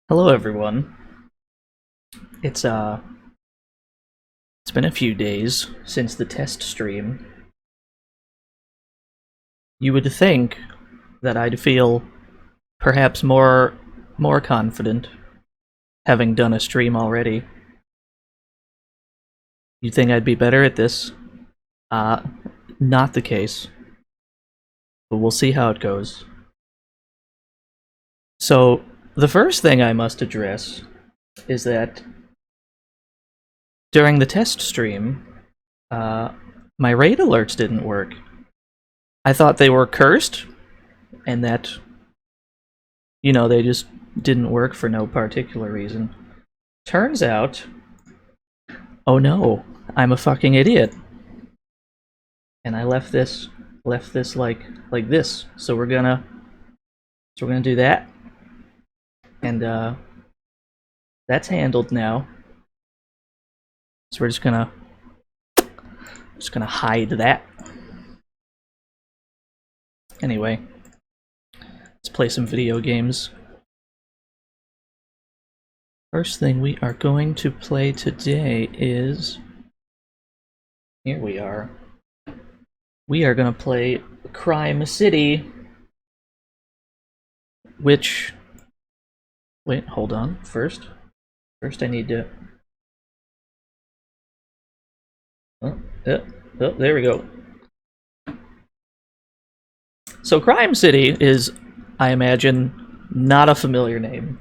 Hello everyone. It's uh it's been a few days since the test stream. You would think that I'd feel perhaps more confident having done a stream already. You'd think I'd be better at this. Uh Not the case. But we'll see how it goes. So, the first thing I must address is that during the test stream, my raid alerts didn't work. I thought they were cursed, and that, they just didn't work for no particular reason. Turns out, oh no, I'm a fucking idiot. And I left this like this. So we're gonna do that. And that's handled now. So we're just gonna hide that. Anyway, let's play some video games. First thing we are going to play today is... Here we are. We are gonna play Crime City, which... Wait, hold on. First I need to... Oh, there we go. So Crime City is, I imagine, not a familiar name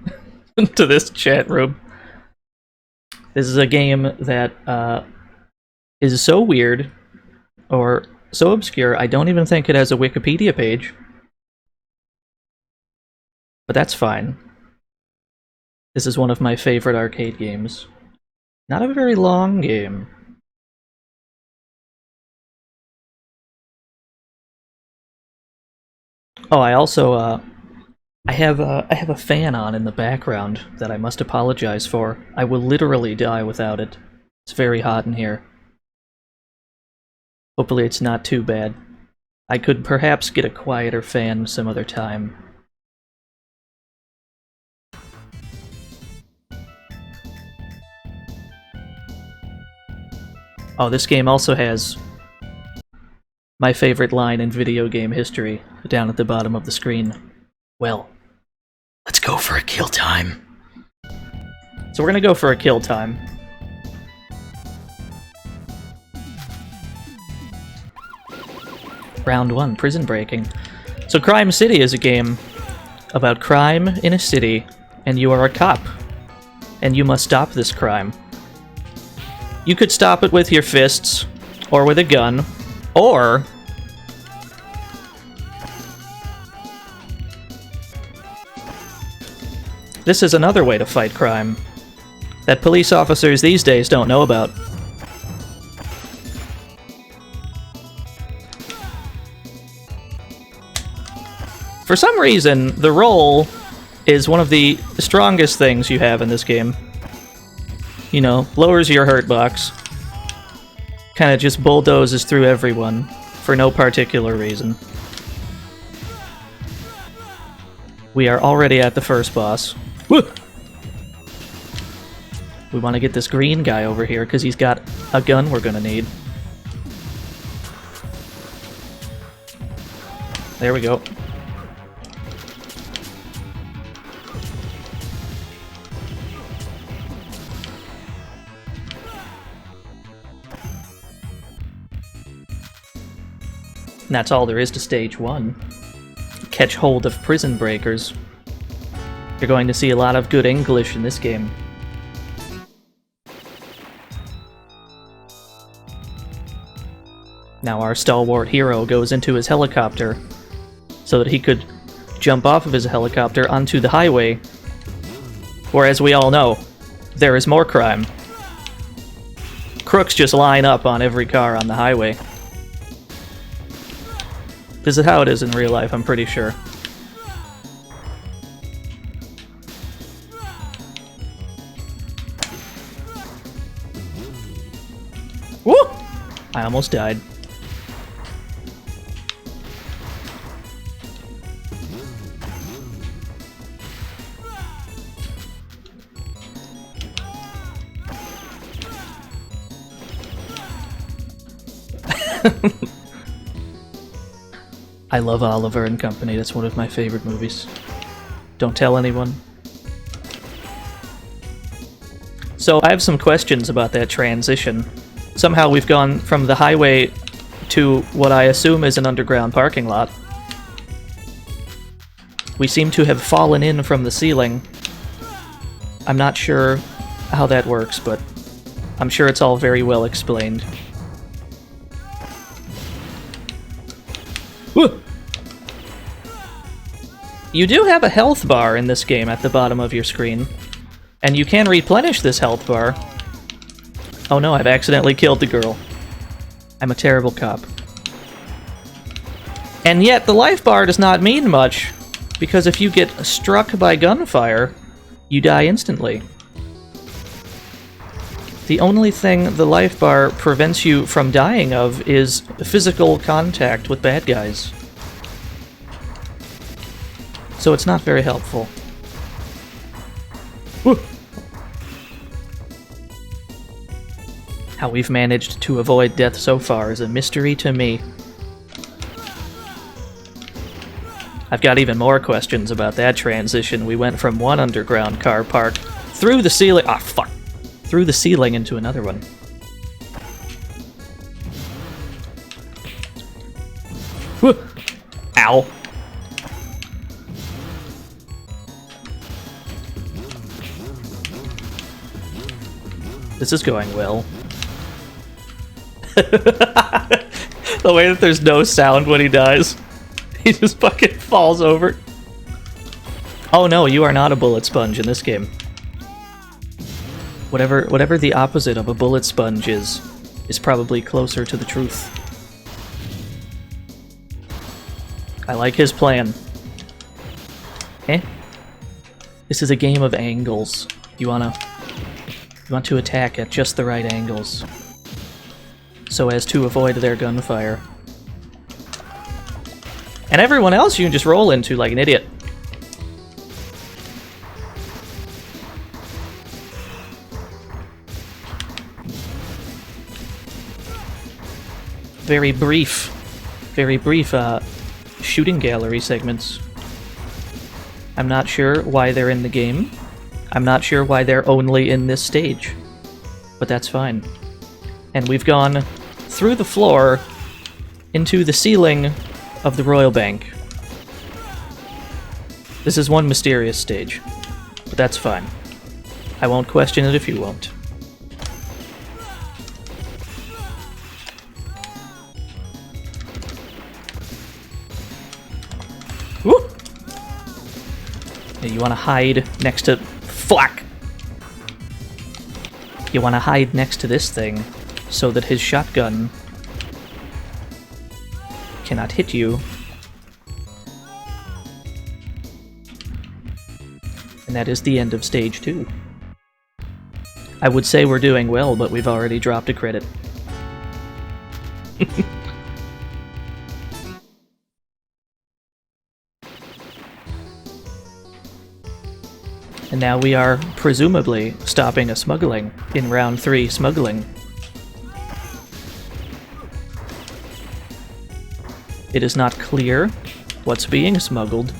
to this chat room. This is a game that is so weird, or so obscure, I don't even think it has a Wikipedia page. But that's fine. This is one of my favorite arcade games. Not a very long game. Oh, I also, I have a fan on in the background that I must apologize for. I will literally die without it. It's very hot in here. Hopefully it's not too bad. I could perhaps get a quieter fan some other time. Oh, this game also has my favorite line in video game history down at the bottom of the screen. Well, let's go for a kill time. So we're gonna go for a kill time. Round 1, prison breaking. So Crime City is a game about crime in a city, and you are a cop, and you must stop this crime. You could stop it with your fists, or with a gun, or... This is another way to fight crime that police officers these days don't know about. For some reason, the roll is one of the strongest things you have in this game. You know, lowers your hurt box. Kinda just bulldozes through everyone for no particular reason. We are already at the first boss. Woo! We want to get this green guy over here because he's got a gun we're gonna need. There we go. And that's all there is to stage 1. Catch hold of prison breakers. You're going to see a lot of good English in this game. Now our stalwart hero goes into his helicopter so that he could jump off of his helicopter onto the highway, where, as we all know, there is more crime. Crooks just line up on every car on the highway. This is how it is in real life, I'm pretty sure. Woo! I almost died. I love Oliver and Company. That's one of my favorite movies. Don't tell anyone. So I have some questions about that transition. Somehow we've gone from the highway to what I assume is an underground parking lot. We seem to have fallen in from the ceiling. I'm not sure how that works, but I'm sure it's all very well explained. Woo! You do have a health bar in this game at the bottom of your screen, and you can replenish this health bar. Oh no, I've accidentally killed the girl. I'm a terrible cop. And yet, the life bar does not mean much, because if you get struck by gunfire, you die instantly. The only thing the life bar prevents you from dying of is physical contact with bad guys. So it's not very helpful. Woo. How we've managed to avoid death so far is a mystery to me. I've got even more questions about that transition. We went from one underground car park through the ceiling— ah, fuck! Through the ceiling into another one. Woo. Ow. This is going well. The way that there's no sound when he dies. He just fucking falls over. Oh no, you are not a bullet sponge in this game. Whatever the opposite of a bullet sponge is probably closer to the truth. I like his plan. Eh? This is a game of angles. You want to attack at just the right angles, so as to avoid their gunfire. And everyone else you can just roll into like an idiot. Very brief shooting gallery segments. I'm not sure why they're in the game. I'm not sure why they're only in this stage, but that's fine. And we've gone through the floor into the ceiling of the Royal Bank. This is one mysterious stage, but that's fine. I won't question it if you won't. Woo! You want to hide next to— fuck! You want to hide next to this thing so that his shotgun cannot hit you. And that is the end of stage 2. I would say we're doing well, but we've already dropped a credit. And now we are presumably stopping a smuggling in round 3 smuggling. It is not clear what's being smuggled,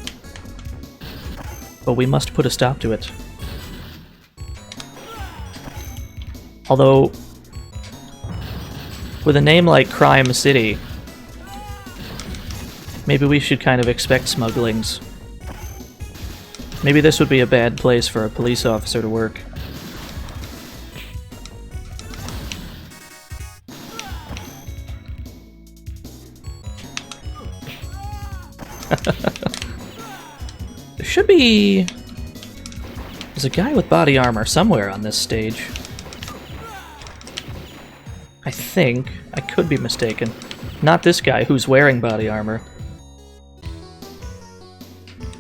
but we must put a stop to it. Although, with a name like Crime City, maybe we should kind of expect smugglings. Maybe this would be a bad place for a police officer to work. There should be— there's a guy with body armor somewhere on this stage. I think. I could be mistaken. Not this guy who's wearing body armor.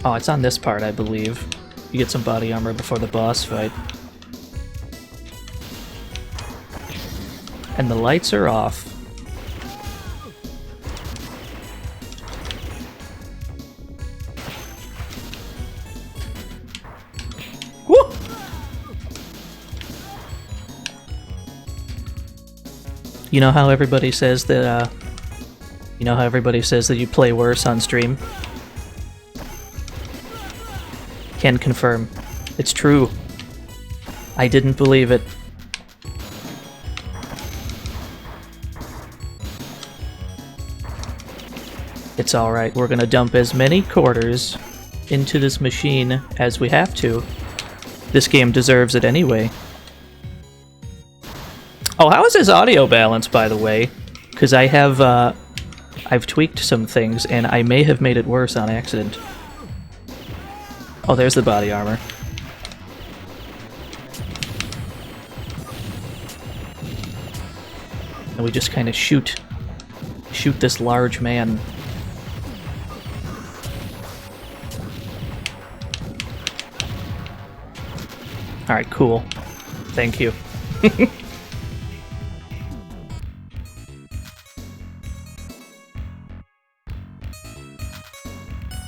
Oh, it's on this part, I believe. You get some body armor before the boss fight. And the lights are off. Woo! You know how everybody says that You know how everybody says that you play worse on stream? Can confirm. It's true. I didn't believe it. It's alright, we're gonna dump as many quarters into this machine as we have to. This game deserves it anyway. Oh, how is his audio balance, by the way? Because I have, I've tweaked some things, and I may have made it worse on accident. Oh, there's the body armor. And we just kind of shoot this large man. Alright, cool. Thank you.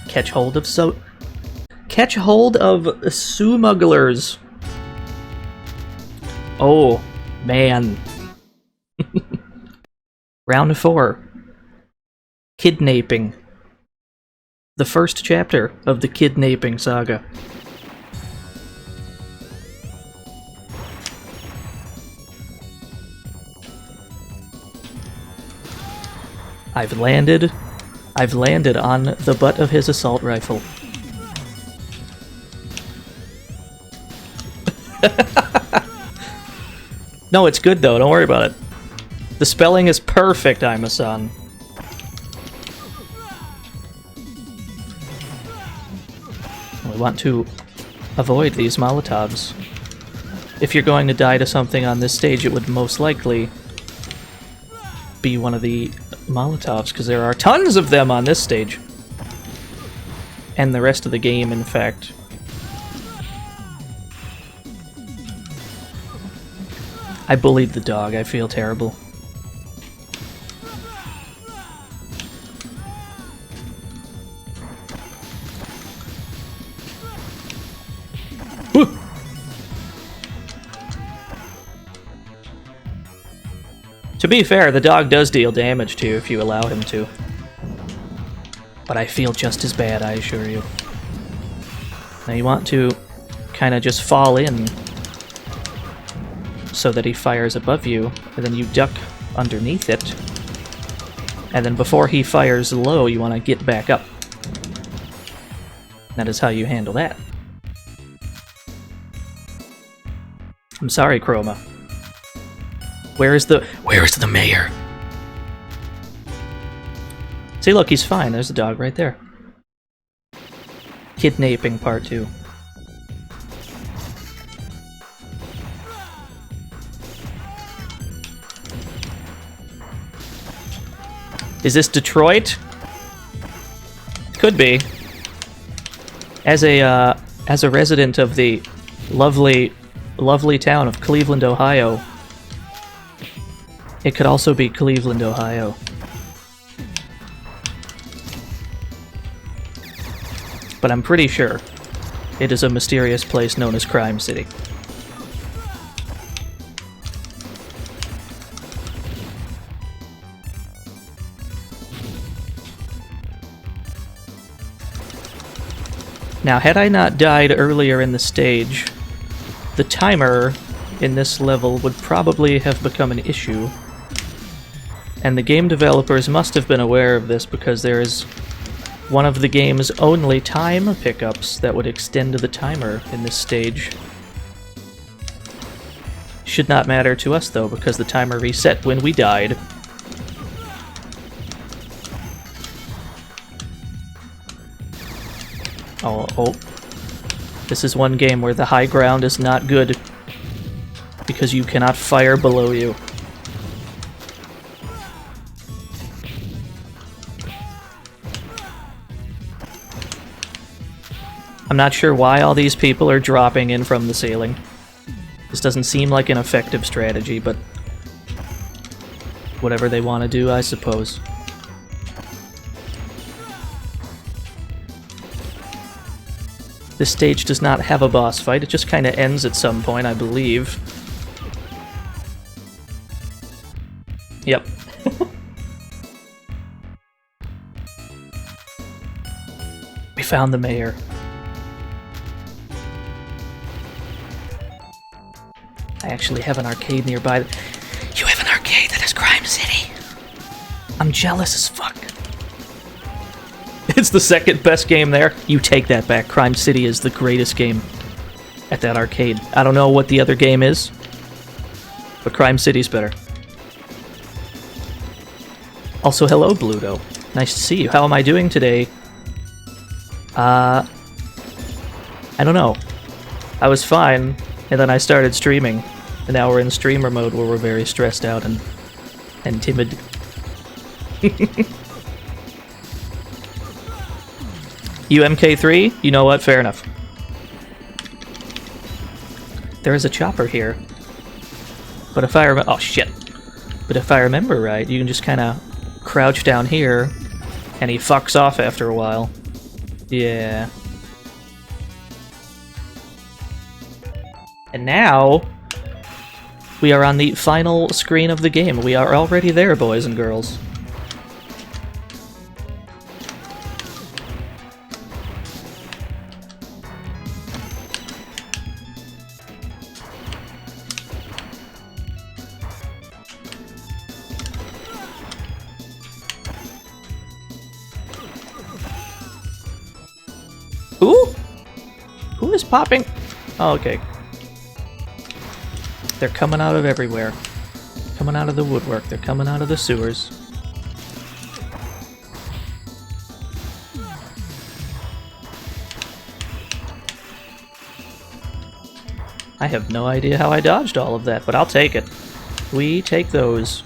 Catch hold of smugglers. Oh, man. Round 4. Kidnapping. The first chapter of the kidnapping saga. I've landed on the butt of his assault rifle. No, it's good though, don't worry about it. The spelling is perfect, Ima-san. We want to avoid these Molotovs. If you're going to die to something on this stage, it would most likely be one of the Molotovs, because there are tons of them on this stage. And the rest of the game, in fact. I bullied the dog, I feel terrible. Woo! To be fair, the dog does deal damage to you if you allow him to. But I feel just as bad, I assure you. Now you want to kind of just fall in so that he fires above you, and then you duck underneath it. And then before he fires low, you want to get back up. That is how you handle that. I'm sorry, Chroma. Where is the mayor? See, look, he's fine. There's a dog right there. Kidnapping Part 2. Is this Detroit? Could be. As a resident of the lovely town of Cleveland, Ohio, it could also be Cleveland, Ohio. But I'm pretty sure it is a mysterious place known as Crime City. Now, had I not died earlier in the stage, the timer in this level would probably have become an issue. And the game developers must have been aware of this because there is one of the game's only time pickups that would extend the timer in this stage. Should not matter to us though, because the timer reset when we died. Oh. This is one game where the high ground is not good because you cannot fire below you. I'm not sure why all these people are dropping in from the ceiling. This doesn't seem like an effective strategy, but whatever they want to do, I suppose. This stage does not have a boss fight, it just kind of ends at some point, I believe. Yep. found the mayor. I actually have an arcade nearby. You have an arcade that is Crime City? I'm jealous as fuck. It's the second best game there. You take that back. Crime City is the greatest game at that arcade. I don't know what the other game is, but Crime City's better. Also, hello, Bluto. Nice to see you. How am I doing today? I don't know. I was fine, and then I started streaming, and now we're in streamer mode where we're very stressed out and timid. UMK3? You know what? Fair enough. There is a chopper here. But if I remember... Oh, shit. But if I remember right, you can just kind of crouch down here, and he fucks off after a while. Yeah. And now, we are on the final screen of the game. We are already there, boys and girls. Who is popping? Oh, okay. They're coming out of everywhere. Coming out of the woodwork. They're coming out of the sewers. I have no idea how I dodged all of that, but I'll take it. We take those.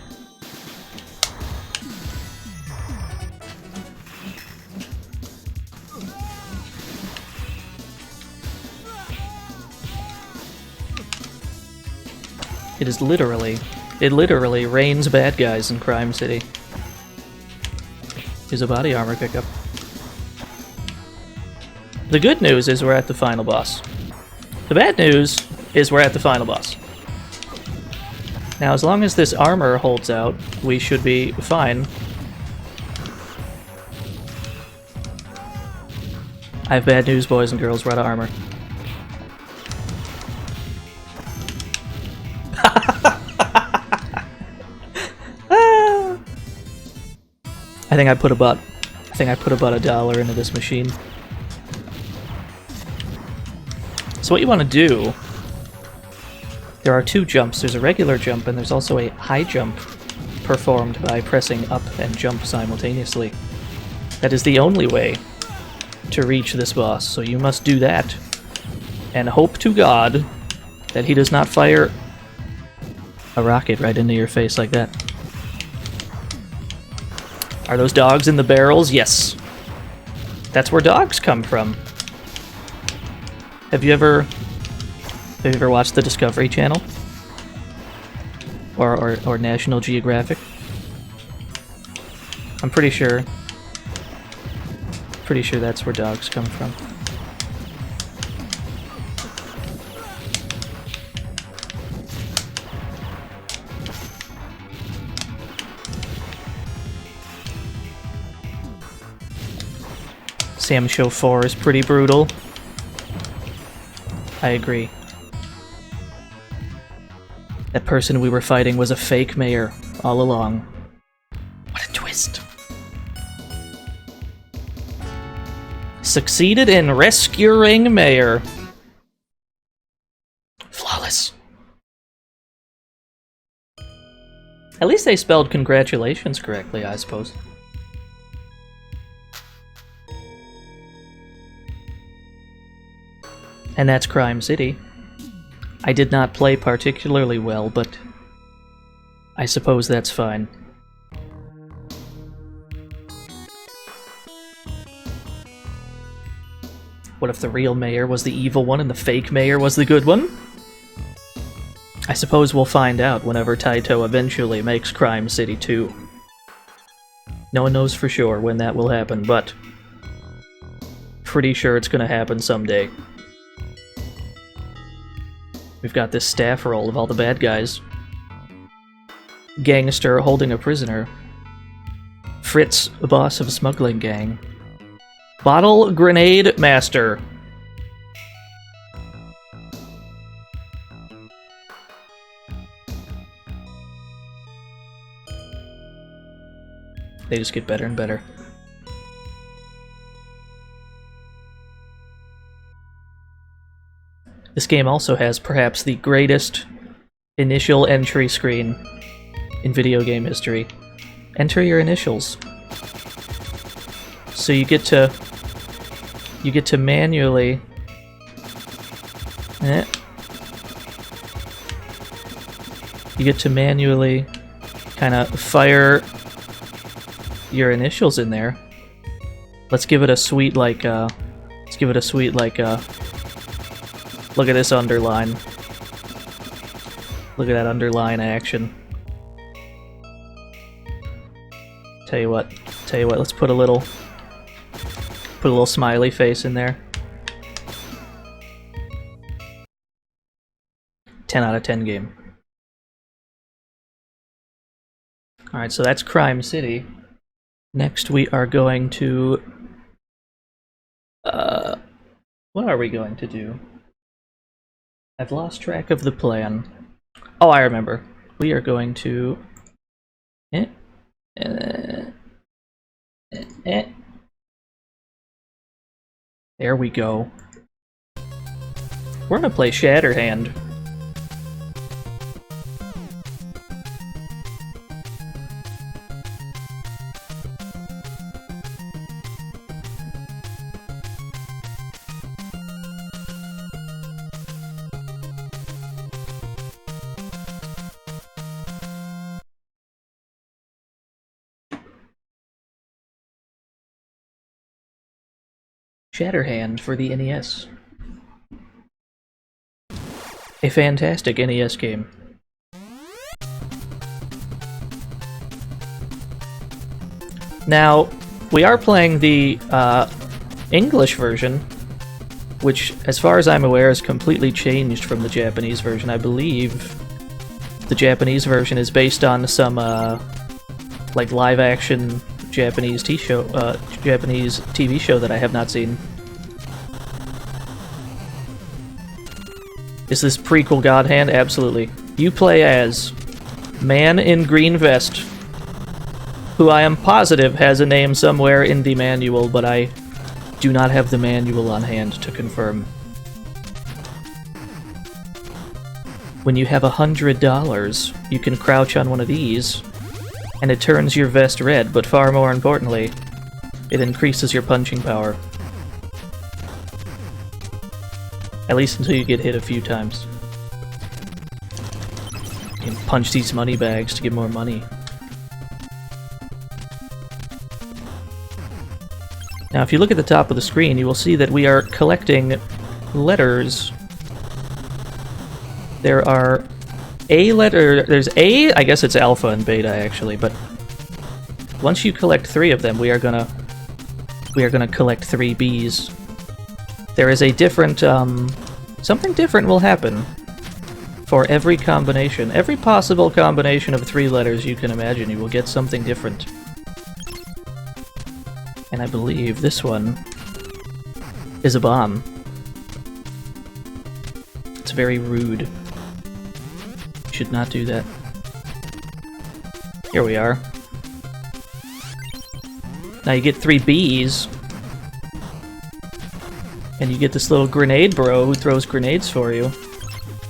It literally rains bad guys in Crime City. Here's a body armor pickup. The good news is we're at the final boss. The bad news is we're at the final boss. Now, as long as this armor holds out, we should be fine. I have bad news, boys and girls. We're out of armor. I think I put about $1 into this machine. So what you want to do, there are two jumps. There's a regular jump and there's also a high jump performed by pressing up and jump simultaneously. That is the only way to reach this boss, so you must do that and hope to God that he does not fire a rocket right into your face like that. Are those dogs in the barrels? Yes. That's where dogs come from. Have you ever watched the Discovery Channel? Or National Geographic? I'm pretty sure that's where dogs come from. Sam Show 4 is pretty brutal. I agree. That person we were fighting was a fake mayor all along. What a twist. Succeeded in rescuing mayor. Flawless. At least they spelled congratulations correctly, I suppose. And that's Crime City. I did not play particularly well, but I suppose that's fine. What if the real mayor was the evil one and the fake mayor was the good one? I suppose we'll find out whenever Taito eventually makes Crime City 2. No one knows for sure when that will happen, but pretty sure it's gonna happen someday. We've got this staff roll of all the bad guys. Gangster holding a prisoner. Fritz, the boss of a smuggling gang. Bottle Grenade Master. They just get better and better. This game also has perhaps the greatest initial entry screen in video game history. Enter your initials. So you get to manually you get to manually kind of fire your initials in there. Let's give it a sweet like look at this underline. Look at that underline action. Tell you what, let's put a little smiley face in there. 10 out of 10 game. Alright, so that's Crime City. Next we are going to... what are we going to do? I've lost track of the plan. Oh, I remember. We are going to... There we go. We're gonna play Shatterhand. Shatterhand for the NES. A fantastic NES game. Now, we are playing the English version, which, as far as I'm aware, is completely changed from the Japanese version. I believe the Japanese version is based on some like live-action Japanese TV show that I have not seen. Is this prequel God Hand? Absolutely. You play as Man in Green Vest, who I am positive has a name somewhere in the manual, but I do not have the manual on hand to confirm. When you have $100, you can crouch on one of these, and it turns your vest red, but far more importantly, it increases your punching power. At least until you get hit a few times. You can punch these money bags to get more money. Now, if you look at the top of the screen, you will see that we are collecting letters. There are A letter, there's A, I guess it's alpha and beta actually, but once you collect 3 of them, we are gonna collect 3 Bs. There is a different, something different will happen for every combination. Every possible combination of 3 letters you can imagine, you will get something different. And I believe this one is a bomb. It's very rude. You should not do that. Here we are. Now you get 3 Bs. And you get this little grenade bro who throws grenades for you.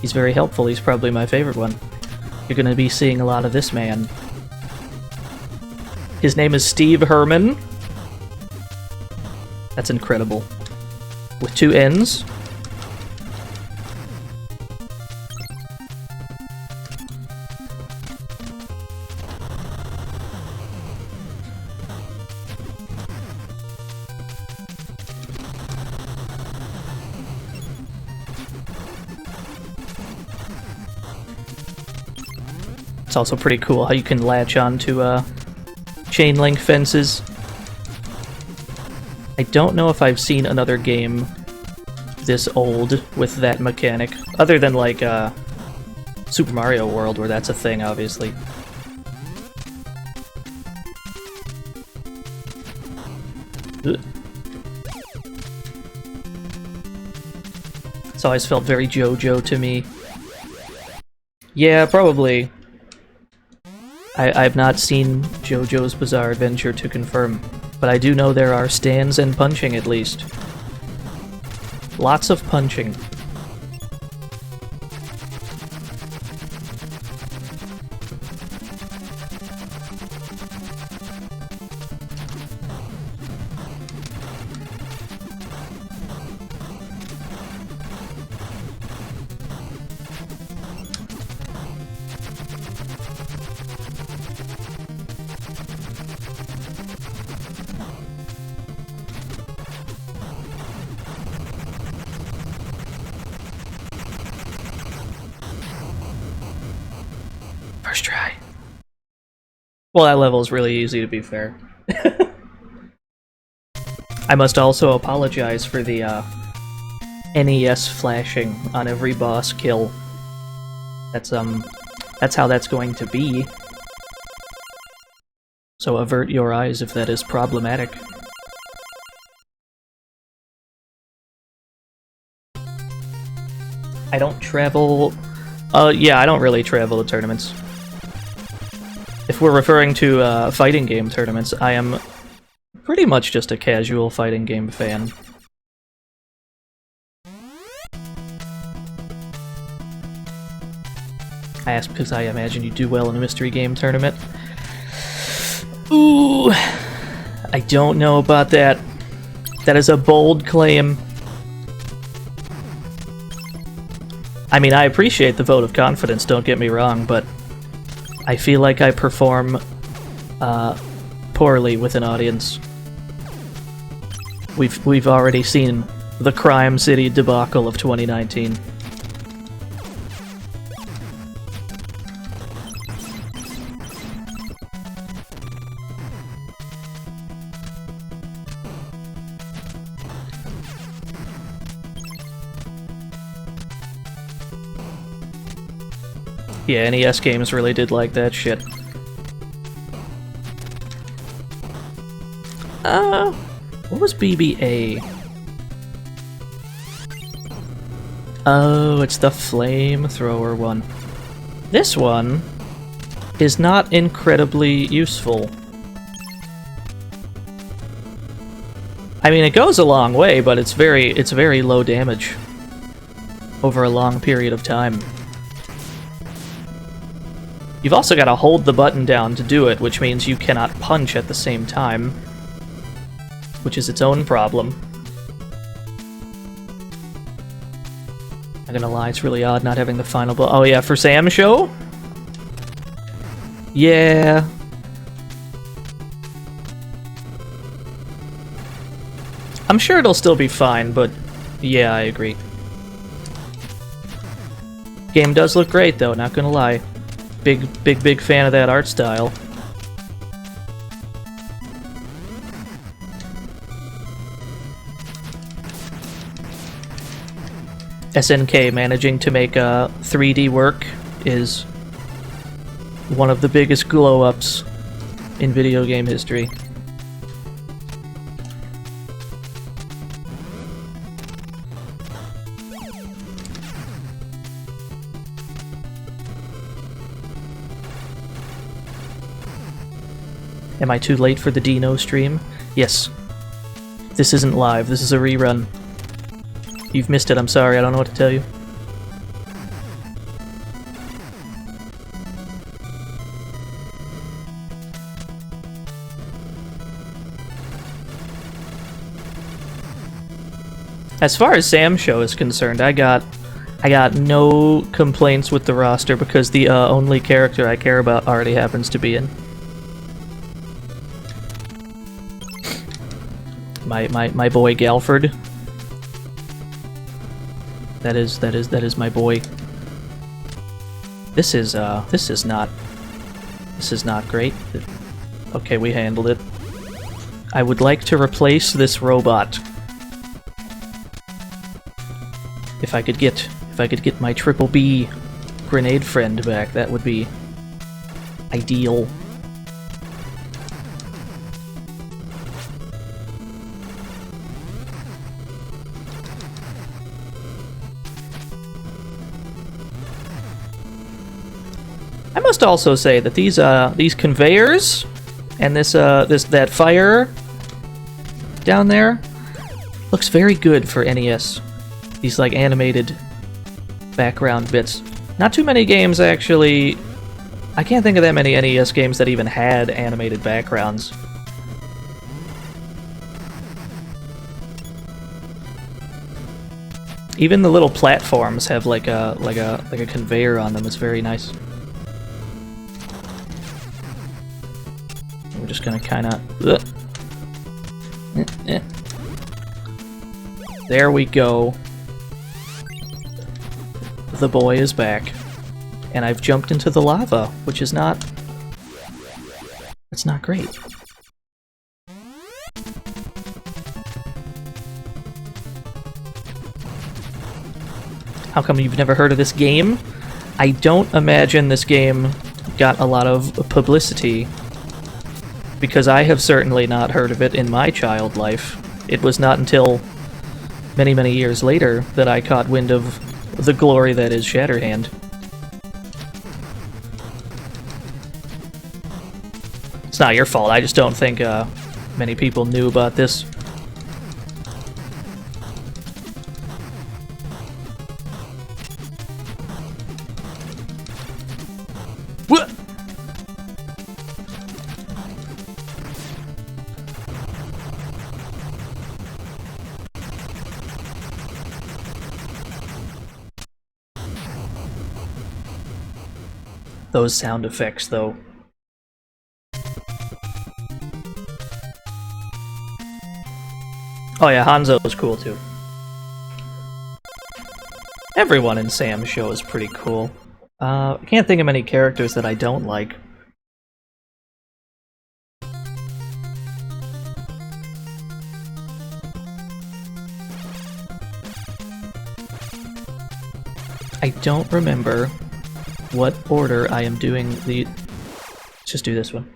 He's very helpful. He's probably my favorite one. You're gonna be seeing a lot of this man. His name is Steve Herman. That's incredible. With 2 N's. It's also pretty cool how you can latch on to chain link fences. I don't know if I've seen another game this old with that mechanic, other than like Super Mario World, where that's a thing, obviously. Ugh. always felt very JoJo to me. Yeah, probably. I've not seen JoJo's Bizarre Adventure to confirm, but I do know there are stands and punching at least. Lots of punching. First try. Well, that level is really easy, to be fair. I must also apologize for the NES flashing on every boss kill. That's how that's going to be. So avert your eyes if that is problematic. I don't travel... yeah, I don't really travel to tournaments. If we're referring to fighting game tournaments, I am pretty much just a casual fighting game fan. I ask because I imagine you do well in a mystery game tournament. Ooh, I don't know about that. That is a bold claim. I mean, I appreciate the vote of confidence, don't get me wrong, but I feel like I perform poorly with an audience. We've already seen the Crime City debacle of 2019. Yeah, NES games really did like that shit. What was BBA? Oh, it's the flamethrower one. This one is not incredibly useful. I mean, it goes a long way, but it's very low damage over a long period of time. You've also got to hold the button down to do it, which means you cannot punch at the same time, which is its own problem. Not gonna lie, it's really odd not having the final blow. Oh yeah, for Sam's show? Yeah. I'm sure it'll still be fine, but yeah, I agree. Game does look great though, not gonna lie. Big fan of that art style. SNK managing to make 3D work is one of the biggest glow-ups in video game history. Am I too late for the Dino stream? Yes. This isn't live, this is a rerun. You've missed it, I'm sorry, I don't know what to tell you. As far as Sam's show is concerned, I got no complaints with the roster because the only character I care about already happens to be in. My boy Galford. That is my boy. This is not great. Okay, we handled it. I would like to replace this robot. If I could get my triple B grenade friend back, that would be ideal. must also say that these conveyors and that fire down there looks very good for NES. These like animated background bits. Not too many games actually. I can't think of that many NES games that even had animated backgrounds. Even the little platforms have like a conveyor on them. It's very nice. We're just gonna kind of. There we go. The boy is back, and I've jumped into the lava, which is not. It's not great. How come you've never heard of this game? I don't imagine this game got a lot of publicity, because I have certainly not heard of it in my child life. It was not until many, many years later that I caught wind of the glory that is Shatterhand. It's not your fault, I just don't think many people knew about this. What? Those sound effects, though. Oh yeah, Hanzo was cool too. Everyone in Sam's show is pretty cool. I can't think of many characters that I don't like. I don't remember what order I am doing the... Let's just do this one.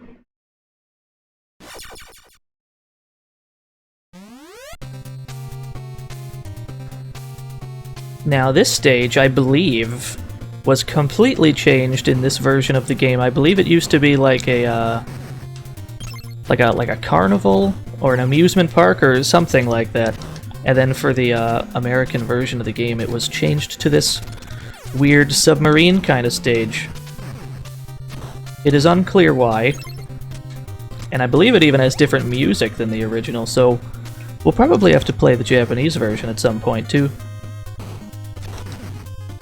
Now this stage, I believe, was completely changed in this version of the game. I believe it used to be like a carnival or an amusement park or something like that. And then for the American version of the game, it was changed to this weird submarine kind of stage. It is unclear why. And I believe it even has different music than the original, so we'll probably have to play the Japanese version at some point too.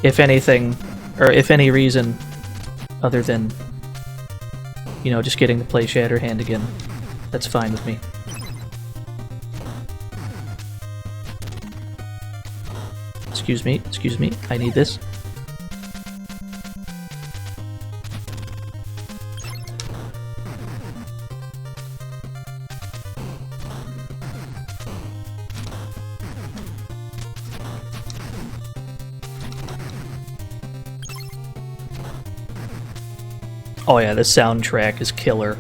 If anything, or if any reason other than, you know, just getting to play Shatterhand again, that's fine with me. Excuse me, I need this. Oh yeah, the soundtrack is killer.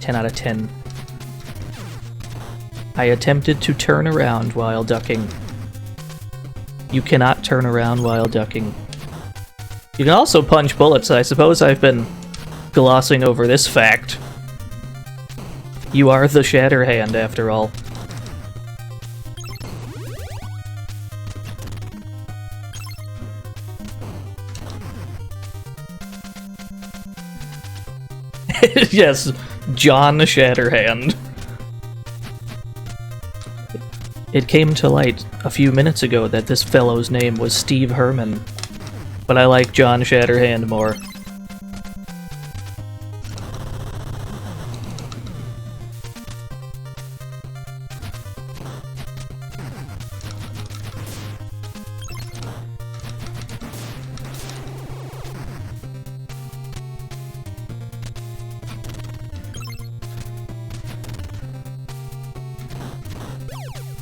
10 out of 10. I attempted to turn around while ducking. You cannot turn around while ducking. You can also punch bullets. I suppose I've been glossing over this fact. You are the Shatterhand, after all. Yes, John Shatterhand. It came to light a few minutes ago that this fellow's name was Steve Herman, but I like John Shatterhand more.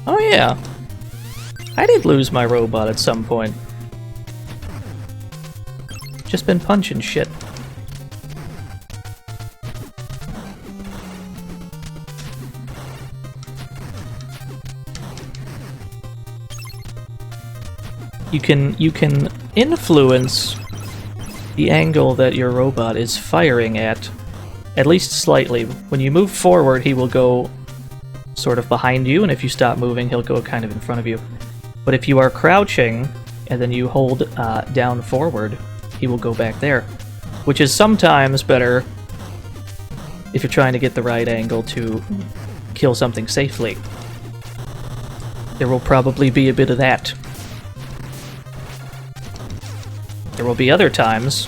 Oh yeah, I did lose my robot at some point. Just been punching shit. You can influence the angle that your robot is firing at least slightly. When you move forward, he will go sort of behind you, and if you stop moving, he'll go kind of in front of you. But if you are crouching, and then you hold down forward, he will go back there, which is sometimes better if you're trying to get the right angle to kill something safely. There will probably be a bit of that. There will be other times,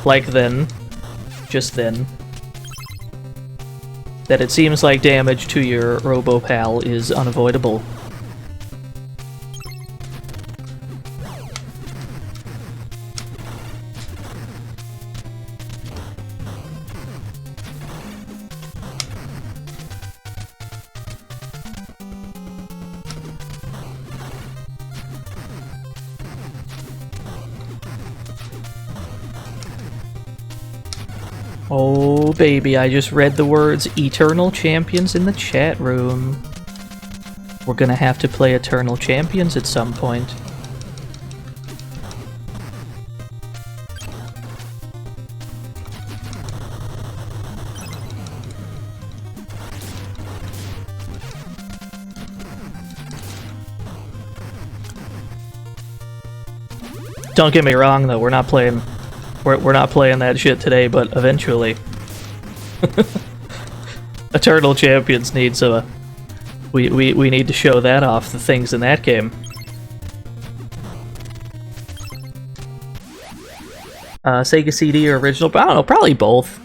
like then, just then, that it seems like damage to your RoboPal is unavoidable. Oh baby, I just read the words Eternal Champions in the chat room. We're gonna have to play Eternal Champions at some point. Don't get me wrong though, we're not playing that shit today, but eventually. Eternal Champions needs a... We need to show that off, the things in that game. Sega CD or original? I don't know, probably both.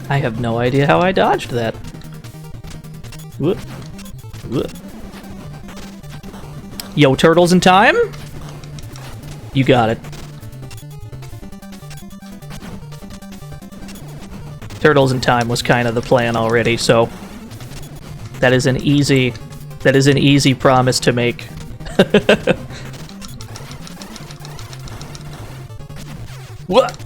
I have no idea how I dodged that. Whoop. Whoop. Yo, Turtles in Time? You got it. Turtles in Time was kind of the plan already, so that is an easy promise to make. What?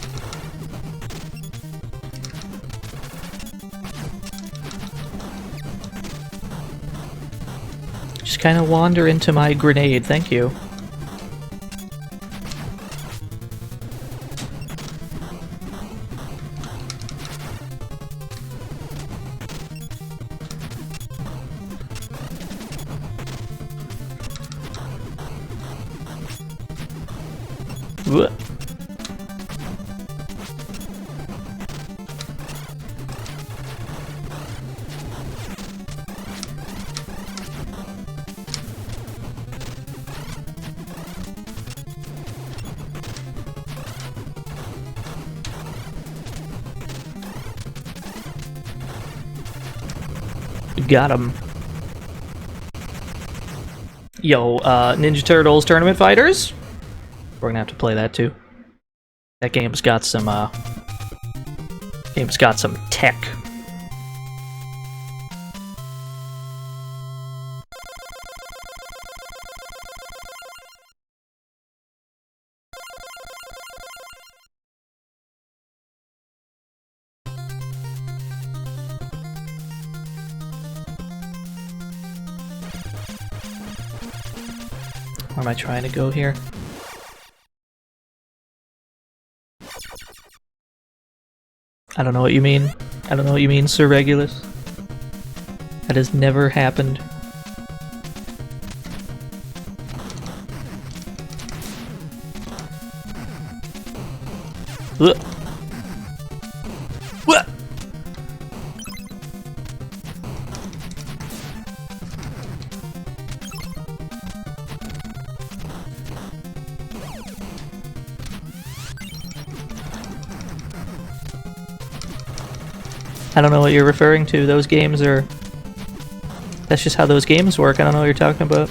Just kind of wander into my grenade, thank you. What? Got him. Yo, Ninja Turtles Tournament Fighters? We're gonna have to play that too. That game's got some tech. Where am I trying to go here? I don't know what you mean. I don't know what you mean, Sir Regulus. That has never happened. Ugh. What? I don't know what you're referring to. Those games are... That's just how those games work. I don't know what you're talking about.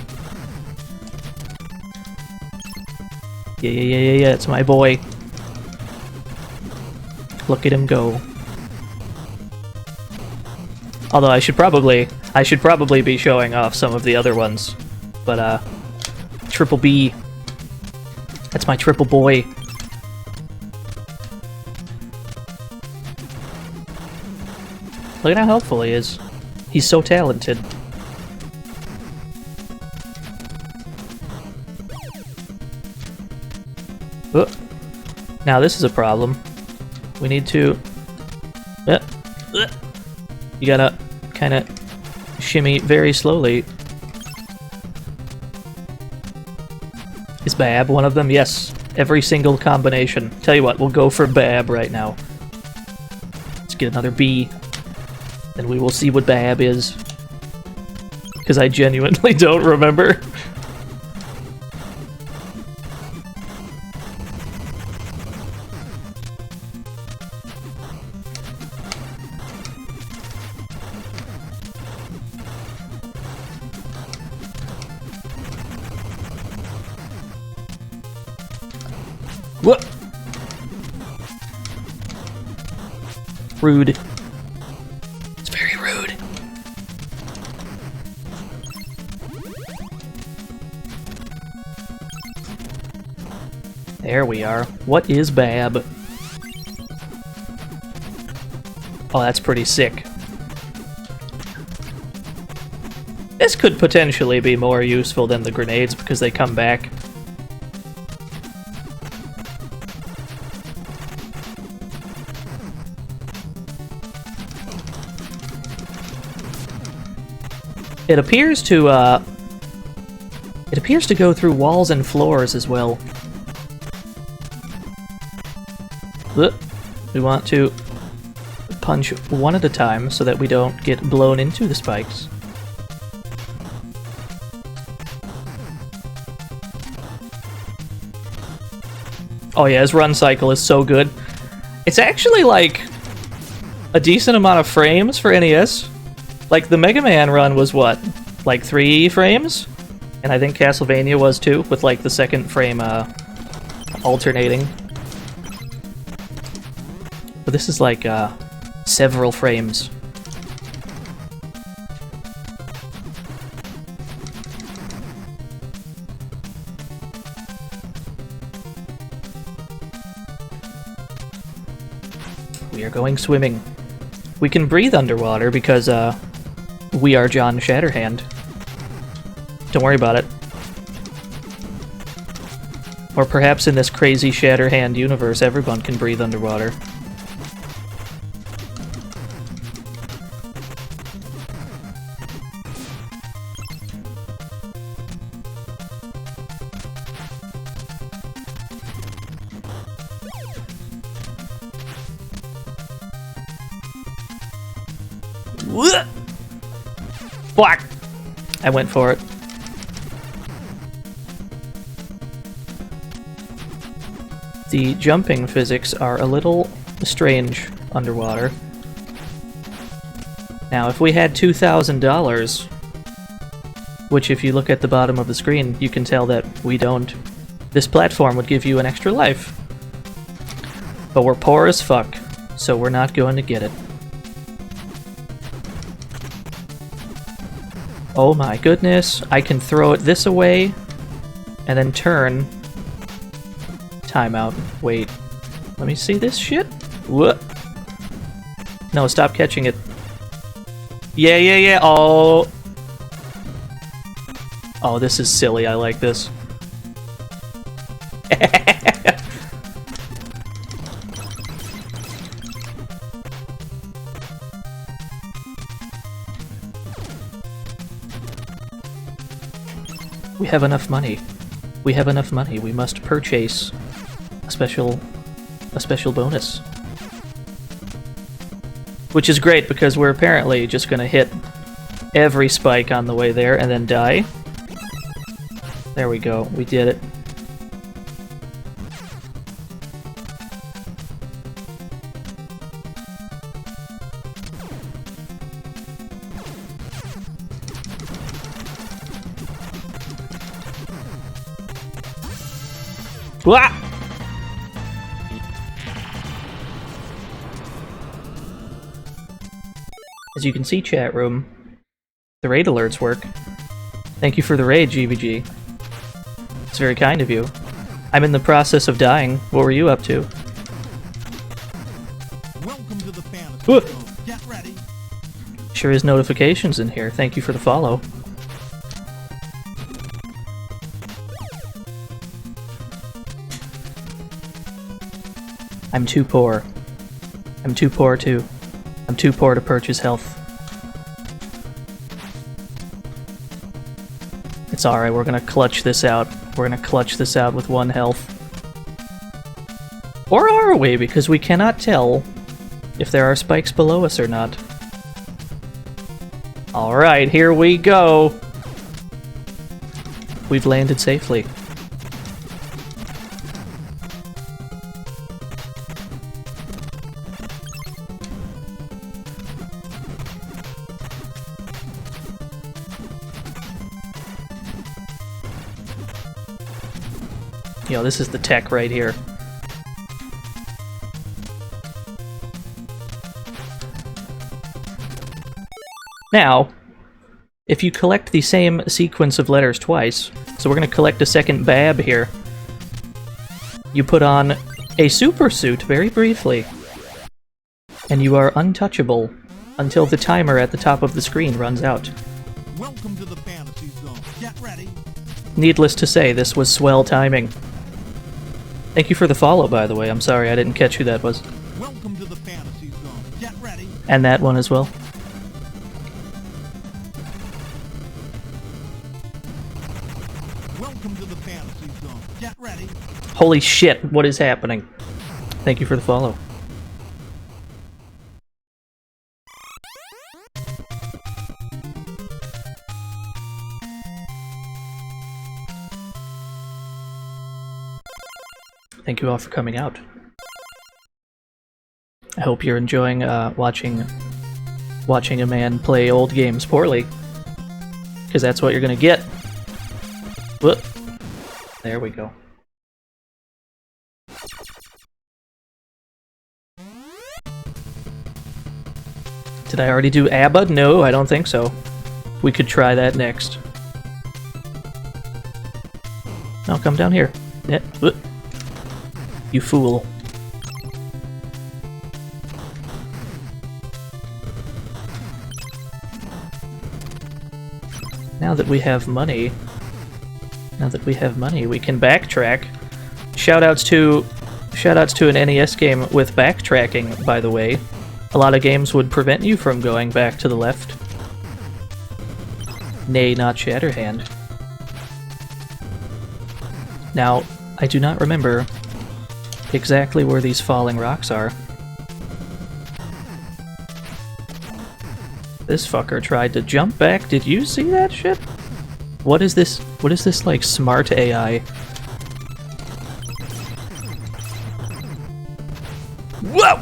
Yeah, it's my boy. Look at him go. Although I should probably be showing off some of the other ones. But, Triple B. That's my triple boy. Look at how helpful he is. He's so talented. Oh. Now this is a problem. We need to... You gotta kind of shimmy very slowly. Is Bab one of them? Yes. Every single combination. Tell you what, we'll go for Bab right now. Let's get another B. And we will see what Bab is. Because I genuinely don't remember. What? Rude. It's very rude. There we are. What is Bab? Oh, that's pretty sick. This could potentially be more useful than the grenades because they come back. It appears to go through walls and floors as well. We want to punch one at a time so that we don't get blown into the spikes. Oh yeah, his run cycle is so good. It's actually like a decent amount of frames for NES. Like, the Mega Man run was what? Like 3 frames? And I think Castlevania was too, with like the second frame alternating. But this is like several frames. We are going swimming. We can breathe underwater because we are John Shatterhand. Don't worry about it. Or perhaps in this crazy Shatterhand universe, everyone can breathe underwater. Black! I went for it. The jumping physics are a little strange underwater. Now, if we had $2,000, which if you look at the bottom of the screen, you can tell that we don't, this platform would give you an extra life. But we're poor as fuck, so we're not going to get it. Oh my goodness, I can throw it this away, and then turn. Timeout. Wait. Let me see this shit. What? No, stop catching it. Yeah. Oh. Oh, this is silly. I like this. We have enough money. We have enough money. We must purchase a special bonus. Which is great because we're apparently just gonna hit every spike on the way there and then die. There we go. We did it. Wah! As you can see, chat room, the raid alerts work. Thank you for the raid, GVG. It's very kind of you. I'm in the process of dying. What were you up to? Welcome to the fantasy. Get ready. Sure is notifications in here. Thank you for the follow. I'm too poor. I'm too poor too. I'm too poor to purchase health. It's alright, we're gonna clutch this out. We're gonna clutch this out with 1 health. Or are we? Because we cannot tell if there are spikes below us or not. Alright, here we go! We've landed safely. Yo, this is the tech right here. Now, if you collect the same sequence of letters twice, so we're going to collect a second Bab here, you put on a super suit very briefly, and you are untouchable until the timer at the top of the screen runs out. Welcome to the fantasy zone. Get ready. Needless to say, this was swell timing. Thank you for the follow, by the way. I'm sorry I didn't catch who that was. Welcome to the fantasy zone. Get ready. And that one as well. Welcome to the fantasy zone. Get ready. Holy shit, what is happening? Thank you for the follow. Thank you all for coming out. I hope you're enjoying watching a man play old games poorly, because that's what you're gonna get. Whoop. There we go. Did I already do ABBA? No, I don't think so. We could try that next. No, come down here. Yeah. Whoop. You fool. Now that we have money, we can backtrack. Shoutouts to an NES game with backtracking, by the way. A lot of games would prevent you from going back to the left. Nay, not Shatterhand. Now, I do not remember exactly where these falling rocks are. This fucker tried to jump back. Did you see that shit? What is this? What is this, like, smart AI? Whoa!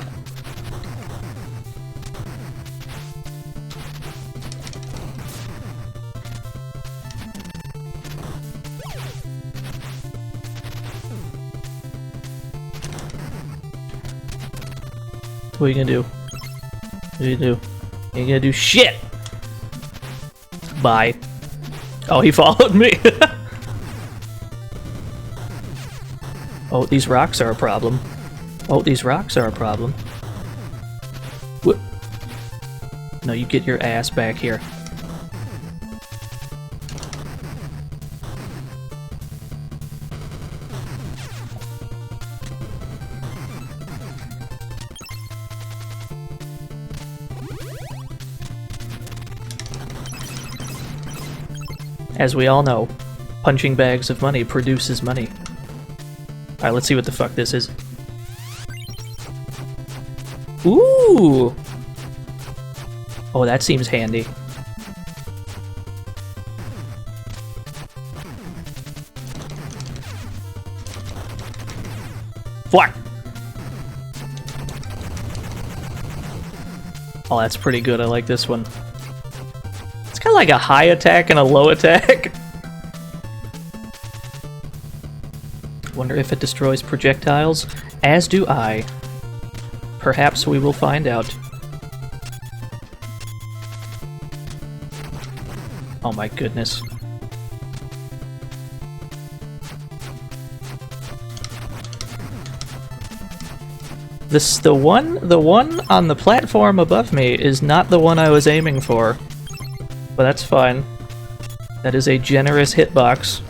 What are you gonna do? What are you gonna do? You ain't gonna do shit! Bye. Oh, he followed me! Oh, these rocks are a problem. Oh, these rocks are a problem. What? No, you get your ass back here. As we all know, punching bags of money produces money. Alright, let's see what the fuck this is. Ooh! Oh, that seems handy. Fuck! Oh, that's pretty good. I like this one. It's kind of like a high attack and a low attack. Wonder if it destroys projectiles? As do I. Perhaps we will find out. Oh my goodness. The one on the platform above me is not the one I was aiming for. But that's fine. That is a generous hitbox.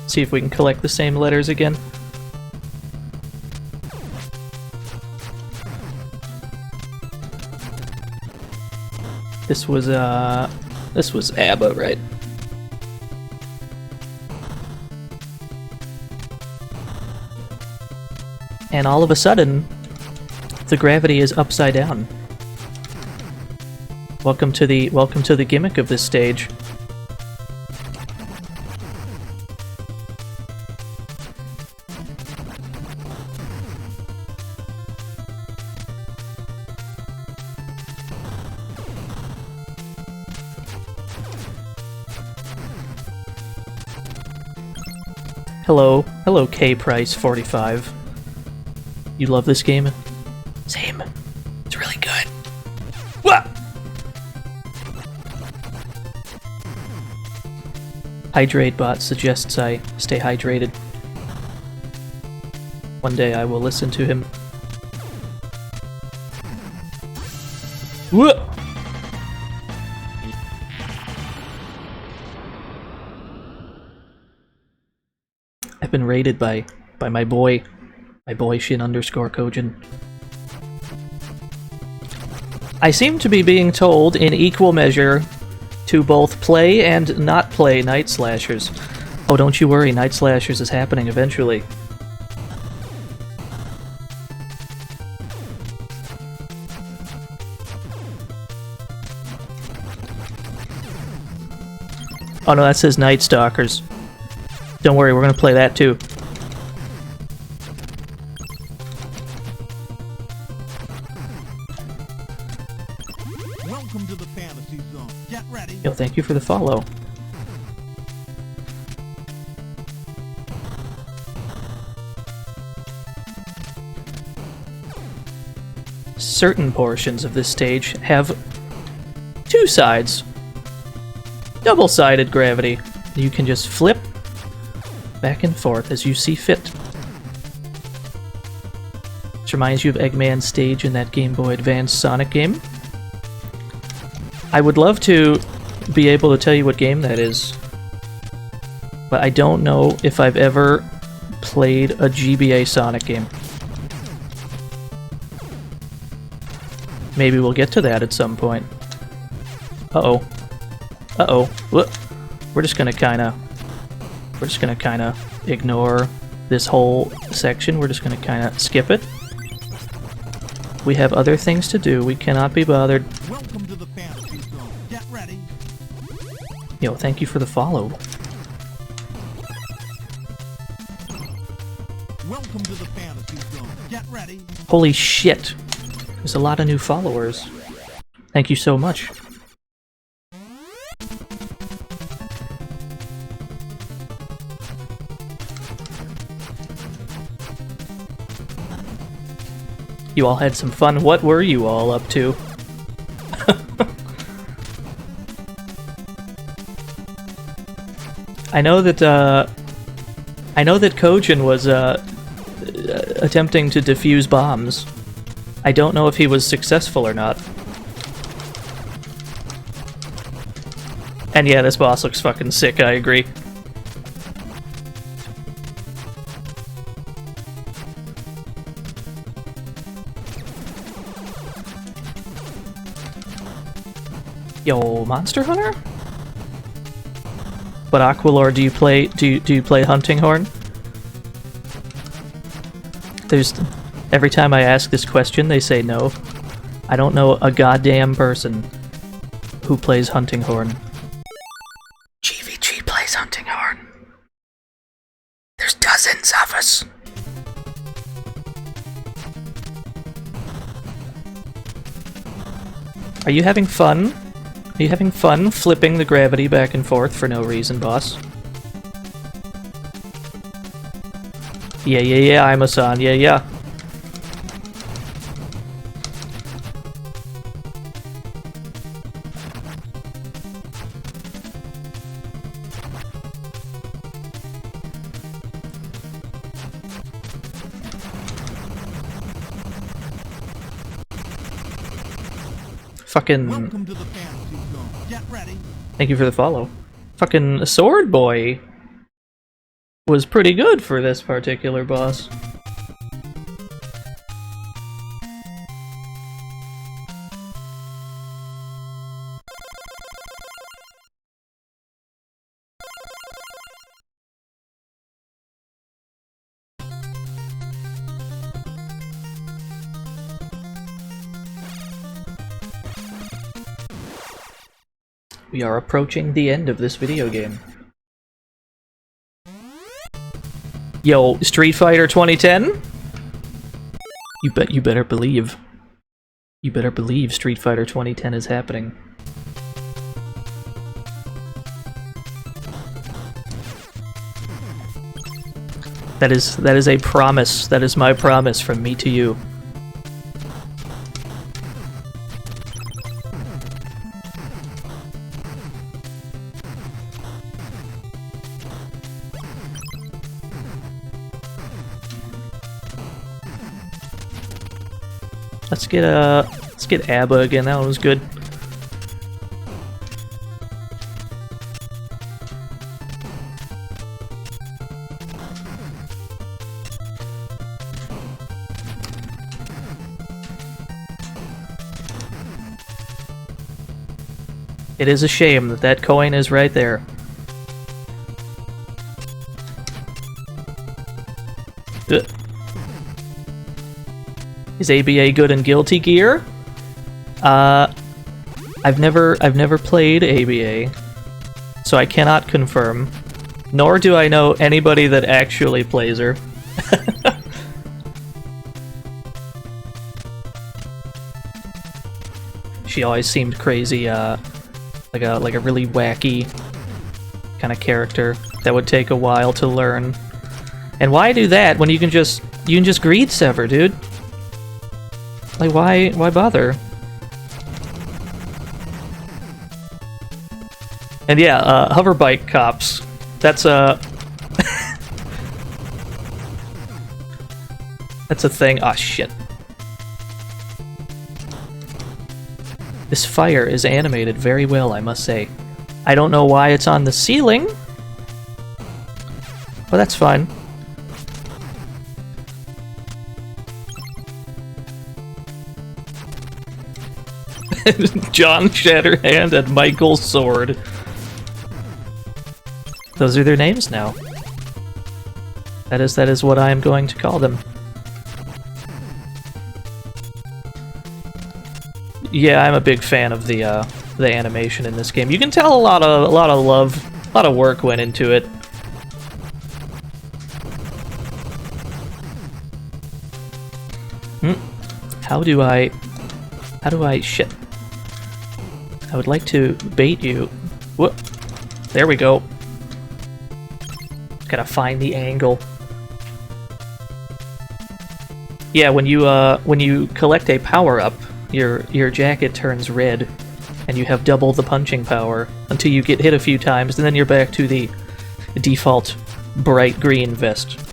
See if we can collect the same letters again. This was ABBA, right? And all of a sudden, the gravity is upside down. Welcome to the gimmick of this stage. Hello, K Price 45. You love this game? Same. It's really good. Wah! Hydrate bot suggests I stay hydrated. One day I will listen to him. Whoa! I've been raided by my boy Shin_Kojin. I seem to be being told in equal measure to both play and not play Night Slashers. Oh, don't you worry, Night Slashers is happening eventually. Oh no, that says Night Stalkers. Don't worry, we're gonna play that too. Welcome to the fantasy zone. Get ready. Yo, thank you for the follow. Certain portions of this stage have two sides. Double-sided gravity. You can just flip back and forth as you see fit. Which reminds you of Eggman's stage in that Game Boy Advance Sonic game. I would love to be able to tell you what game that is, but I don't know if I've ever played a GBA Sonic game. Maybe we'll get to that at some point. Uh-oh. Uh-oh. Whoop. We're just gonna kinda ignore this whole section. We're just gonna kinda skip it. We have other things to do. We cannot be bothered. Welcome to the fantasy zone. Get ready. Yo, thank you for the follow. Welcome to the fantasy zone. Get ready. Holy shit. There's a lot of new followers. Thank you so much. You all had some fun. What were you all up to? I know that Kojin was attempting to defuse bombs. I don't know if he was successful or not. And yeah, this boss looks fucking sick, I agree. Yo, Monster Hunter? But Aqualore, do you play Hunting Horn? Every time I ask this question, they say no. I don't know a goddamn person who plays Hunting Horn. GVG plays Hunting Horn. There's dozens of us. Are you having fun? Are you having fun flipping the gravity back and forth for no reason, boss? Yeah, yeah, yeah, I'm a son. Yeah, yeah. Fucking... Welcome to the fantasy zone. Get ready. Thank you for the follow. Fucking Sword Boy was pretty good for this particular boss. We are approaching the end of this video game. Yo, Street Fighter 2010? You better believe. You better believe Street Fighter 2010 is happening. That is a promise. That is my promise from me to you. Let's get ABBA again. That one was good. It is a shame that that coin is right there. Ugh. Is ABA good in Guilty Gear? I've never played ABA, so I cannot confirm. Nor do I know anybody that actually plays her. She always seemed crazy, like a really wacky kind of character that would take a while to learn. And why do that when you can just greed sever, dude? Like, why bother? And yeah, hoverbike cops. That's a... That's a thing. Ah, shit. This fire is animated very well, I must say. I don't know why it's on the ceiling, but that's fine. John Shatterhand and Michael Sword. Those are their names now. That is what I am going to call them. Yeah, I'm a big fan of the animation in this game. You can tell a lot of love, a lot of work went into it. How do I shit. I would like to bait you. Whoop. There we go. Gotta find the angle. Yeah, when you collect a power-up, your jacket turns red, and you have double the punching power until you get hit a few times, and then you're back to the default bright green vest.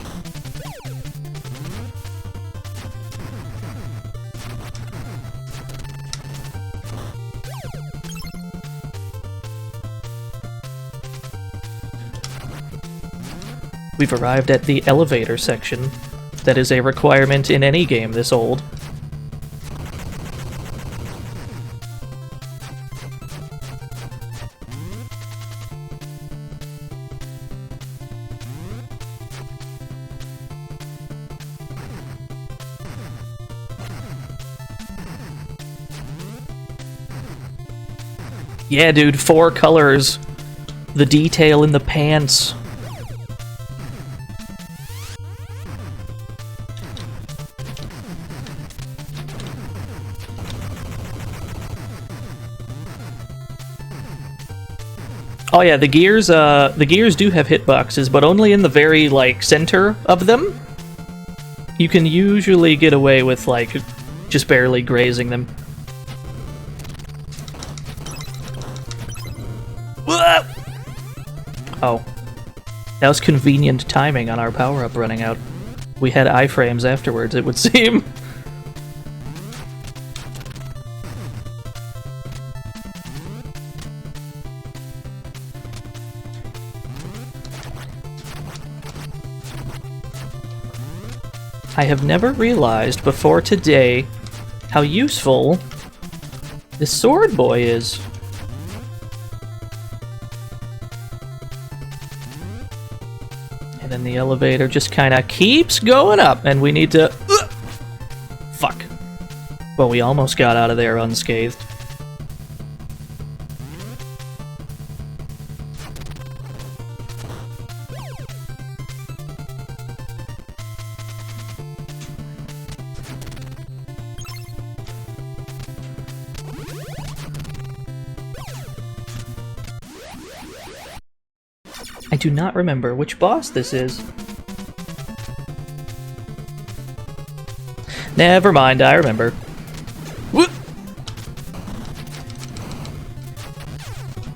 We've arrived at the elevator section. That is a requirement in any game this old. Yeah, dude, 4 colors. The detail in the pants. Oh yeah, the gears do have hitboxes, but only in the very, like, center of them. you can usually get away with, like, just barely grazing them. Oh. That was convenient timing on our power-up running out. We had iframes afterwards, it would seem. I have never realized before today how useful this sword boy is. And then the elevator just kind of keeps going up, and we need to... Fuck. Well, we almost got out of there unscathed. I do not remember which boss this is. Never mind, I remember. Whoop!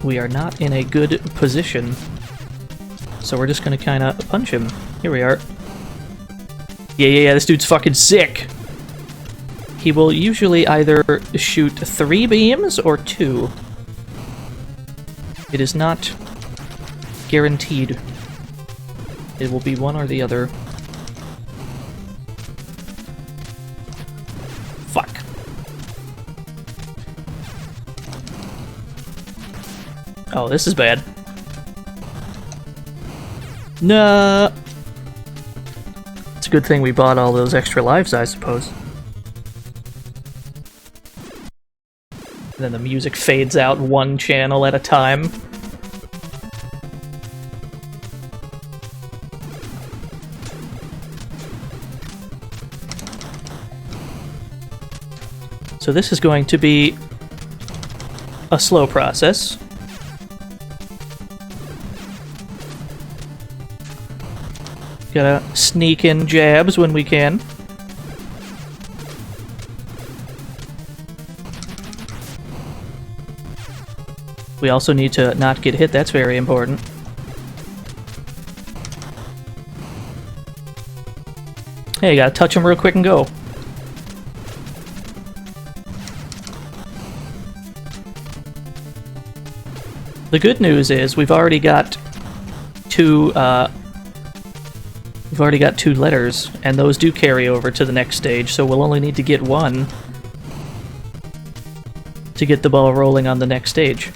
We are not in a good position, so we're just gonna kinda punch him. Here we are. Yeah, this dude's fucking sick! He will usually either shoot 3 beams or 2. It is not guaranteed. It will be one or the other. Fuck. Oh, this is bad. No. It's a good thing we bought all those extra lives, I suppose. And then the music fades out one channel at a time. So this is going to be a slow process. Gotta sneak in jabs when we can. We also need to not get hit, that's very important. Hey, you gotta touch him real quick and go. The good news is we've already got two letters, and those do carry over to the next stage, so we'll only need to get one to get the ball rolling on the next stage.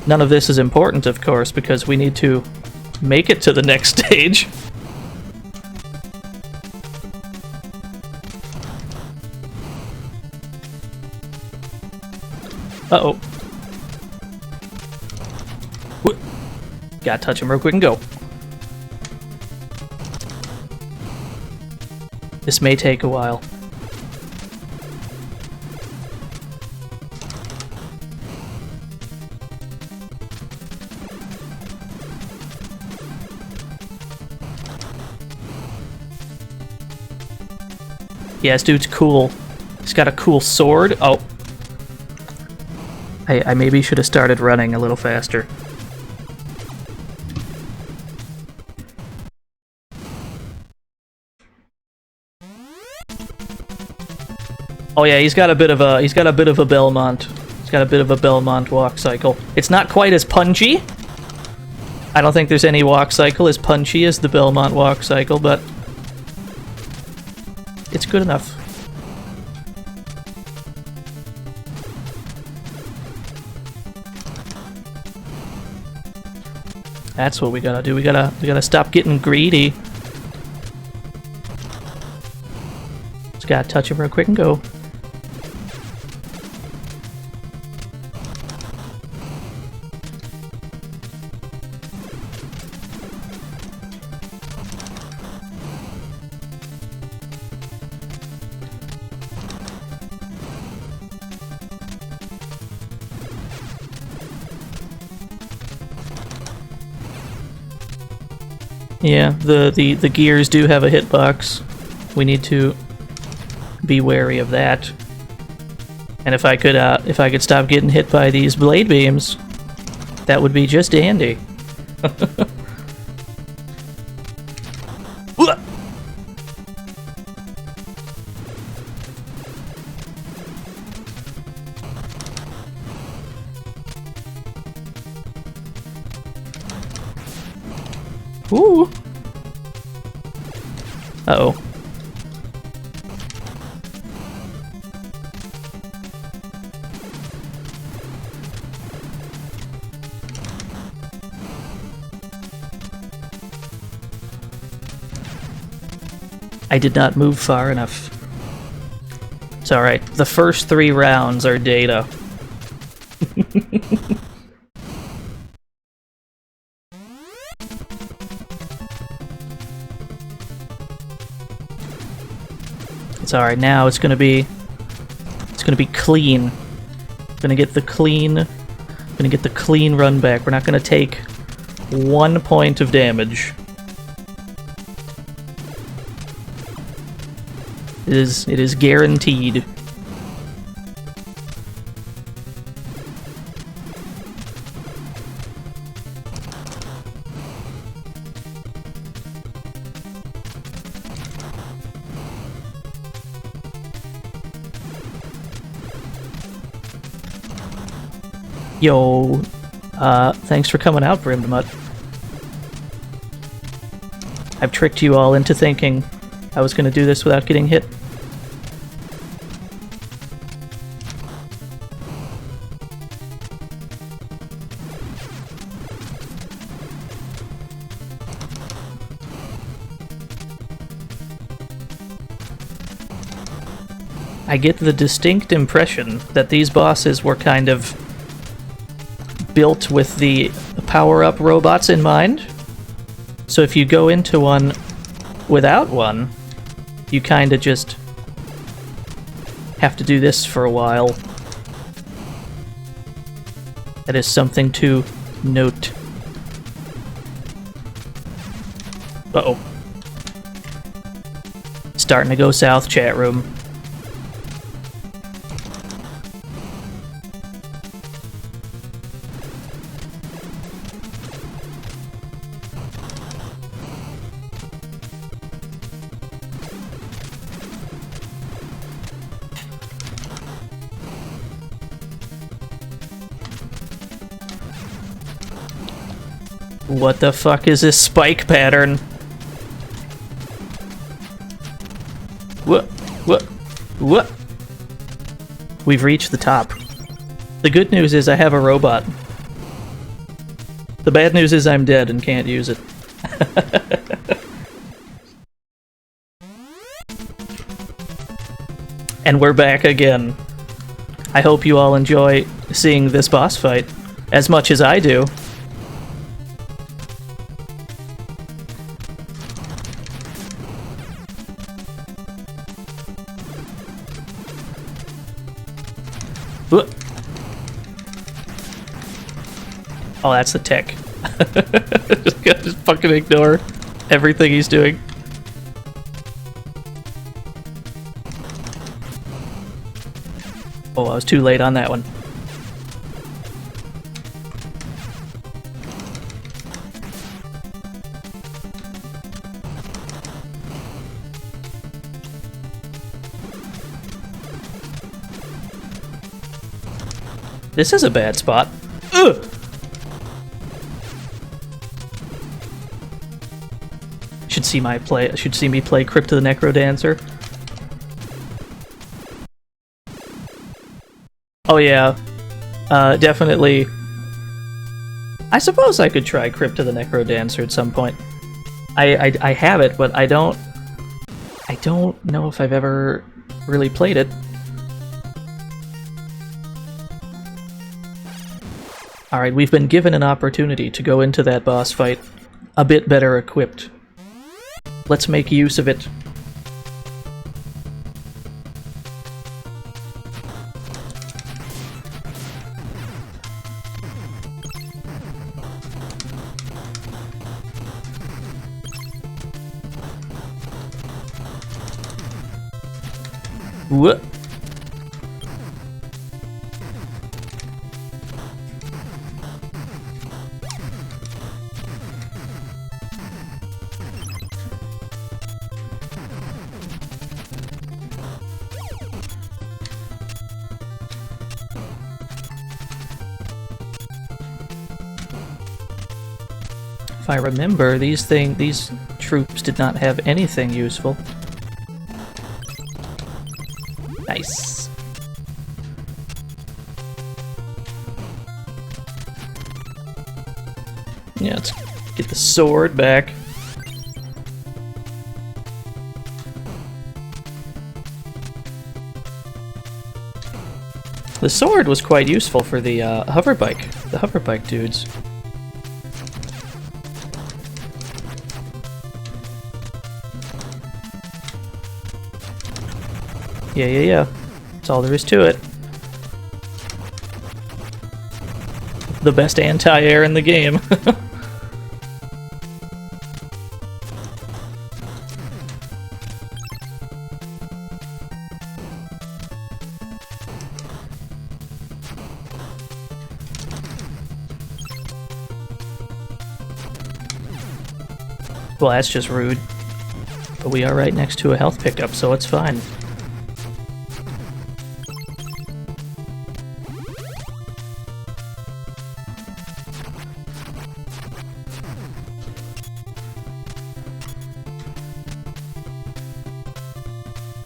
None of this is important, of course, because we need to make it to the next stage. Uh-oh. Gotta touch him real quick and go. This may take a while. Yeah, this dude's cool. He's got a cool sword. Oh. I maybe should have started running a little faster. Oh yeah, he's got a bit of a Belmont. He's got a bit of a Belmont walk cycle. It's not quite as punchy. I don't think there's any walk cycle as punchy as the Belmont walk cycle, but it's good enough. That's what we gotta do. We gotta stop getting greedy. Just gotta touch him real quick and go. Yeah, the gears do have a hitbox. we need to be wary of that. And if I could stop getting hit by these blade beams, that would be just dandy. Ooh. Uh-oh. I did not move far enough. It's alright. The first 3 rounds are data. It's alright, now it's gonna be clean. Gonna get the clean run back. We're not gonna take 1 point of damage. It is guaranteed. Yo, thanks for coming out, Brimdamut. I've tricked you all into thinking I was gonna do this without getting hit. I get the distinct impression that these bosses were kind of built with the power-up robots in mind. So if you go into one without one, you kind of just have to do this for a while. That is something to note. Uh-oh. Starting to go south, chat room. What the fuck is this spike pattern? What? What? What? We've reached the top. The good news is I have a robot. The bad news is I'm dead and can't use it. And we're back again. I hope you all enjoy seeing this boss fight as much as I do. Oh, that's the tech. Just fucking ignore everything he's doing. Oh, I was too late on that one. This is a bad spot. Ugh! Should see me play Crypt of the Necrodancer. Oh yeah, definitely. I suppose I could try Crypt of the Necrodancer at some point. I have it, but I don't know if I've ever really played it. Alright, we've been given an opportunity to go into that boss fight a bit better equipped. Let's make use of it. What? If I remember, these troops did not have anything useful. Nice. Yeah, let's get the sword back. The sword was quite useful for the hoverbike dudes. Yeah. That's all there is to it. The best anti-air in the game. Well, that's just rude. But we are right next to a health pickup, so it's fine.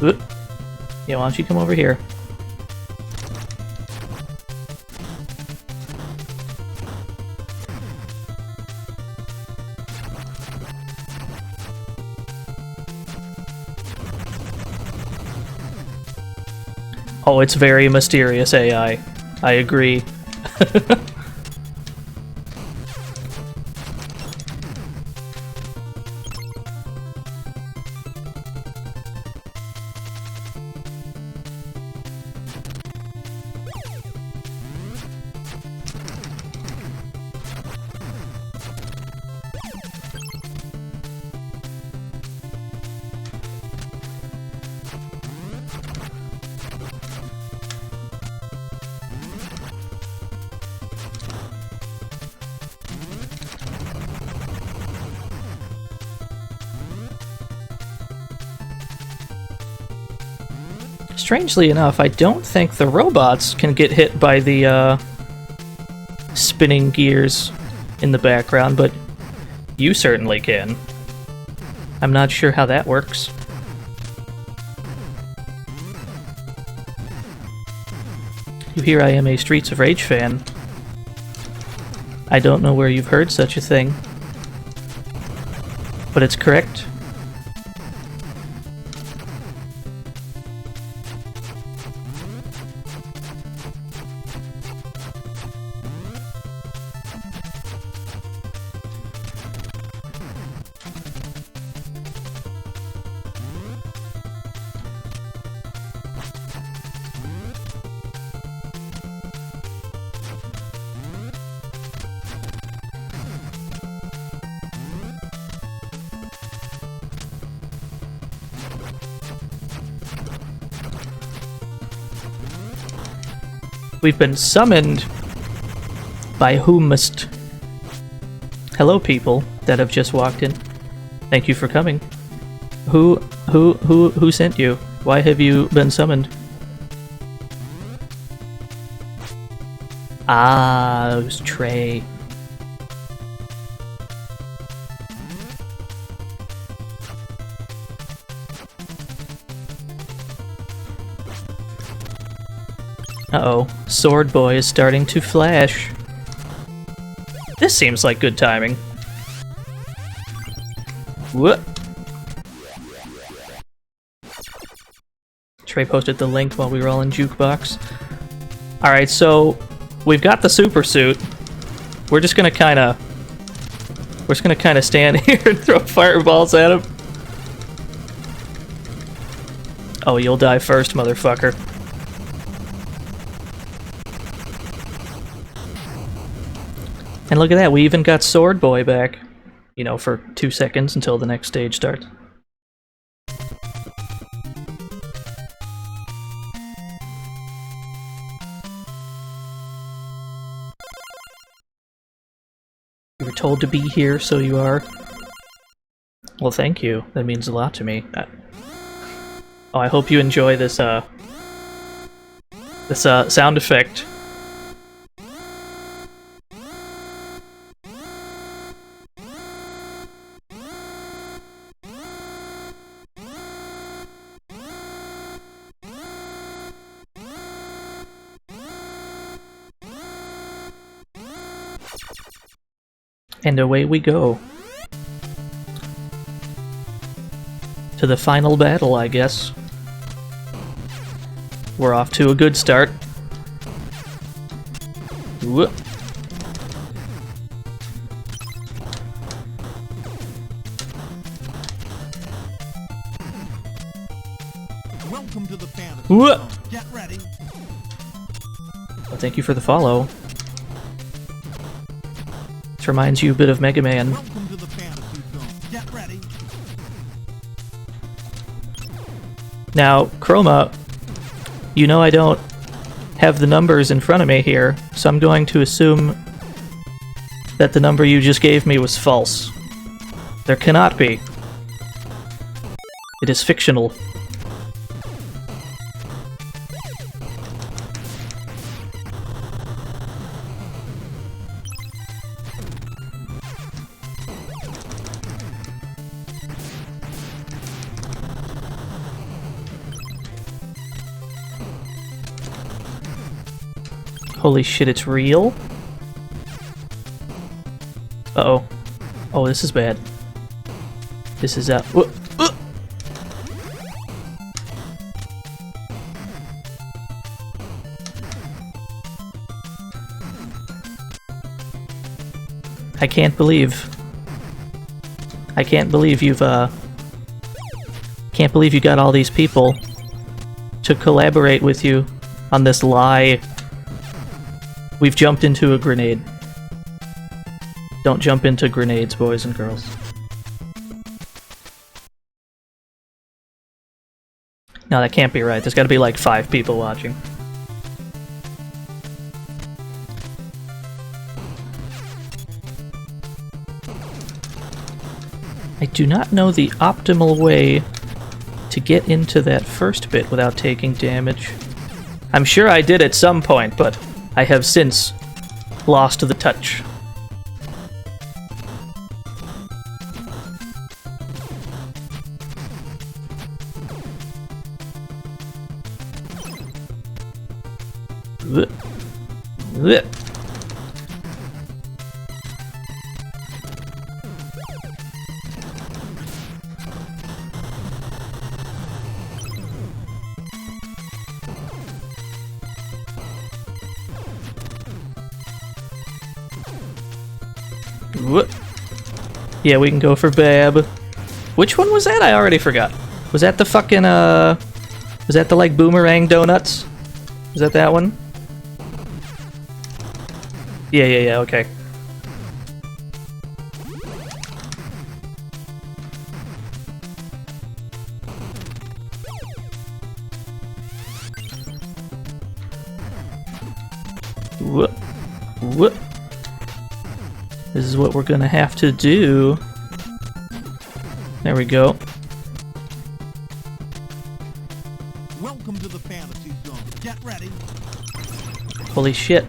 Oop. Yeah, why don't you come over here? Oh, it's very mysterious AI. I agree. Strangely enough, I don't think the robots can get hit by the spinning gears in the background, but you certainly can. I'm not sure how that works. You hear I am a Streets of Rage fan. I don't know where you've heard such a thing, but it's correct. We've been summoned by whomst. Hello, people that have just walked in. Thank you for coming. Who sent you? Why have you been summoned? Ah, it was Trey. Uh-oh, Sword Boy is starting to flash. This seems like good timing. What? Trey posted the link while we were all in Jukebox. Alright, so we've got the super suit. We're just gonna kinda stand here and throw fireballs at him. Oh, you'll die first, motherfucker. And look at that, we even got Sword Boy back. You know, for 2 seconds until the next stage starts. told to be here, so you are. Well, thank you. That means a lot to me. Oh, I hope you enjoy this, sound effect. And away we go. To the final battle, I guess. We're off to a good start. Whoop. Welcome to the fantasy Whoop. zone. Get ready. Well, thank you for the follow. This reminds you a bit of Mega Man. Welcome to the fantasy zone. Get ready. Now, Chroma, you know I don't have the numbers in front of me here, so I'm going to assume that the number you just gave me was false. There cannot be. It is fictional. Holy shit, it's real? Uh-oh. Oh, this is bad. This is, I can't believe you've, can't believe you got all these people to collaborate with you on this lie. We've jumped into a grenade. Don't jump into grenades, boys and girls. No, that can't be right. There's gotta be like 5 people watching. I do not know the optimal way to get into that first bit without taking damage. I'm sure I did at some point, but I have since lost the touch. Blech. Blech. Yeah, we can go for Bab. Which one was that? I already forgot. Was that the fucking, was that the, like, boomerang donuts? Was that that one? Yeah, okay. Whoop. Whoop. This is what we're gonna have to do. There we go. Welcome to the fantasy zone. Get ready. Holy shit.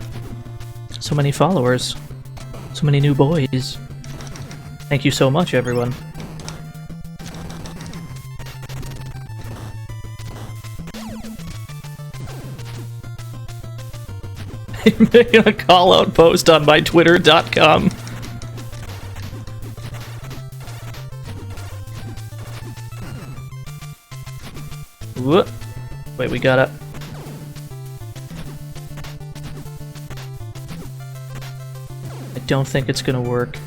So many followers. So many new boys. Thank you so much, everyone. I'm making a call-out post on my twitter.com. Whoop. Wait, we gotta... I don't think it's gonna work.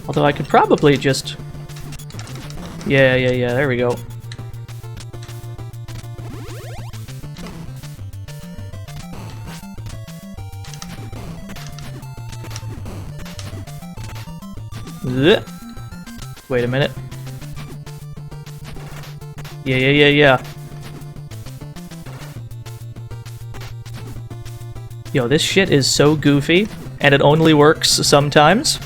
Although I could probably just... Yeah, there we go. Wait a minute. Yeah. Yo, this shit is so goofy, and it only works sometimes.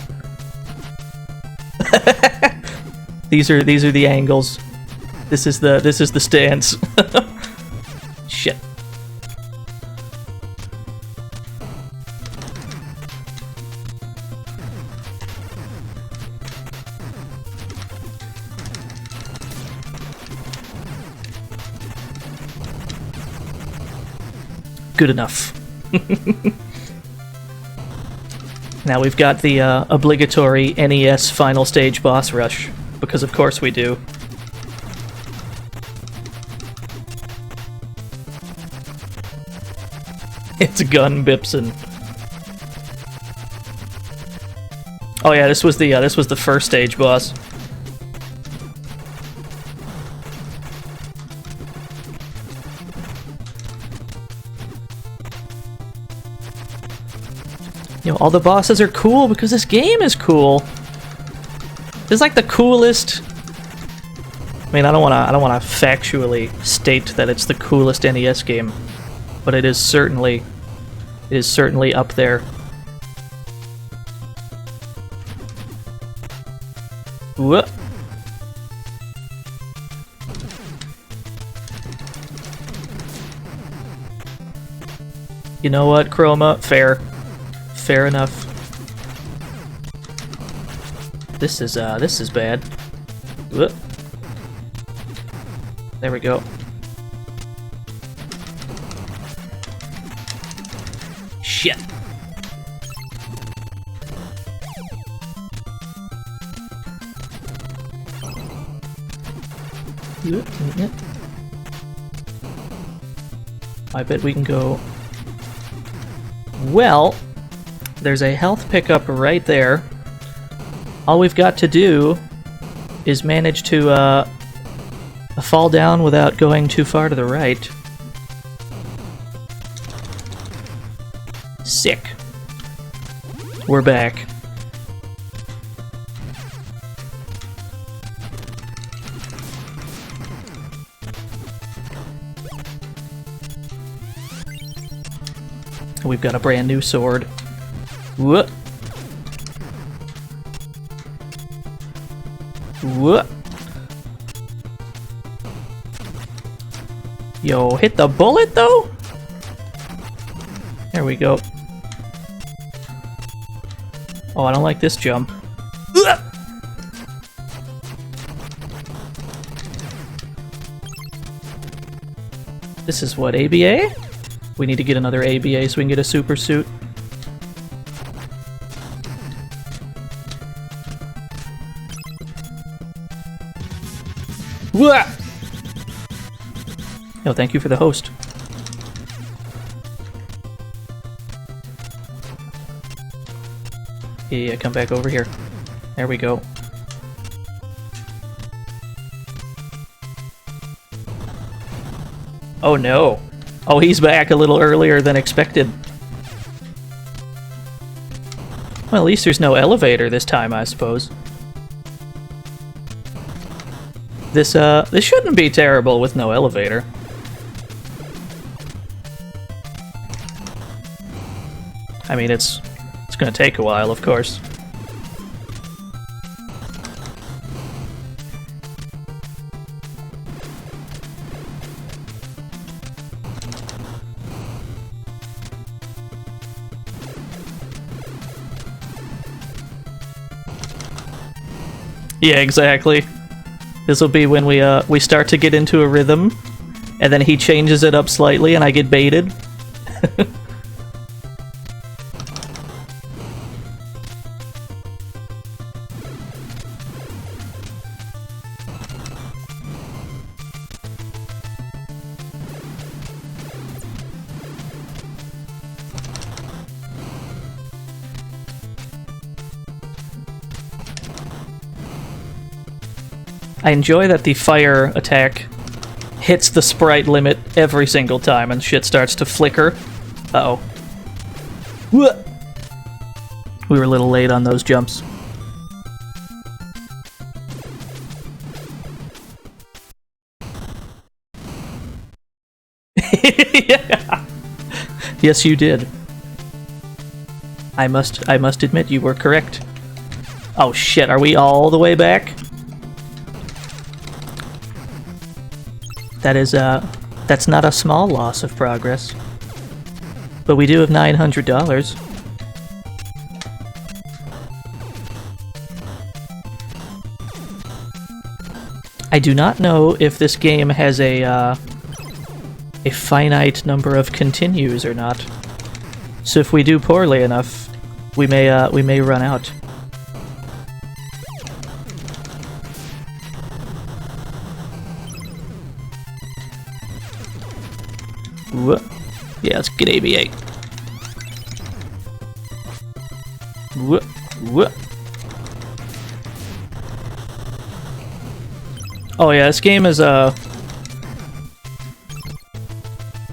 These are the angles. This is the stance. Shit. Good enough. Now we've got the obligatory NES final stage boss rush, because of course we do. It's Gun Bipson. Oh yeah, this was the first stage boss. You know, all the bosses are cool because this game is cool. This is like the coolest. I mean, I don't want to factually state that it's the coolest NES game, but it is certainly up there. Whoop. You know what, Chroma? Fair. Fair enough. This is bad. Whoop. There we go. Shit. I bet we can go. Well, there's a health pickup right there. All we've got to do is manage to fall down without going too far to the right. Sick. We're back. We've got a brand new sword. Whoop. Whoop. Yo, hit the bullet though? There we go. Oh, I don't like this jump. This is what, ABA? We need to get another ABA so we can get a super suit. Wah! Yo, thank you for the host. Yeah, come back over here. There we go. Oh no. Oh, he's back a little earlier than expected. Well, at least there's no elevator this time, I suppose. This shouldn't be terrible with no elevator. I mean, it's gonna take a while, of course. Yeah, exactly. This will be when we start to get into a rhythm, and then he changes it up slightly, and I get baited. I enjoy that the fire attack hits the sprite limit every single time and shit starts to flicker. Uh-oh. We were a little late on those jumps. Yeah. Yes, you did. I must admit you were correct. Oh shit, are we all the way back? That is, that's not a small loss of progress. But we do have $900. I do not know if this game has a finite number of continues or not. So if we do poorly enough, we may run out. Whoa. Yeah, let's get ABA. Whoa. Whoa. Oh yeah, this game is I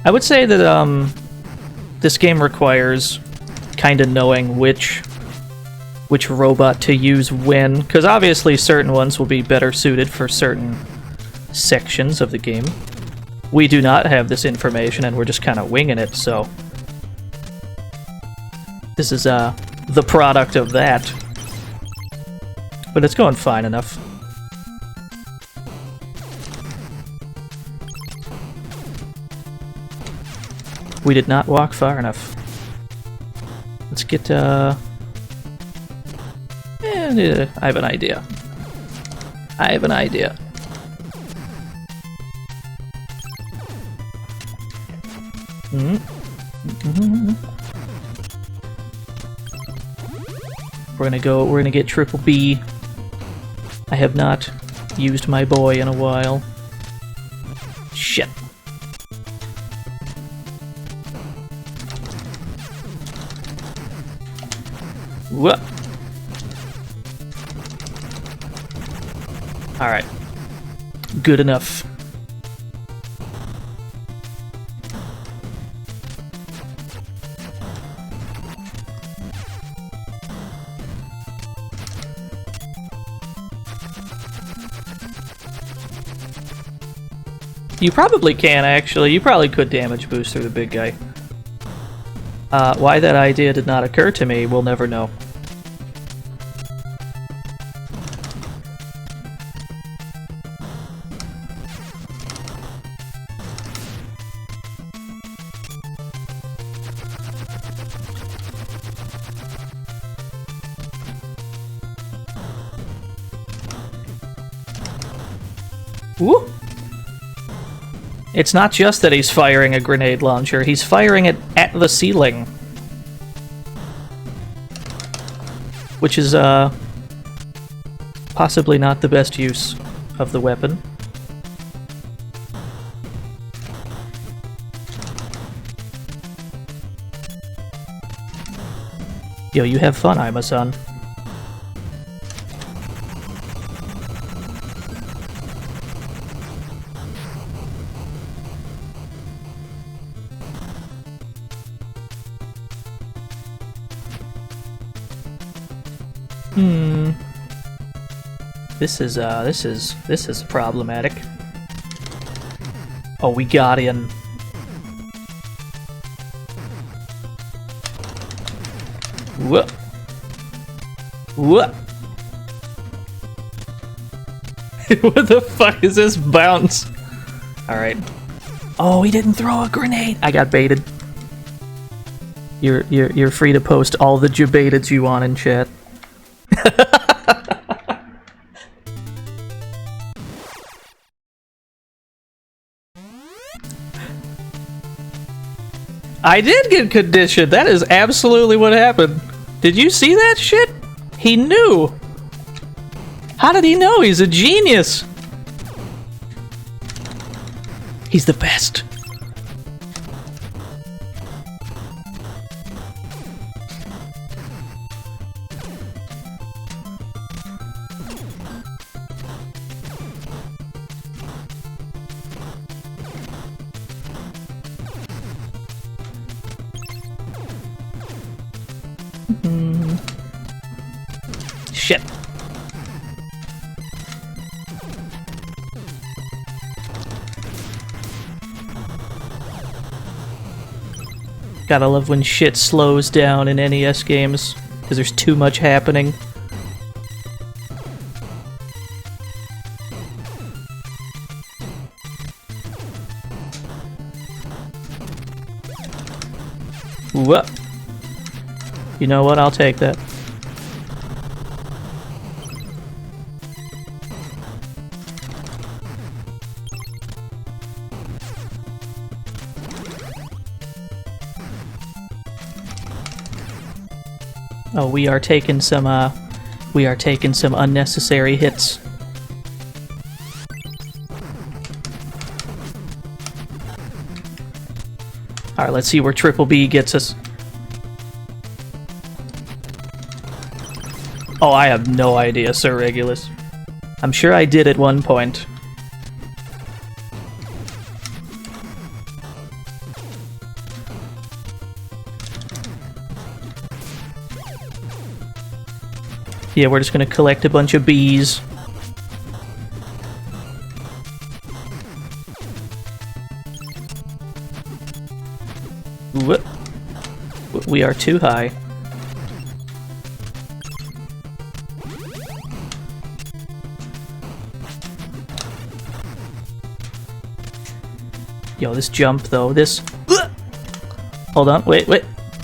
would say that this game requires kind of knowing which robot to use when, because obviously certain ones will be better suited for certain sections of the game. We do not have this information, and we're just kind of winging it, so this is the product of that. But it's going fine enough. We did not walk far enough. Let's get, I have an idea. I have an idea. We're gonna get triple B. I have not used my boy in a while. Shit. Whoop. Alright. Good enough. You probably can, actually. You probably could damage boost through the big guy. Why that idea did not occur to me, we'll never know. Woo! It's not just that he's firing a grenade launcher, he's firing it at the ceiling. Which is, possibly not the best use of the weapon. Yo, you have fun, Ima-san. This is problematic. Oh, we got in. Whoop. Whoop. What the fuck is this bounce? Alright. Oh, he didn't throw a grenade! I got baited. You're free to post all the jabaiteds you want in chat. I did get conditioned. That is absolutely what happened. Did you see that shit? He knew. How did he know? He's a genius. He's the best. Shit. Gotta love when shit slows down in NES games, because there's too much happening. Whoa. You know what? I'll take that. Oh, we are taking some unnecessary hits. Alright, let's see where Triple B gets us. Oh, I have no idea, Sir Regulus. I'm sure I did at one point. Yeah, we're just gonna collect a bunch of bees. Whoop. We are too high. Yo, this jump though, this... Hold on, wait.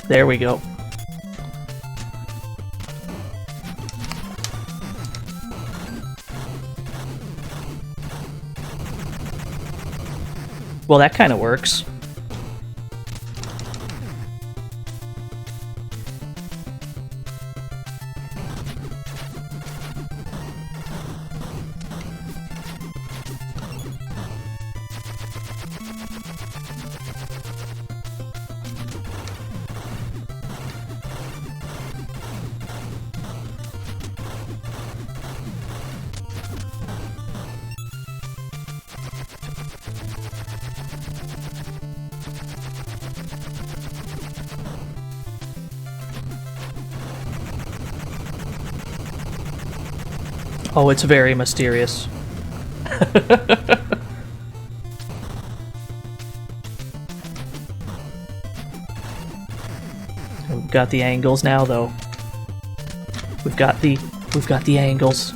There we go. Well, that kind of works. Oh, it's very mysterious. We've got the angles now, though. We've got the angles.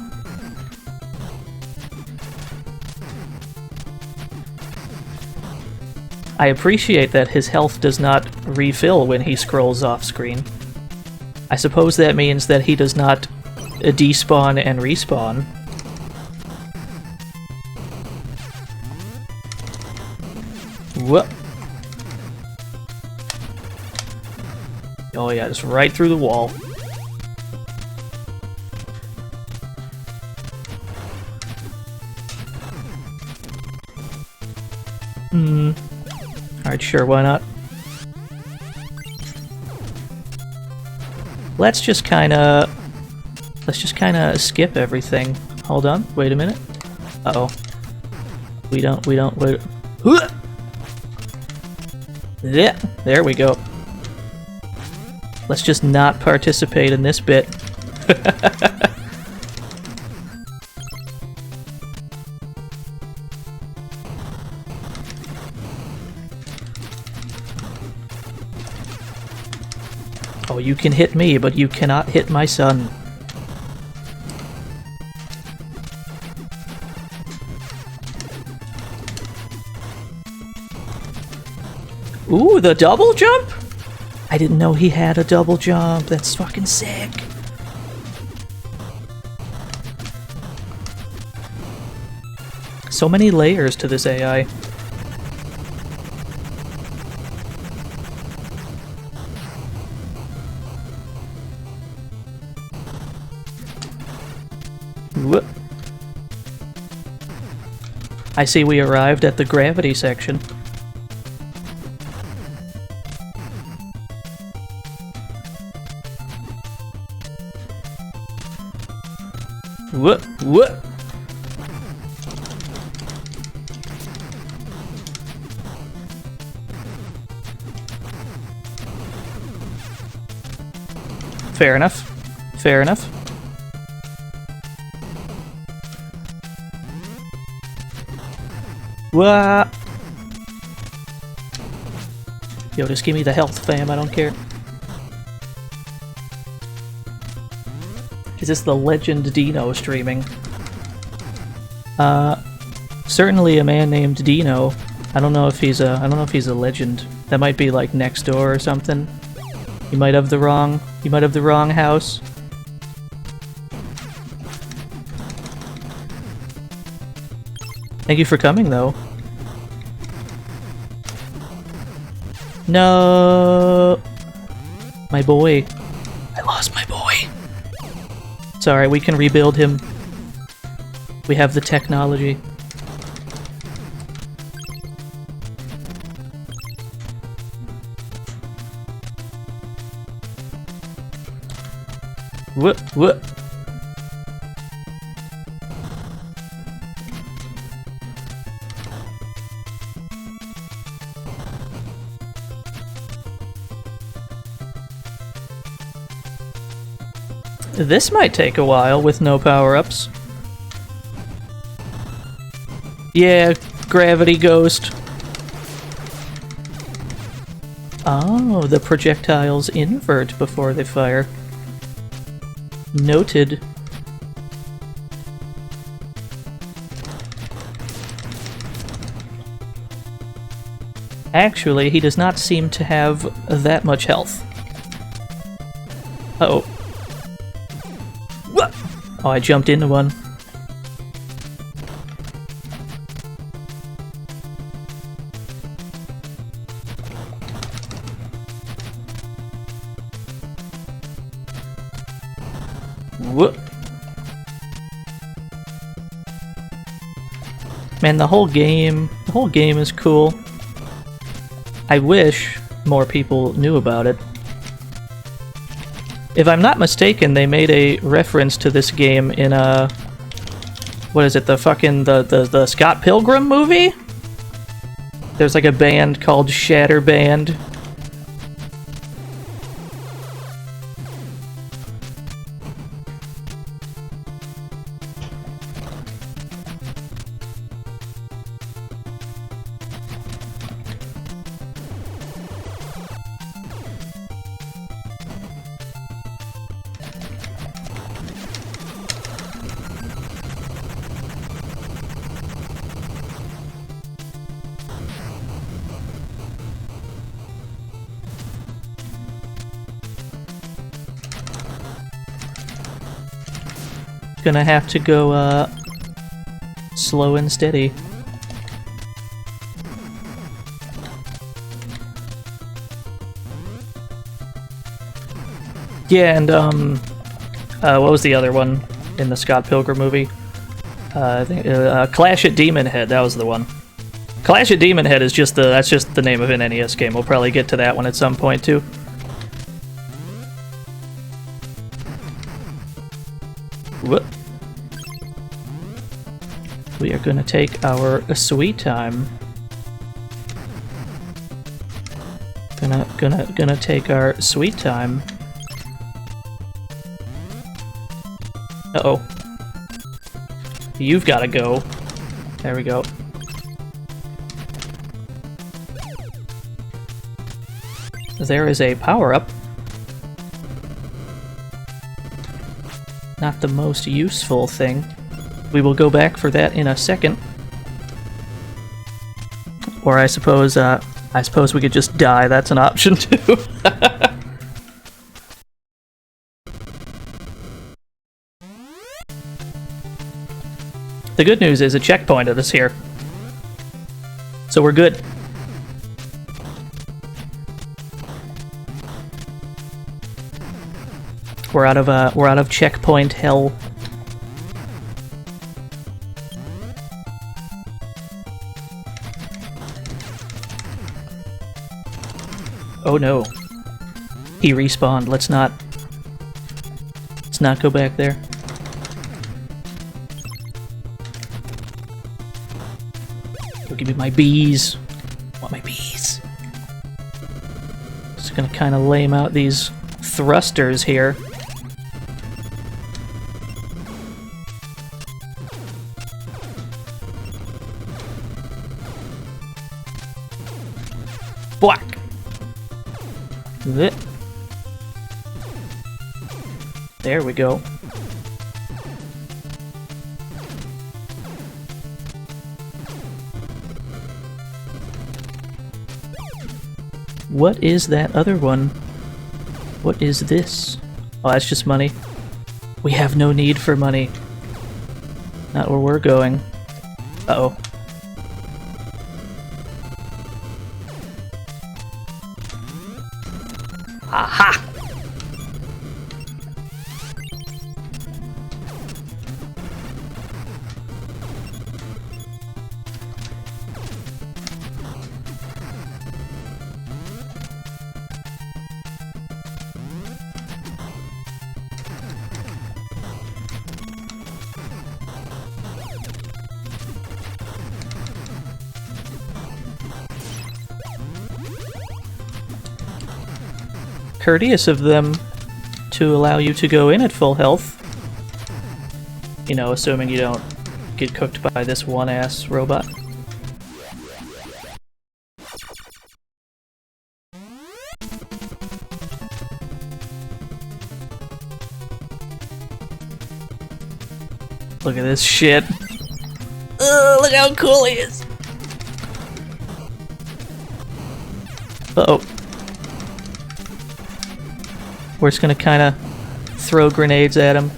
I appreciate that his health does not refill when he scrolls off screen. I suppose that means that he does not despawn and respawn. Whoop. Oh yeah, just right through the wall. Alright, sure, why not? Let's just kinda skip everything. Hold on, wait a minute. Uh-oh. We don't, wait. Yeah, there we go. Let's just not participate in this bit. Oh, you can hit me, but you cannot hit my son. Ooh, the double jump? I didn't know he had a double jump. That's fucking sick. So many layers to this AI. Whoop. I see we arrived at the gravity section. Whoop, whoop. Fair enough. Fair enough. Wah! Yo, just give me the health, fam. I don't care. Is this the Legend Dino streaming? Certainly a man named Dino. I don't know if he's a legend. That might be like next door or something. You might have the wrong house. Thank you for coming, though. No, my boy. I lost my boy. It's alright, we can rebuild him. We have the technology. What? This might take a while with no power-ups. Yeah, gravity ghost. Oh, the projectiles invert before they fire. Noted. Actually, he does not seem to have that much health. Uh-oh. Oh, I jumped into one. Whoop. Man, the whole game is cool. I wish more people knew about it. If I'm not mistaken, they made a reference to this game in what is it, the Scott Pilgrim movie? There's like a band called Shatterhand. Gonna have to go slow and steady. Yeah, and what was the other one in the Scott Pilgrim movie? I think Clash at Demon Head. That was the one. Clash at Demon Head is just that's just the name of an NES game. We'll probably get to that one at some point too. Whoop. We are gonna take our sweet time. Gonna take our sweet time. Uh-oh. You've gotta go. There we go. There is a power-up. Not the most useful thing. We will go back for that in a second. Or I suppose we could just die. That's an option too. The good news is it checkpointed us here. So we're good. We're out of checkpoint hell. Oh no. He respawned. Let's not go back there. Oh, give me my bees. I want my bees. Just gonna kind of lame out these thrusters here. Whack! There we go. What is that other one? What is this? Oh, that's just money. We have no need for money. Not where we're going. Uh-oh. Aha! Courteous of them to allow you to go in at full health. You know, assuming you don't get cooked by this one-ass robot. Look at this shit. Ugh, look how cool he is. Uh-oh. We're just gonna kinda throw grenades at him.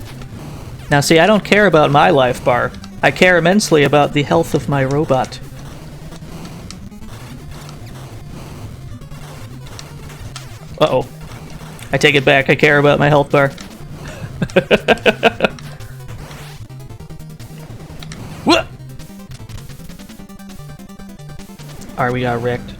Now see, I don't care about my life bar. I care immensely about the health of my robot. Uh-oh. I take it back, I care about my health bar. What? Alright, we got wrecked.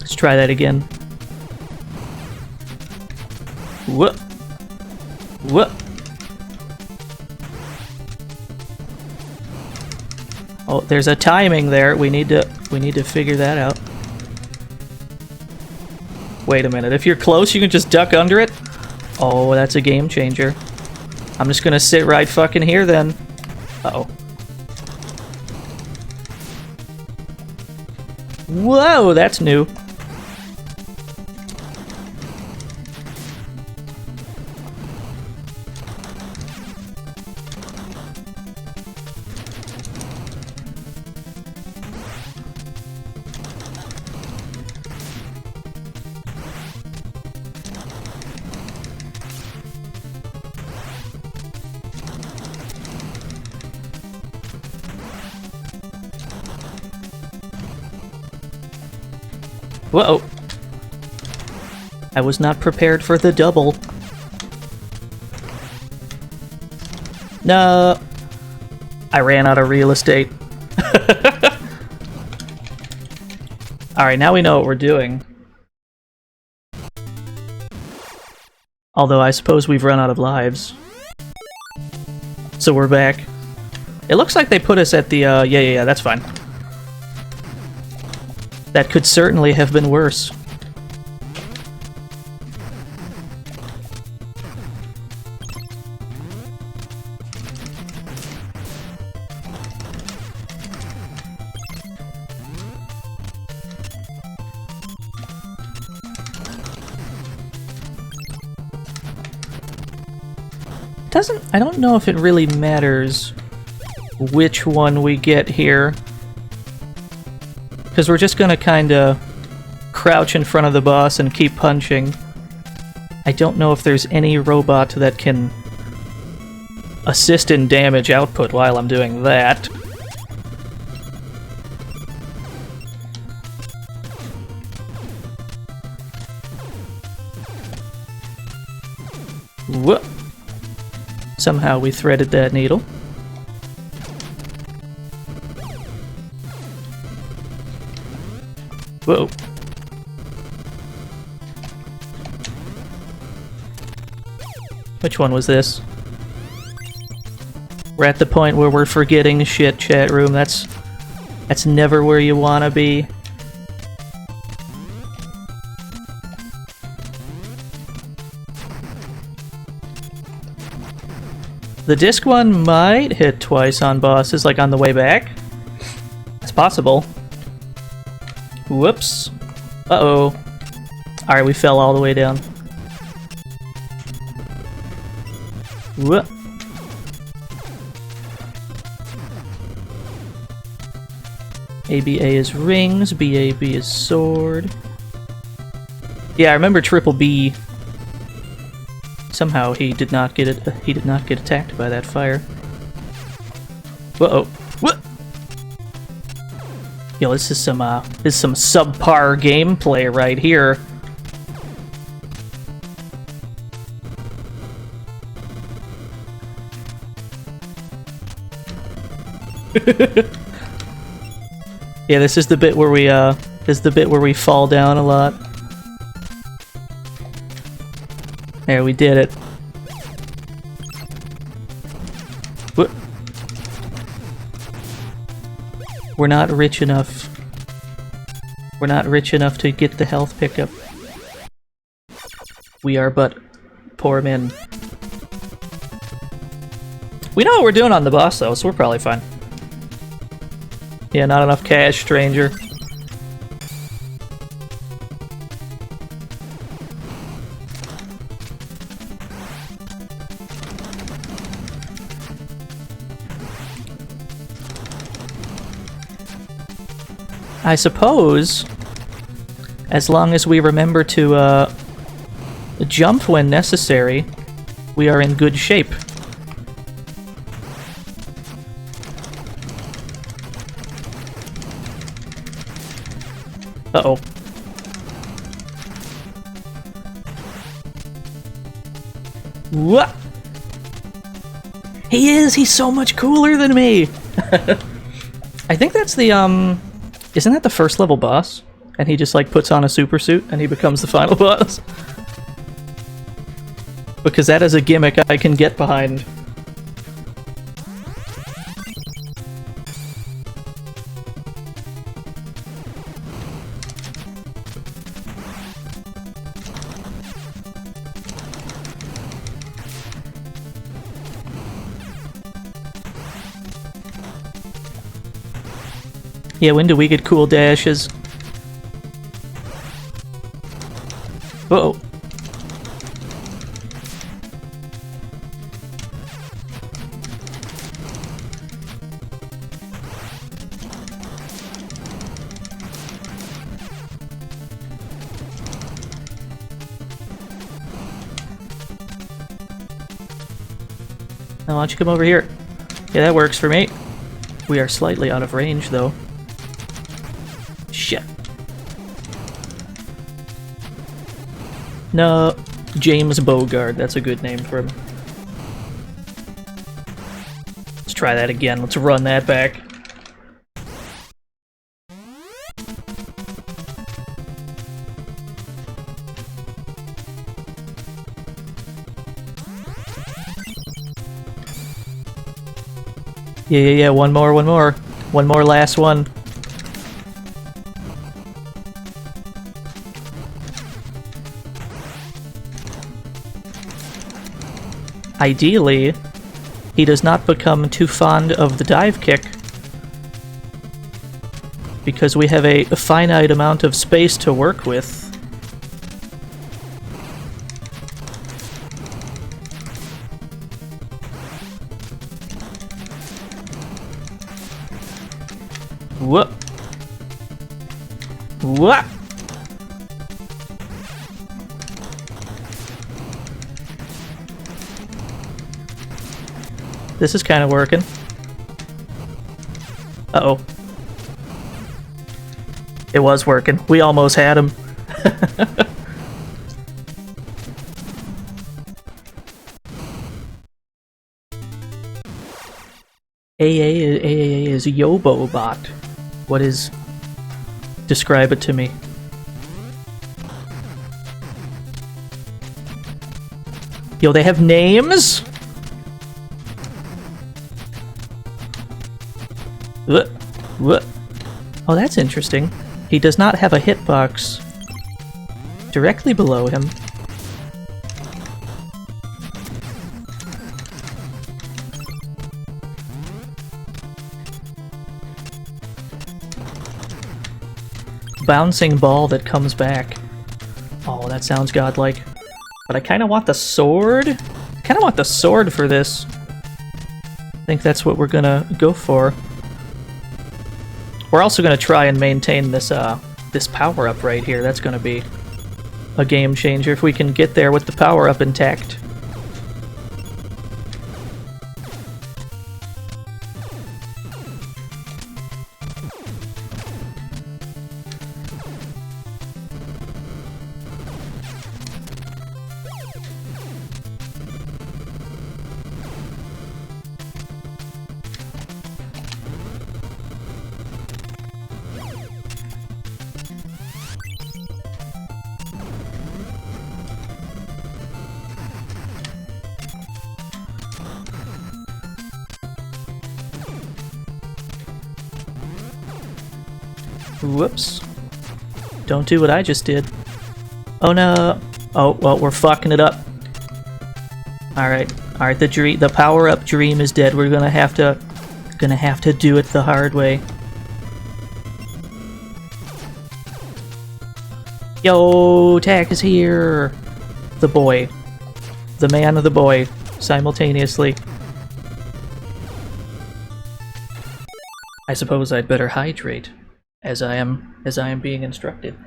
Let's try that again. Whoop. Whoop. Oh, there's a timing there. We need to figure that out. Wait a minute. If you're close, you can just duck under it? Oh, that's a game changer. I'm just gonna sit right fucking here then. Uh-oh. Whoa, that's new. Whoa! I was not prepared for the double. No! I ran out of real estate. Alright, now we know what we're doing. Although I suppose we've run out of lives. So we're back. It looks like they put us at the, yeah, that's fine. That could certainly have been worse. I don't know if it really matters which one we get here. Because we're just gonna kinda crouch in front of the boss and keep punching. I don't know if there's any robot that can assist in damage output while I'm doing that. Whoop! Somehow we threaded that needle. Whoa. Which one was this? We're at the point where we're forgetting shit, chat room. That's never where you wanna be. The disc one might hit twice on bosses, like on the way back. It's possible. Whoops. Uh-oh. Alright, we fell all the way down. Whoa. ABA is rings, BAB is sword. Yeah, I remember Triple B. Somehow he did not get it. He did not get attacked by that fire. Uh-oh. What? Yo, this is some subpar gameplay right here. Yeah, this is the bit where we fall down a lot. There, we did it. What? We're not rich enough. We're not rich enough to get the health pickup. We are but poor men. We know what we're doing on the boss though, so we're probably fine. Yeah, not enough cash, stranger. I suppose, as long as we remember to jump when necessary, we are in good shape. Uh-oh. What? He is! He's so much cooler than me! I think that's the, isn't that the first level boss? And he just, like, puts on a super suit and he becomes the final boss? Because that is a gimmick I can get behind. Yeah, when do we get cool dashes? Uh-oh. Now why don't you come over here? Yeah, that works for me. We are slightly out of range, though. Shit. No, James Bogard. That's a good name for him. Let's try that again. Let's run that back. Yeah, one more. One more last one. Ideally, he does not become too fond of the dive kick, because we have a finite amount of space to work with. Whoop. What? This is kind of working. Uh-oh. It was working. We almost had him. AA is Yobobot. What is... Describe it to me. Yo, they have names? What? Oh, that's interesting. He does not have a hitbox directly below him. bouncing ball that comes back. Oh, that sounds godlike. But I kind of want the sword. Kind of want the sword for this. I think that's what we're gonna go for. We're also gonna try and maintain this this power up right here. That's gonna be a game changer if we can get there with the power up intact. Whoops. Don't do what I just did. Oh no. Oh, well, we're fucking it up. Alright. Alright, the power-up dream is dead. We're gonna have to do it the hard way. Yo, Tack is here! The boy. The man of the boy. Simultaneously. I suppose I'd better hydrate. As I am being instructed.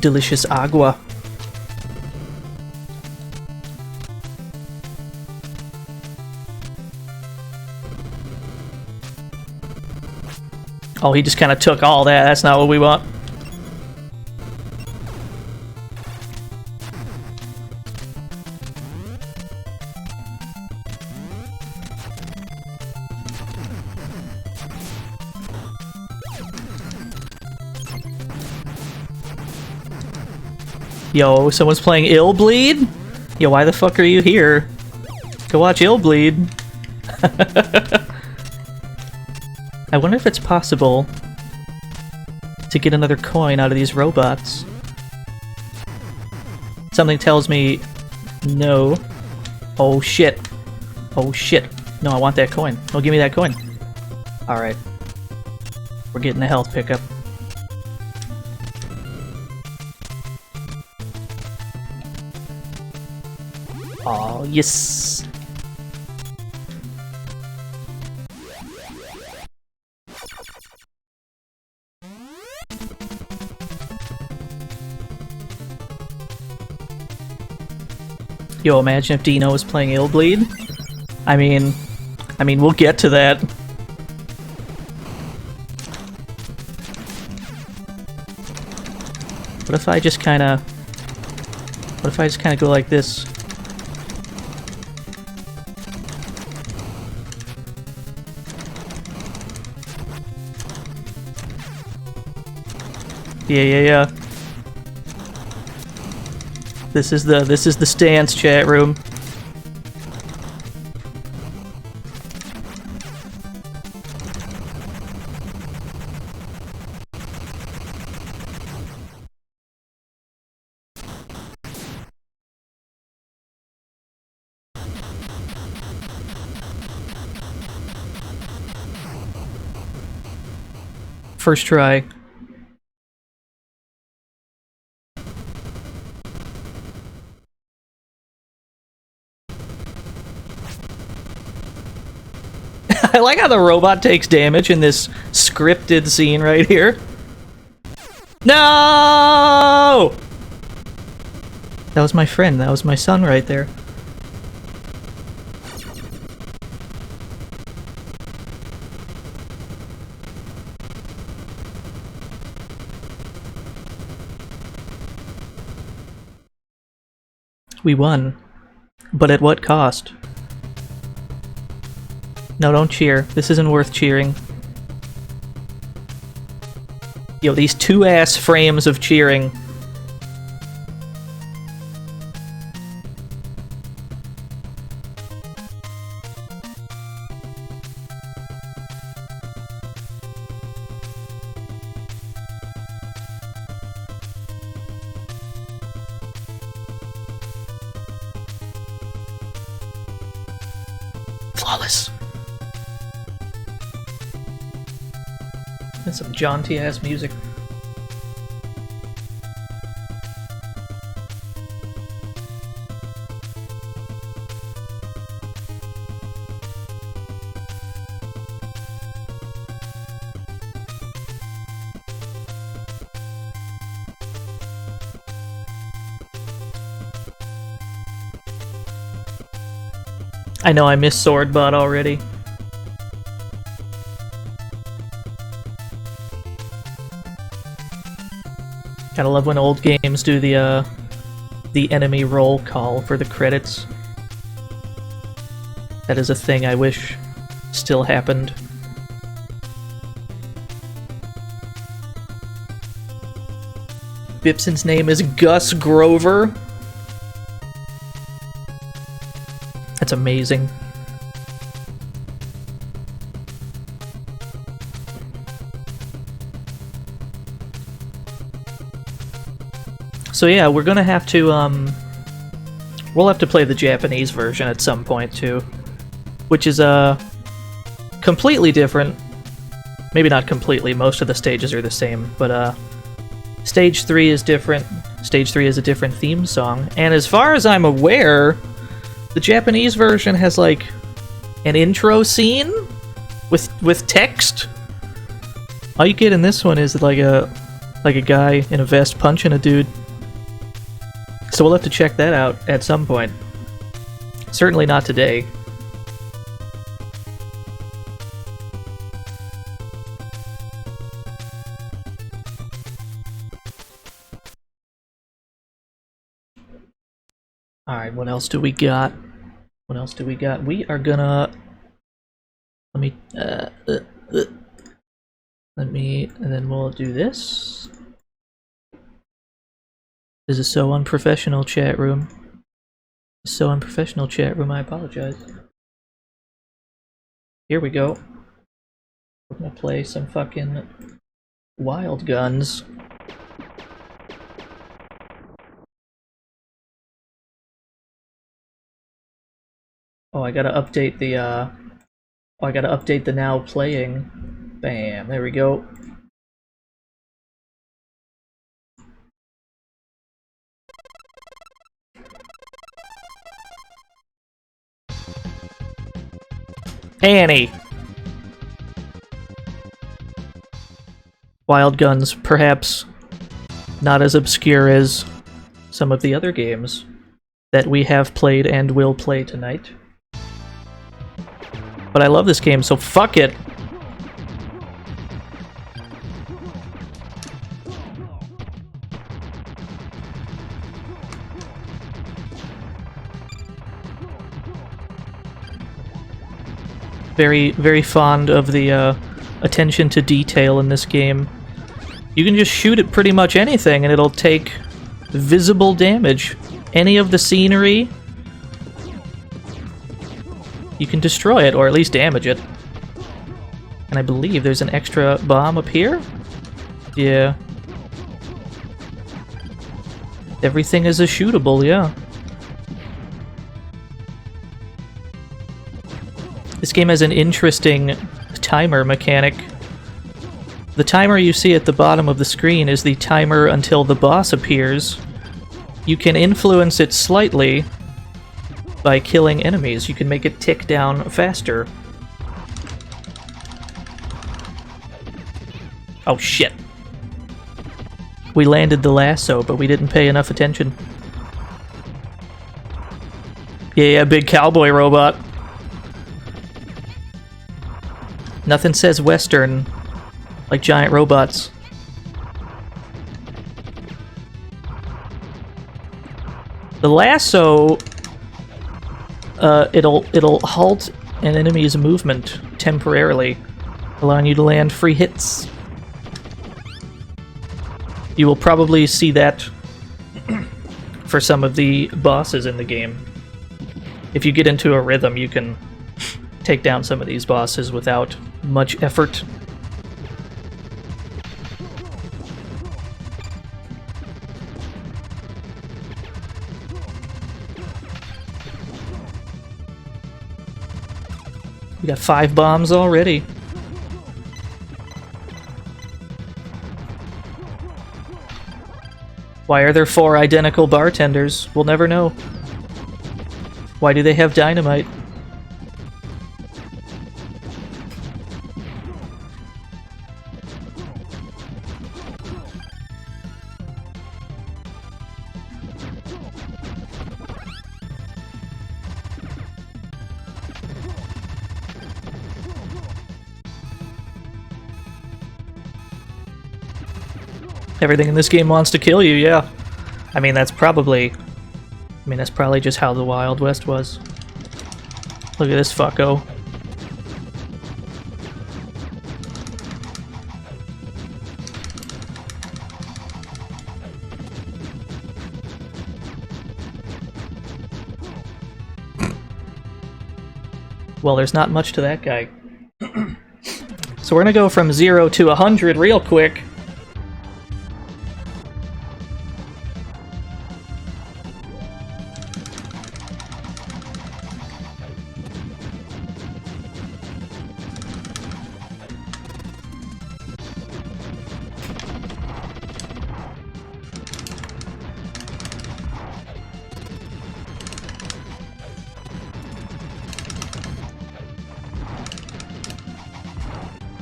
Delicious agua. Oh, he just kind of took all that. That's not what we want. Yo, someone's playing Ill Bleed? Yo, why the fuck are you here? Go watch Ill Bleed. I wonder if it's possible to get another coin out of these robots. Something tells me no. Oh shit. Oh shit. No, I want that coin. Oh, give me that coin. Alright. We're getting a health pickup. Oh, yes! Yo, imagine if Dino was playing Ill Bleed. I mean, we'll get to that. What if I just kind of go like this? Yeah. This is the stance, chat room. First try. I like how the robot takes damage in this scripted scene right here. No! That was my friend. That was my son right there. We won. But at what cost? No, don't cheer. This isn't worth cheering. Yo, these 2-ass frames of cheering. flawless. And some jaunty ass music. I know I missed Swordbot already. Gotta love when old games do the enemy roll call for the credits. That is a thing I wish still happened. Bipson's name is Gus Grover. That's amazing. So yeah, we're gonna have to, we'll have to play the Japanese version at some point too. Which is, completely different. Maybe not completely, most of the stages are the same, but, Stage 3 is different. Stage 3 is a different theme song. And as far as I'm aware, the Japanese version has, like, an intro scene with text. All you get in this one is, like a guy in a vest punching a dude. So we'll have to check that out at some point. Certainly not today. Alright, what else do we got? What else do we got? We are gonna... Let me... And then we'll do this. This is so unprofessional, chat room. So unprofessional, chat room, I apologize. Here we go. We're gonna play some fucking Wild Guns. Oh, I gotta update the, oh, I gotta update the now playing. Bam, there we go. Annie! Wild Guns, perhaps not as obscure as some of the other games that we have played and will play tonight. But I love this game, so fuck it! Very, very fond of the attention to detail in this game. You can just shoot at pretty much anything and it'll take visible damage. Any of the scenery, you can destroy it, or at least damage it. And I believe there's an extra bomb up here? Yeah. Everything is a shootable, yeah. This game has an interesting timer mechanic. The timer you see at the bottom of the screen is the timer until the boss appears. You can influence it slightly by killing enemies. You can make it tick down faster. Oh shit. We landed the lasso, but we didn't pay enough attention. Yeah, big cowboy robot. Nothing says Western like giant robots. The lasso, it'll halt an enemy's movement temporarily, allowing you to land free hits. You will probably see that for some of the bosses in the game. If you get into a rhythm, you can take down some of these bosses without much effort. got 5 bombs already. Why are there 4 identical bartenders? We'll never know. Why do they have dynamite? Everything in this game wants to kill you, yeah. I mean, that's probably just how the Wild West was. Look at this fucko. Well, there's not much to that guy. So we're gonna go from 0 to 100 real quick.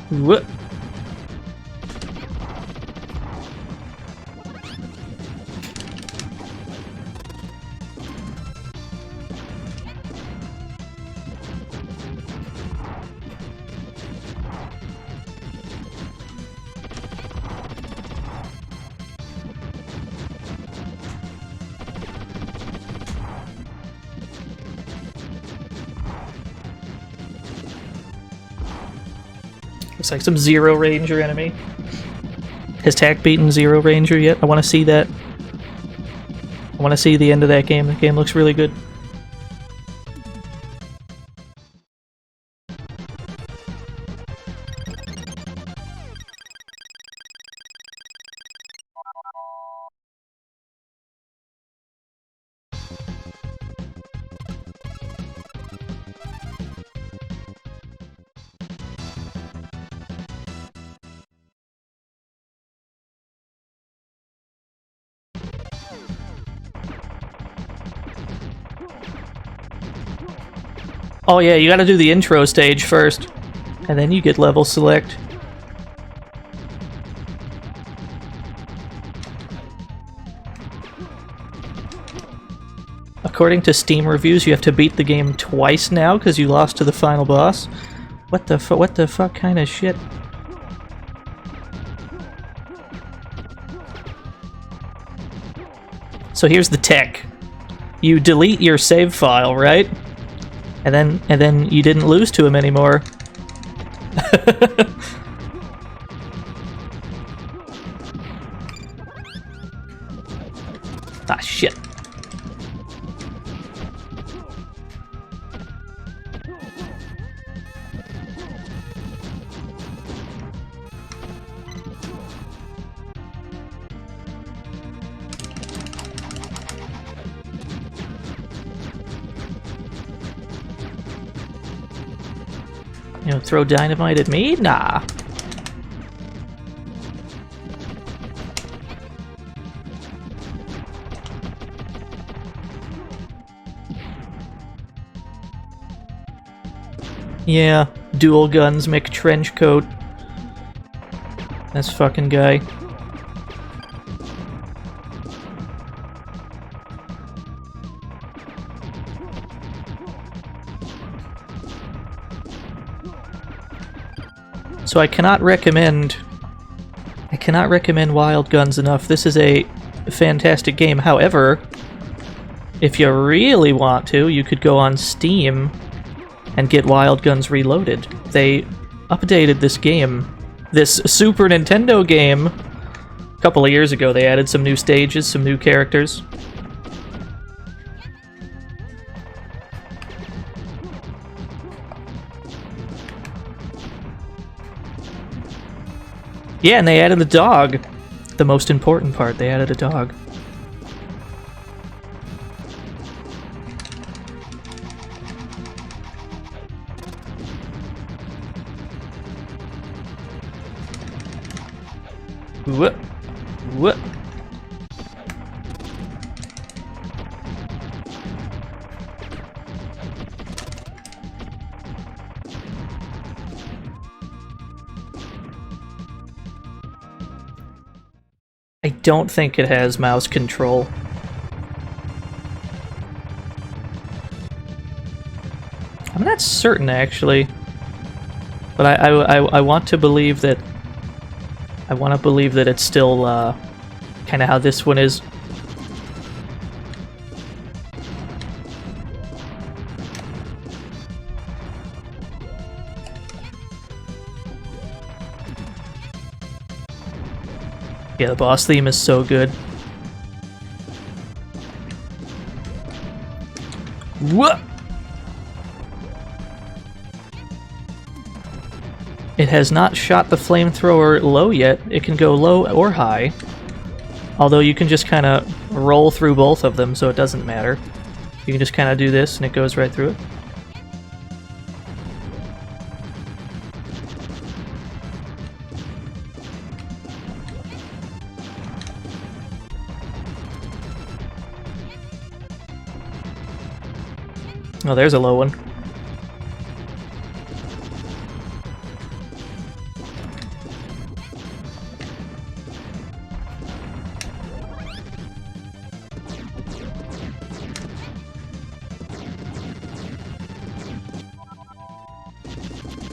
Whoop. Looks like some Zero Ranger enemy. Has Tack beaten Zero Ranger yet? I want to see that. I want to see the end of that game. The game looks really good. Oh yeah, you gotta do the intro stage first, and then you get level select. According to Steam reviews, you have to beat the game twice now because you lost to the final boss. What the fuck kind of shit? So here's the tech. You delete your save file, right? And then you didn't lose to him anymore. Ah, shit. You know, throw dynamite at me? Nah. Yeah, dual guns make trench coat. This fucking guy. So I cannot recommend Wild Guns enough. This is a fantastic game. However, if you really want to, you could go on Steam and get Wild Guns Reloaded. They updated this game, this Super Nintendo game, a couple of years ago. They added some new stages, some new characters. Yeah, and they added the dog. The most important part, they added a dog. Whoop. Whoop. I don't think it has mouse control. I'm not certain, actually. But I want to believe that... I want to believe that it's still, kind of how this one is. Yeah, the boss theme is so good. What? It has not shot the flamethrower low yet. It can go low or high. Although you can just kind of roll through both of them, so it doesn't matter. You can just kind of do this and it goes right through it. Oh, there's a low one.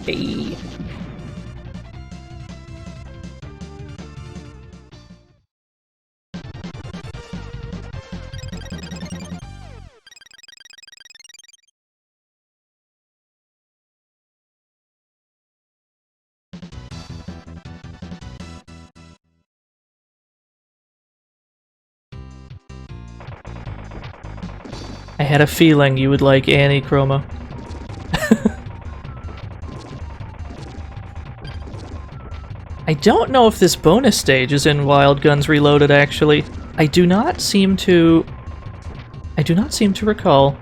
Hey. I had a feeling you would like Annie, Chroma. I don't know if this bonus stage is in Wild Guns Reloaded, actually. I do not seem to recall.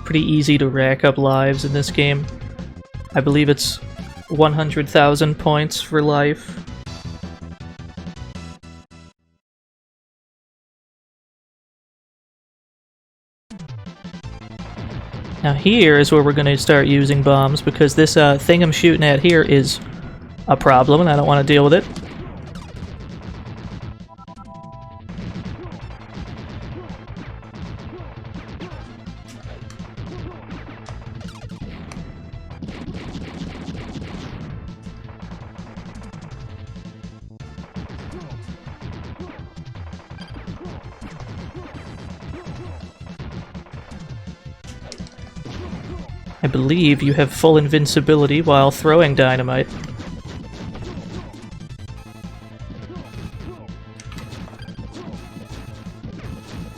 Pretty easy to rack up lives in this game. I believe it's 100,000 points for life. Now here is where we're going to start using bombs, because this thing I'm shooting at here is a problem and I don't want to deal with it. I believe you have full invincibility while throwing dynamite.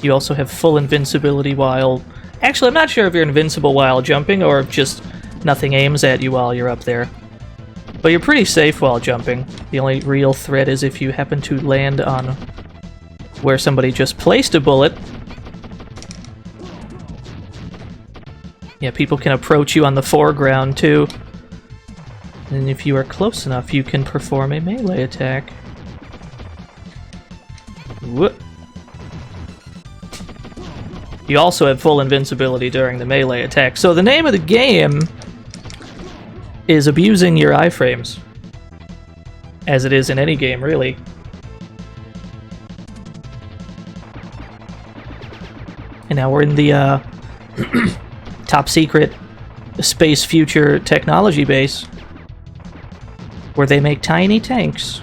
You also have full invincibility while... Actually, I'm not sure if you're invincible while jumping or if just nothing aims at you while you're up there. But you're pretty safe while jumping. The only real threat is if you happen to land on where somebody just placed a bullet. Yeah, people can approach you on the foreground, too. And if you are close enough, you can perform a melee attack. Whoop. You also have full invincibility during the melee attack. So the name of the game is abusing your iframes. As it is in any game, really. And now we're in the, top secret space future technology base where they make tiny tanks.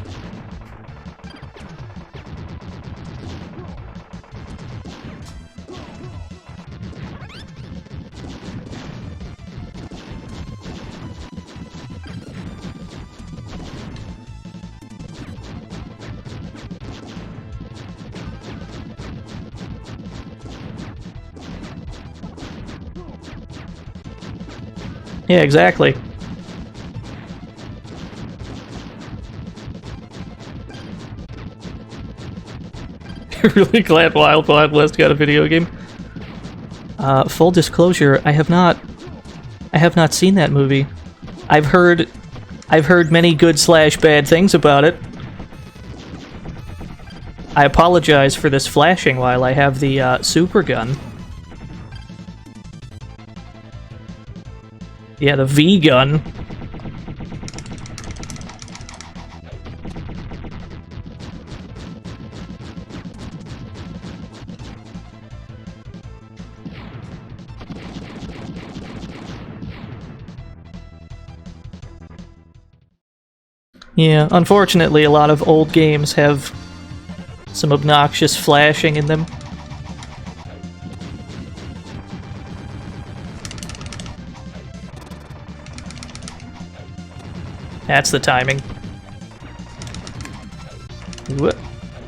Yeah, exactly. Really glad Wild Wild West got a video game. Full disclosure, I have not seen that movie. I've heard many good / bad things about it. I apologize for this flashing while I have the super gun. Yeah, the V gun. Yeah, unfortunately, a lot of old games have some obnoxious flashing in them. That's the timing. What?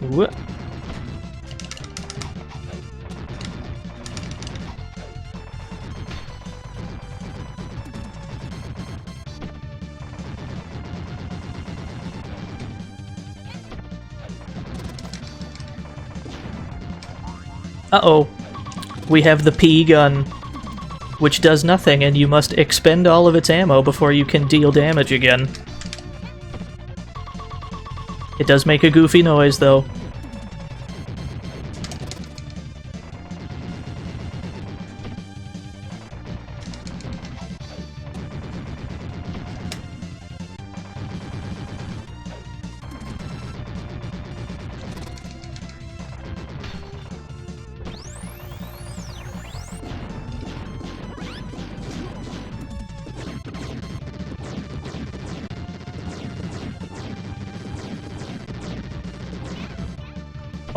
What? Uh-oh. We have the P gun, which does nothing, and you must expend all of its ammo before you can deal damage again. It does make a goofy noise, though.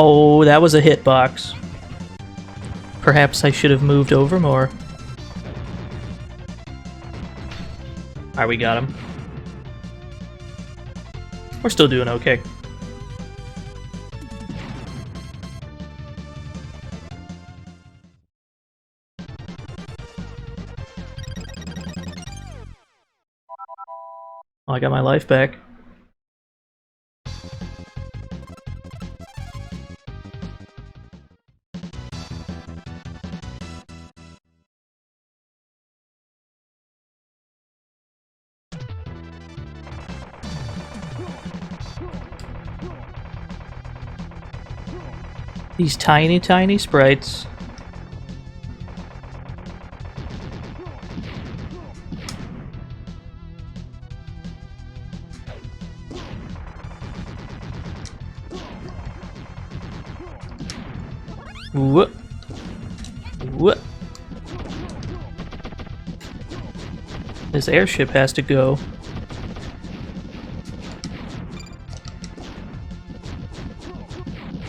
Oh, that was a hitbox. Perhaps I should have moved over more. Alright, we got him. We're still doing okay. Oh, I got my life back. These tiny, tiny sprites. What? What? This airship has to go.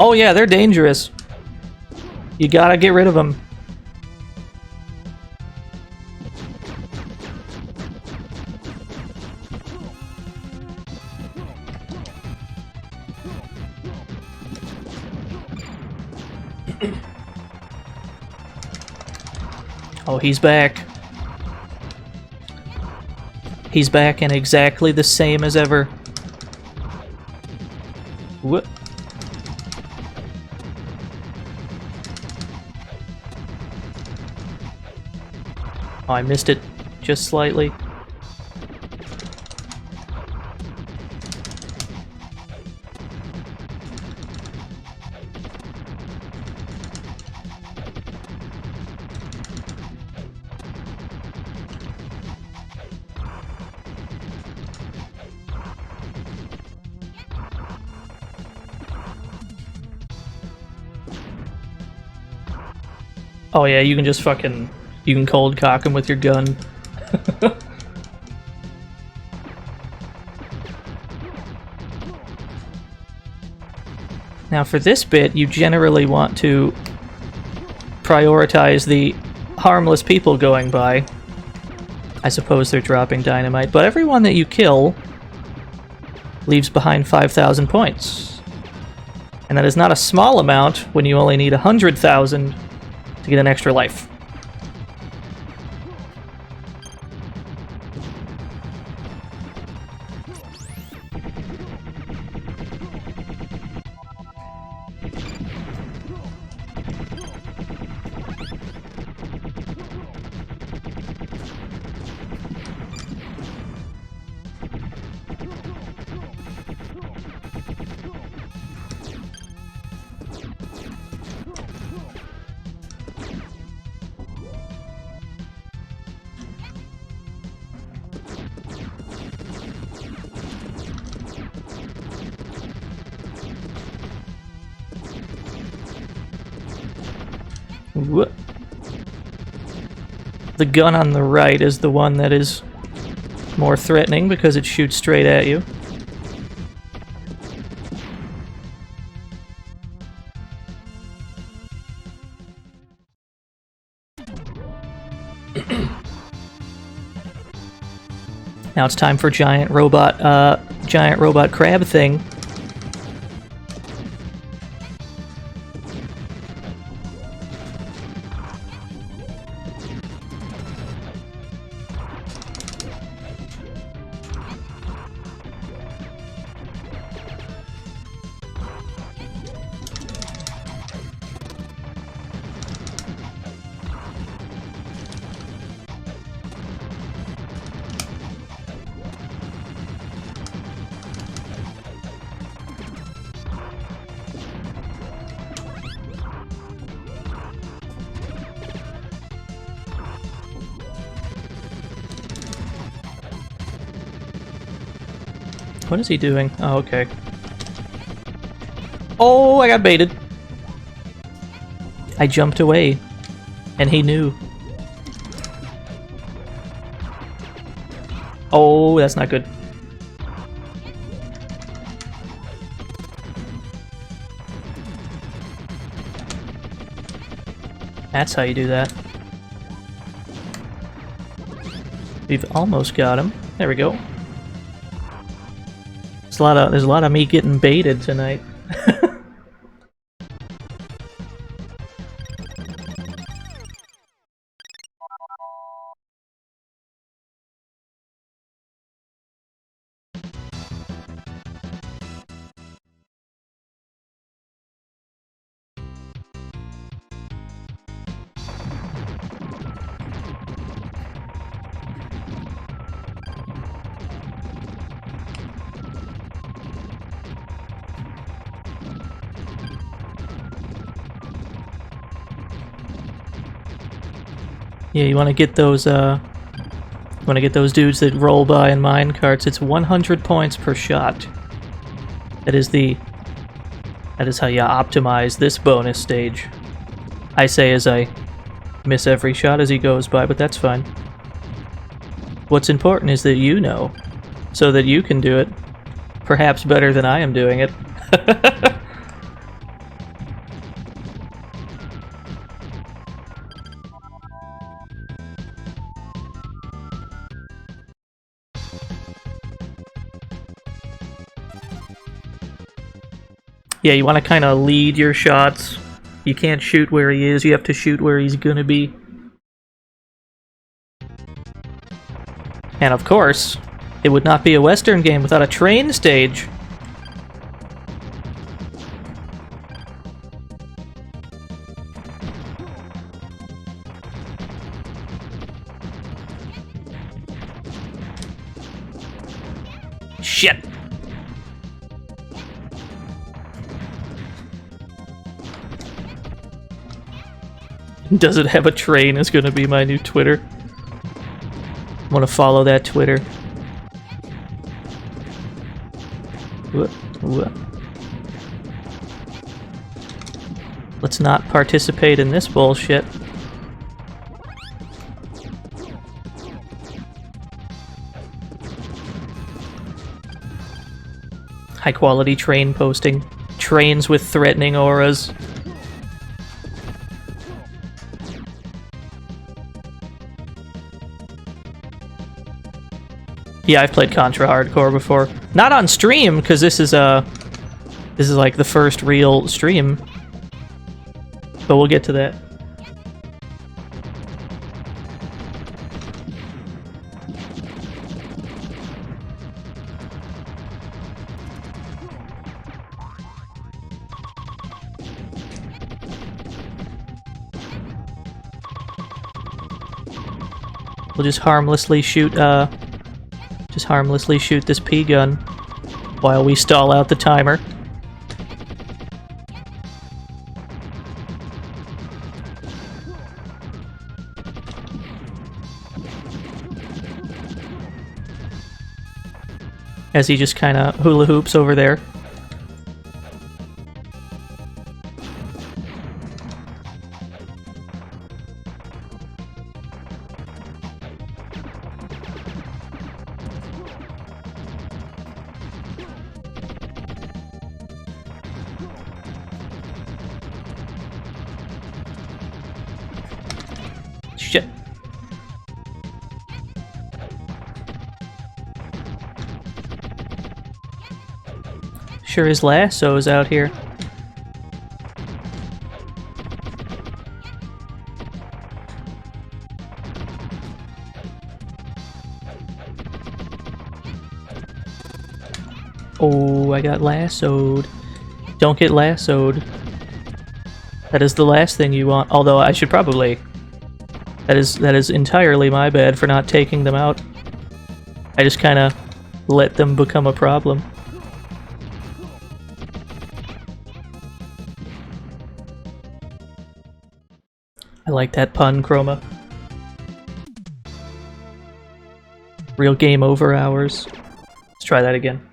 Oh yeah, they're dangerous. You gotta get rid of them. Oh, he's back. He's back and exactly the same as ever. What? Oh, I missed it just slightly. Oh yeah, you can just fucking... You can cold cock him with your gun. Now for this bit, you generally want to prioritize the harmless people going by. I suppose they're dropping dynamite, but everyone that you kill leaves behind 5,000 points. And that is not a small amount when you only need 100,000 to get an extra life. Whoop. The gun on the right is the one that is more threatening because it shoots straight at you. Now it's time for giant robot crab thing. What is he doing? Oh, okay. Oh, I got baited. I jumped away, and he knew. Oh, that's not good. That's how you do that. We've almost got him. There we go. There's a lot of me getting baited tonight. Yeah, you want to get those dudes that roll by in mine carts. It's 100 points per shot. That is how you optimize this bonus stage. I say as I miss every shot as he goes by, but that's fine. What's important is that you know, so that you can do it, perhaps better than I am doing it. Yeah, you want to kind of lead your shots. You can't shoot where he is, you have to shoot where he's gonna be. And of course, it would not be a Western game without a train stage. Shit! Does it have a train is gonna be my new Twitter. I'm gonna follow that Twitter. Let's not participate in this bullshit. High quality train posting. Trains with threatening auras. Yeah, I've played Contra Hardcore before. Not on stream, because this is like the first real stream. But we'll get to that. We'll just harmlessly shoot this P gun while we stall out the timer. As he just kind of hula hoops over there. Sure is lassos out here. Oh, I got lassoed. Don't get lassoed. That is the last thing you want. Although I should probably... That is entirely my bad for not taking them out. I just kind of let them become a problem. I like that pun, Chroma. Real game over hours. Let's try that again.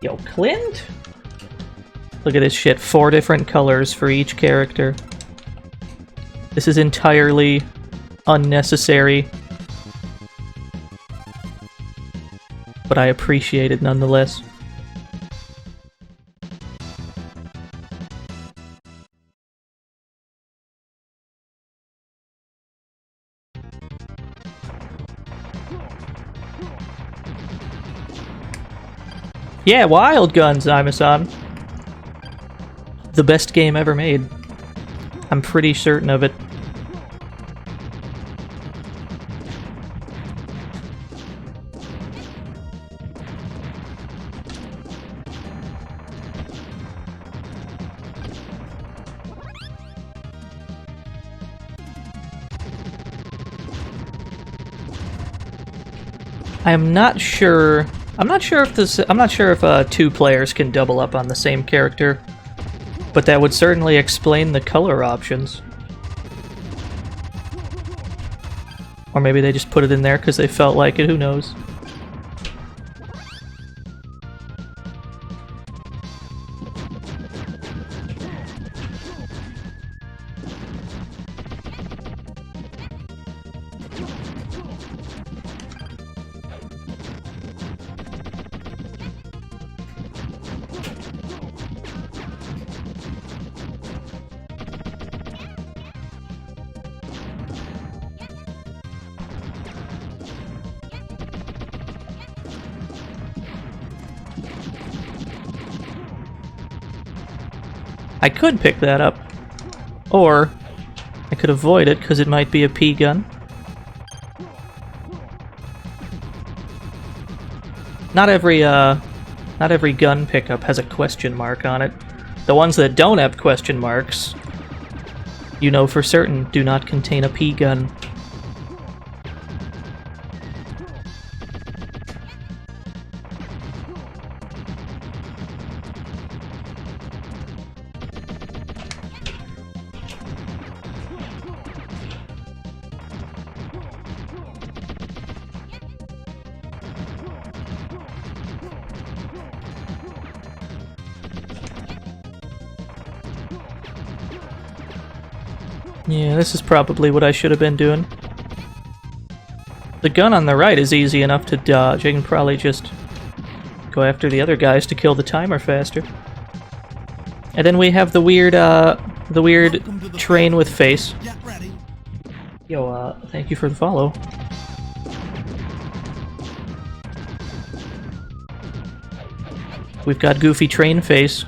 Yo, Clint? Look at this shit. 4 different colors for each character. This is entirely unnecessary. But I appreciate it nonetheless. Yeah, Wild Guns, Imasan. The best game ever made. I'm pretty certain of it. I'm not sure if 2 players can double up on the same character, but that would certainly explain the color options. Or maybe they just put it in there because they felt like it, who knows. I could pick that up, or I could avoid it because it might be a P gun. Not every gun pickup has a question mark on it. The ones that don't have question marks, you know for certain, do not contain a P gun. Yeah, this is probably what I should have been doing. The gun on the right is easy enough to dodge. I can probably just go after the other guys to kill the timer faster. And then we have the weird train with face. Get ready. Yo, thank you for the follow. We've got Goofy Train Face.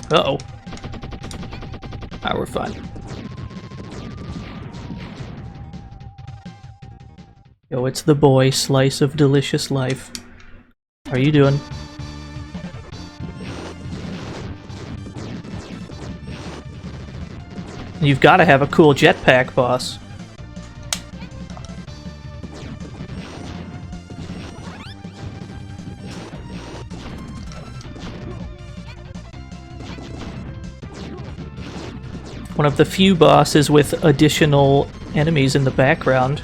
Uh-oh. Ah, we're fine. Yo, it's the boy, Slice of Delicious Life. How are you doing? You've got to have a cool jetpack, boss. One of the few bosses with additional enemies in the background.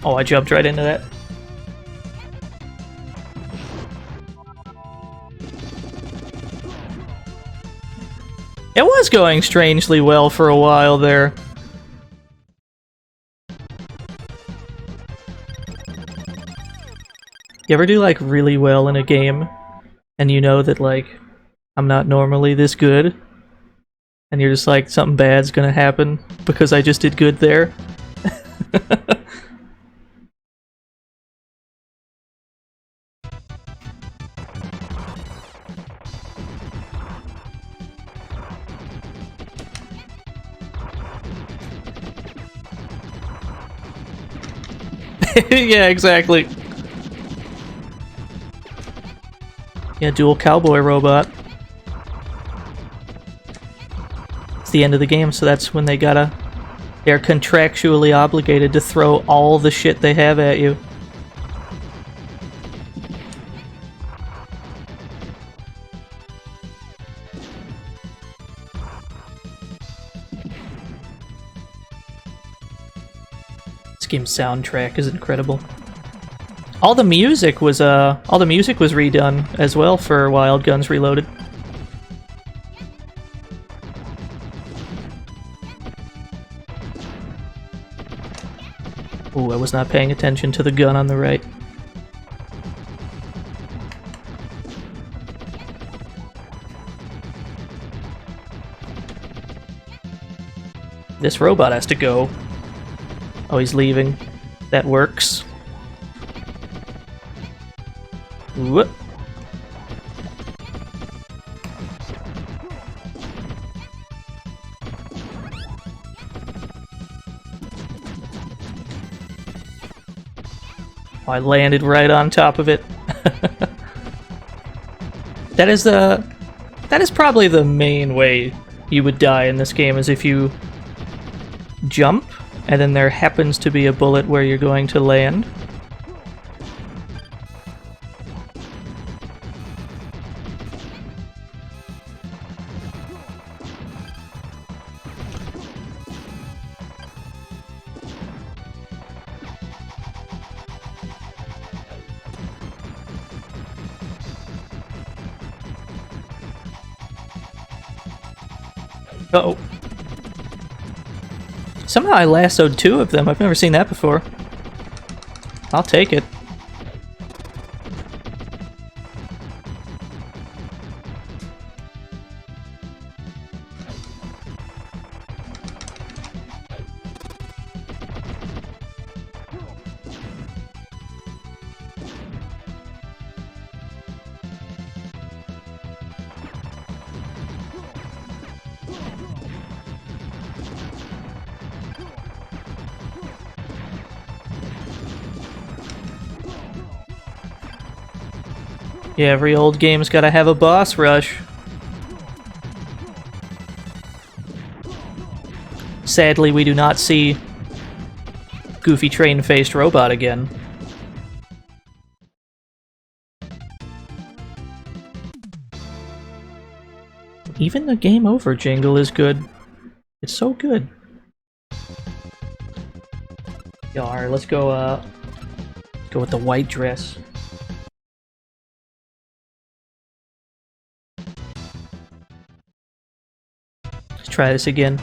Oh, I jumped right into that. It was going strangely well for a while there. You ever do, like, really well in a game, and you know that, like, I'm not normally this good, and you're just like, something bad's gonna happen because I just did good there? Yeah, exactly. Yeah, dual cowboy robot. It's the end of the game, so that's when they're contractually obligated to throw all the shit they have at you. This game's soundtrack is incredible. All the music was redone as well for Wild Guns Reloaded. Ooh, I was not paying attention to the gun on the right. This robot has to go. Oh, he's leaving. That works. Whoop. Oh, I landed right on top of it. That is probably the main way you would die in this game, is if you jump and then there happens to be a bullet where you're going to land. Uh-oh. Somehow I lassoed two of them. I've never seen that before. I'll take it. Yeah, every old game's gotta have a boss rush. Sadly, we do not see goofy train-faced robot again. Even the game over jingle is good. It's so good. Yar, let's go with the white dress. Let's try this again.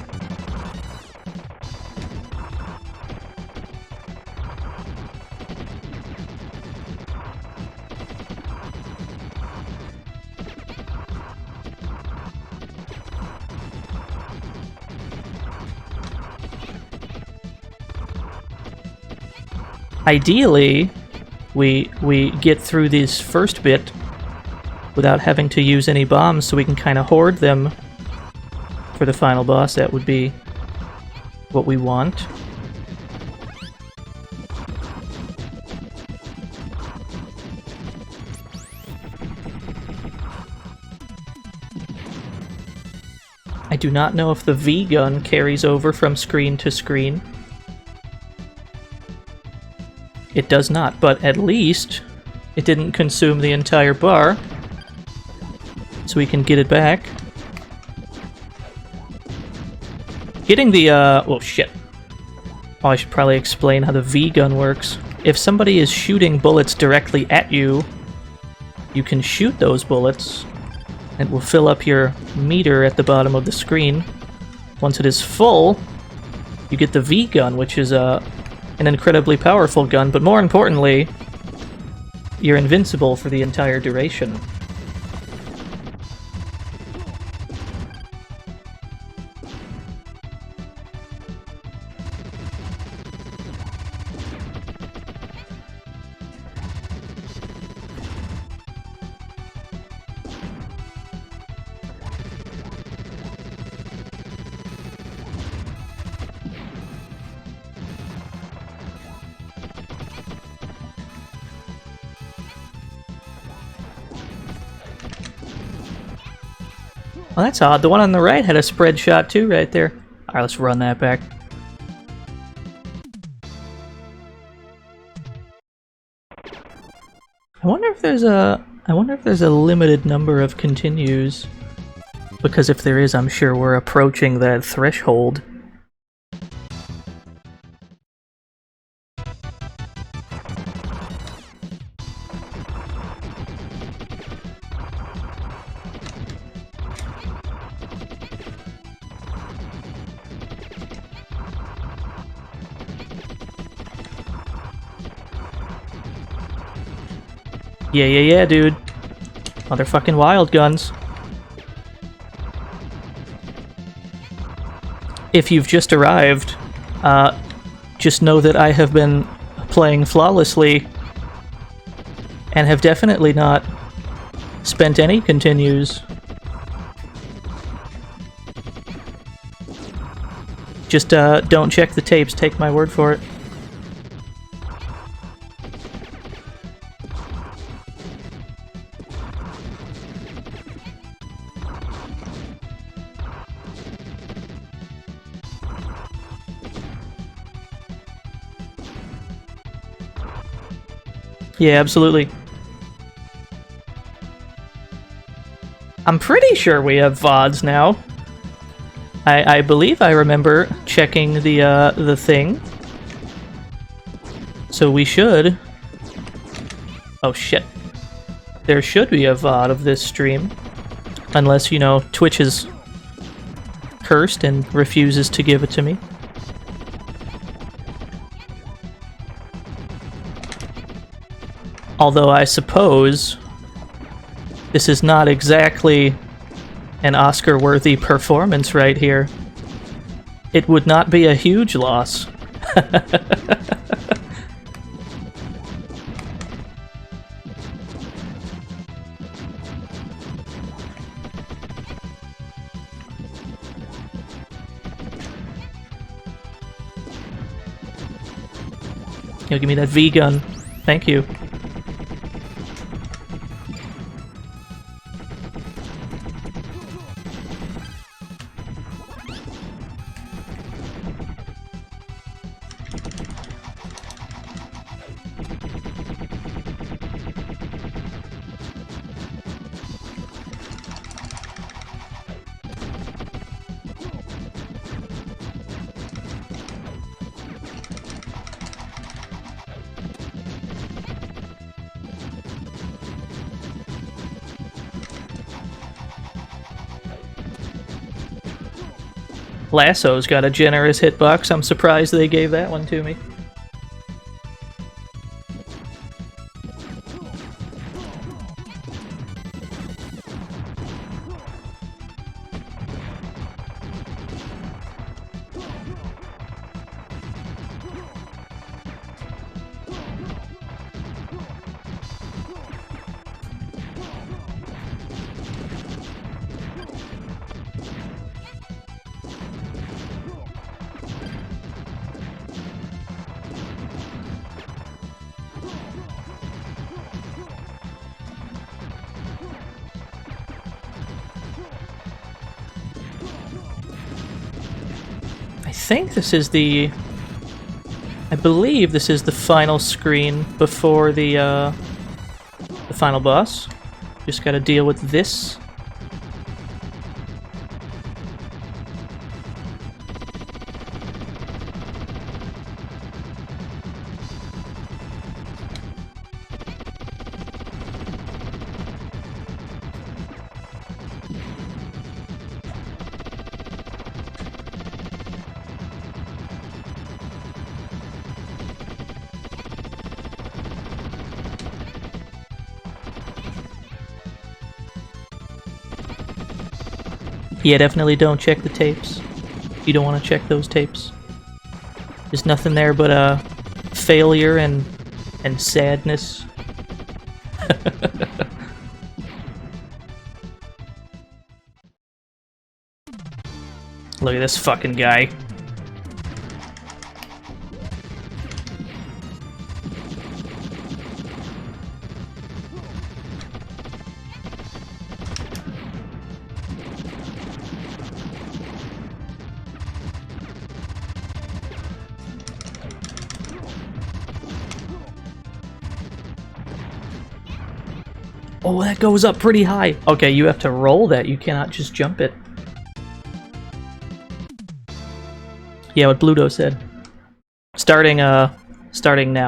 Ideally, we get through this first bit without having to use any bombs, so we can kind of hoard them for the final boss. That would be what we want. I do not know if the V gun carries over from screen to screen. It does not, but at least it didn't consume the entire bar, so we can get it back. Getting the, oh shit. Oh, I should probably explain how the V-gun works. If somebody is shooting bullets directly at you, you can shoot those bullets. It will fill up your meter at the bottom of the screen. Once it is full, you get the V-gun, which is an incredibly powerful gun, but more importantly, you're invincible for the entire duration. Well, that's odd. The one on the right had a spread shot too, right there. Alright, let's run that back. I wonder if there's a limited number of continues. Because if there is, I'm sure we're approaching that threshold. Yeah, dude. Motherfucking wild guns. If you've just arrived, just know that I have been playing flawlessly and have definitely not spent any continues. Just don't check the tapes, take my word for it. Yeah, absolutely. I'm pretty sure we have VODs now. I believe I remember checking the thing. So we should... Oh shit. There should be a VOD of this stream. Unless, you know, Twitch is cursed and refuses to give it to me. Although I suppose this is not exactly an Oscar-worthy performance right here. It would not be a huge loss. Yo, give me that V-gun. Thank you. Lasso's got a generous hitbox. I'm surprised they gave that one to me. I believe this is the final screen before the final boss. Just gotta deal with this. Yeah, definitely don't check the tapes. You don't want to check those tapes. There's nothing there but failure and sadness. Look at this fucking guy. Oh, that goes up pretty high. Okay, you have to roll that. You cannot just jump it. Yeah, what Bluto said. Starting now.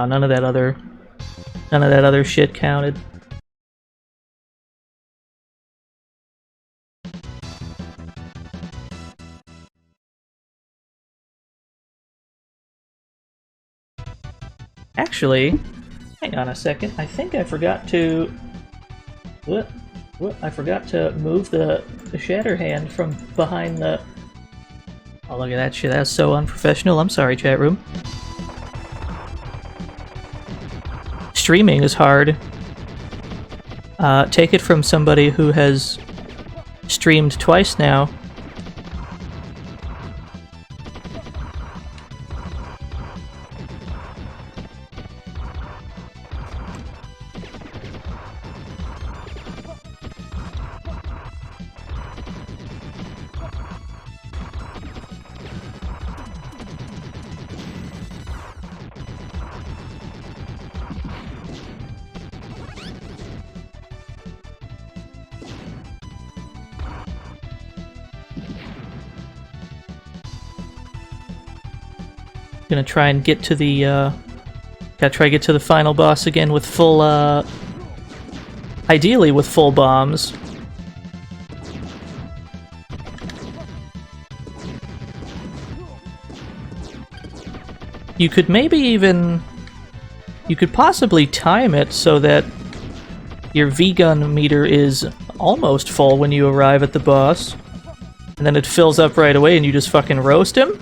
None of that other shit counted. Actually, hang on a second. I think I forgot to... What? I forgot to move the Shatterhand from behind the... Oh, look at that shit. That's so unprofessional. I'm sorry, chat room. Streaming is hard. Take it from somebody who has streamed twice now. Gonna try and get to the, gotta try to get to the final boss again with full, ideally with full bombs. You could maybe even... You could possibly time it so that your V-gun meter is almost full when you arrive at the boss. And then it fills up right away and you just fucking roast him?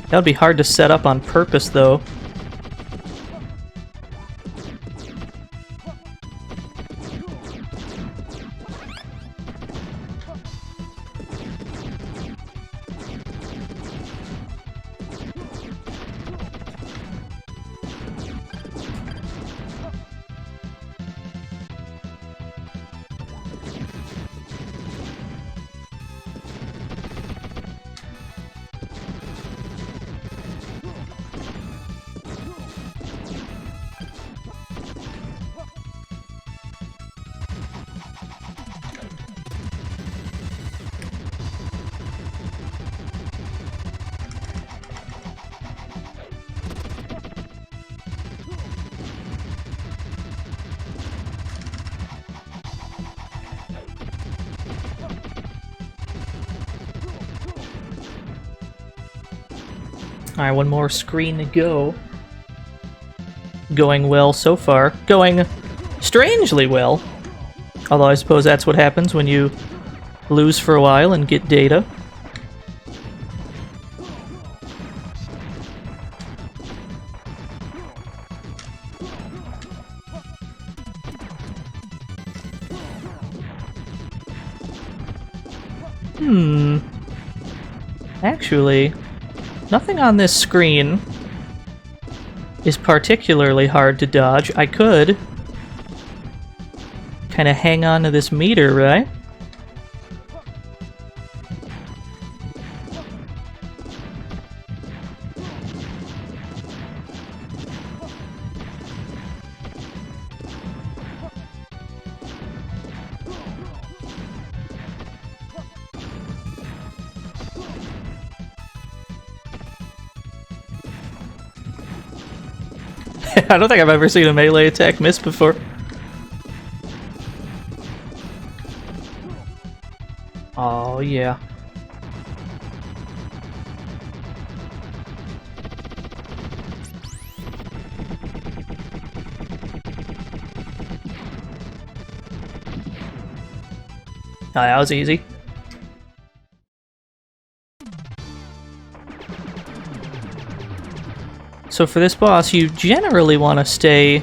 That would be hard to set up on purpose, though. Alright, one more screen to go. Going well so far. Going strangely well. Although I suppose that's what happens when you lose for a while and get data. Actually, nothing on this screen is particularly hard to dodge. I could kind of hang on to this meter, right? I don't think I've ever seen a melee attack miss before. Oh, yeah. Oh, that was easy. So for this boss, you generally want to stay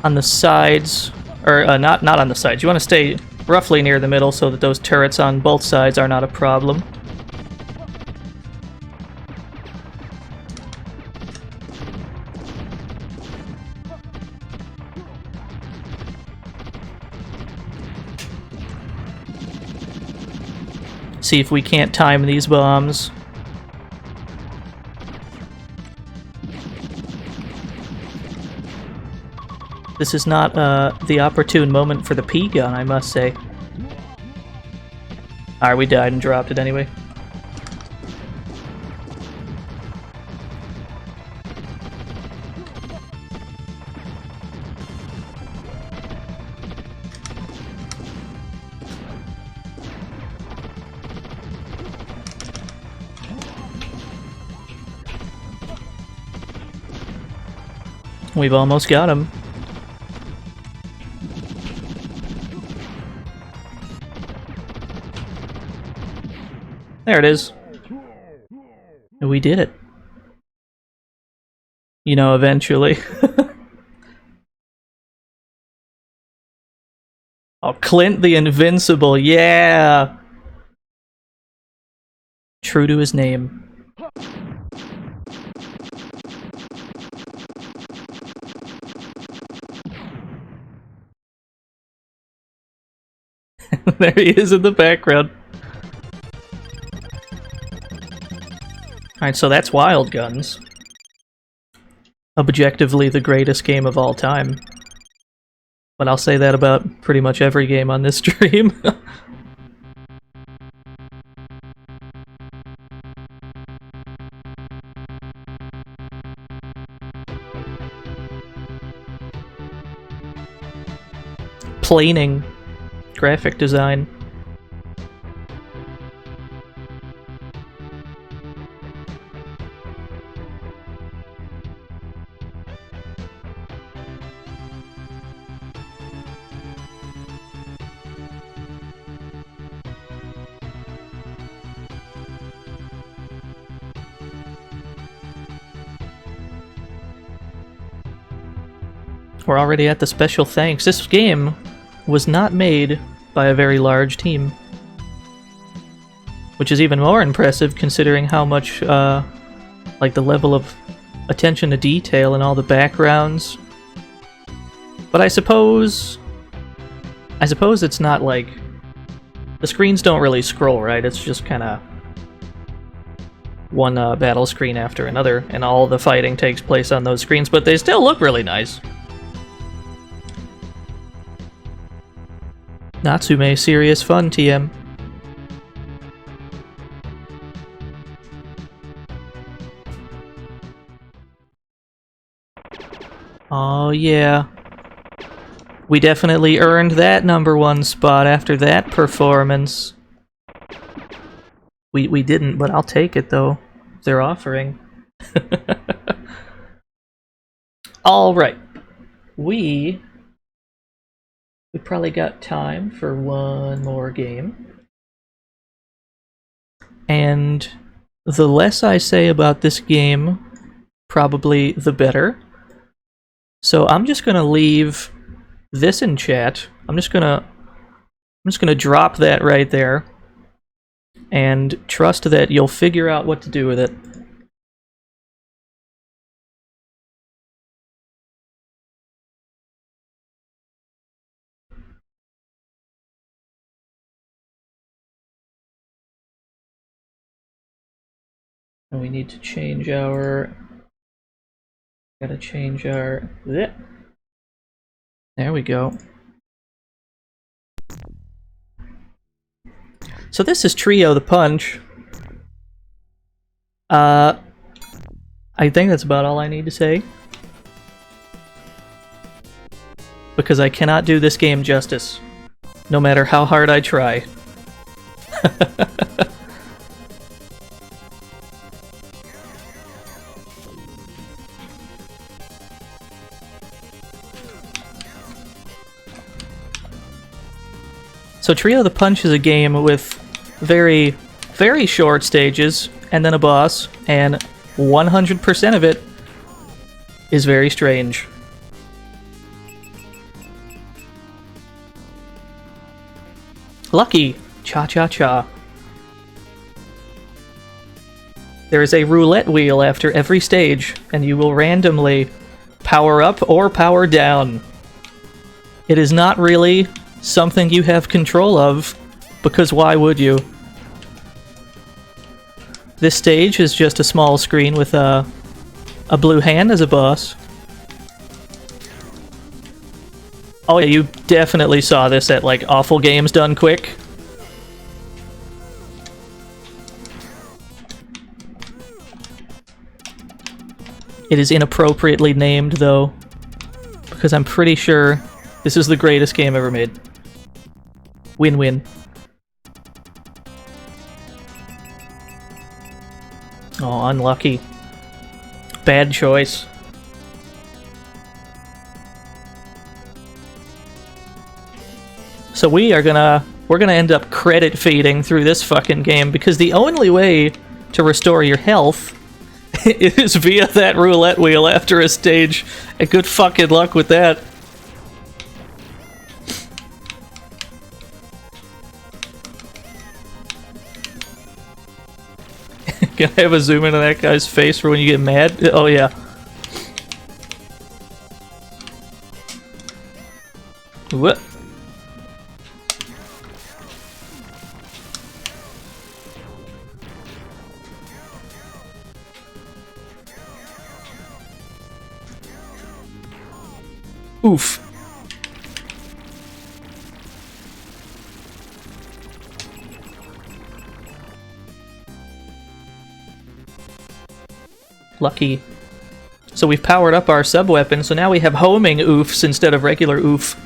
on the sides, or not on the sides. You want to stay roughly near the middle so that those turrets on both sides are not a problem. See if we can't time these bombs. This is not the opportune moment for the P-gun, I must say. Alright, we died and dropped it anyway. We've almost got him. There it is. We did it. You know, eventually. Oh, Clint the Invincible, yeah! True to his name. There he is in the background. Alright, so that's Wild Guns. Objectively the greatest game of all time. But I'll say that about pretty much every game on this stream. Planing. Graphic design. We're already at the special thanks. This game was not made by a very large team. Which is even more impressive considering how much, like the level of attention to detail and all the backgrounds. But I suppose it's not like... The screens don't really scroll, right? It's just kinda... one battle screen after another, and all the fighting takes place on those screens, but they still look really nice. Natsume, serious fun, TM. Oh yeah. We definitely earned that #1 spot after that performance. We didn't, but I'll take it though. They're offering. Alright. We probably got time for one more game. And the less I say about this game, probably the better. So I'm just gonna leave this in chat. I'm just gonna drop that right there. And trust that you'll figure out what to do with it. And we need to change our... Gotta change our... There we go. So this is Trio the Punch. I think that's about all I need to say. Because I cannot do this game justice. No matter how hard I try. So Trio the Punch is a game with very, very short stages, and then a boss, and 100% of it is very strange. Lucky! Cha-cha-cha. There is a roulette wheel after every stage, and you will randomly power up or power down. It is not really something you have control of, because why would you? This stage is just a small screen with a blue hand as a boss. Oh yeah, you definitely saw this at like Awful Games Done Quick. It is inappropriately named though, because I'm pretty sure this is the greatest game ever made. Win-win. Oh, unlucky. Bad choice. So we're gonna end up credit feeding through this fucking game because the only way to restore your health is via that roulette wheel after a stage, and good fucking luck with that. Can I have a zoom into that guy's face for when you get mad? Oh yeah. What? Oof. Lucky. So we've powered up our sub-weapon, so now we have homing oofs instead of regular oof.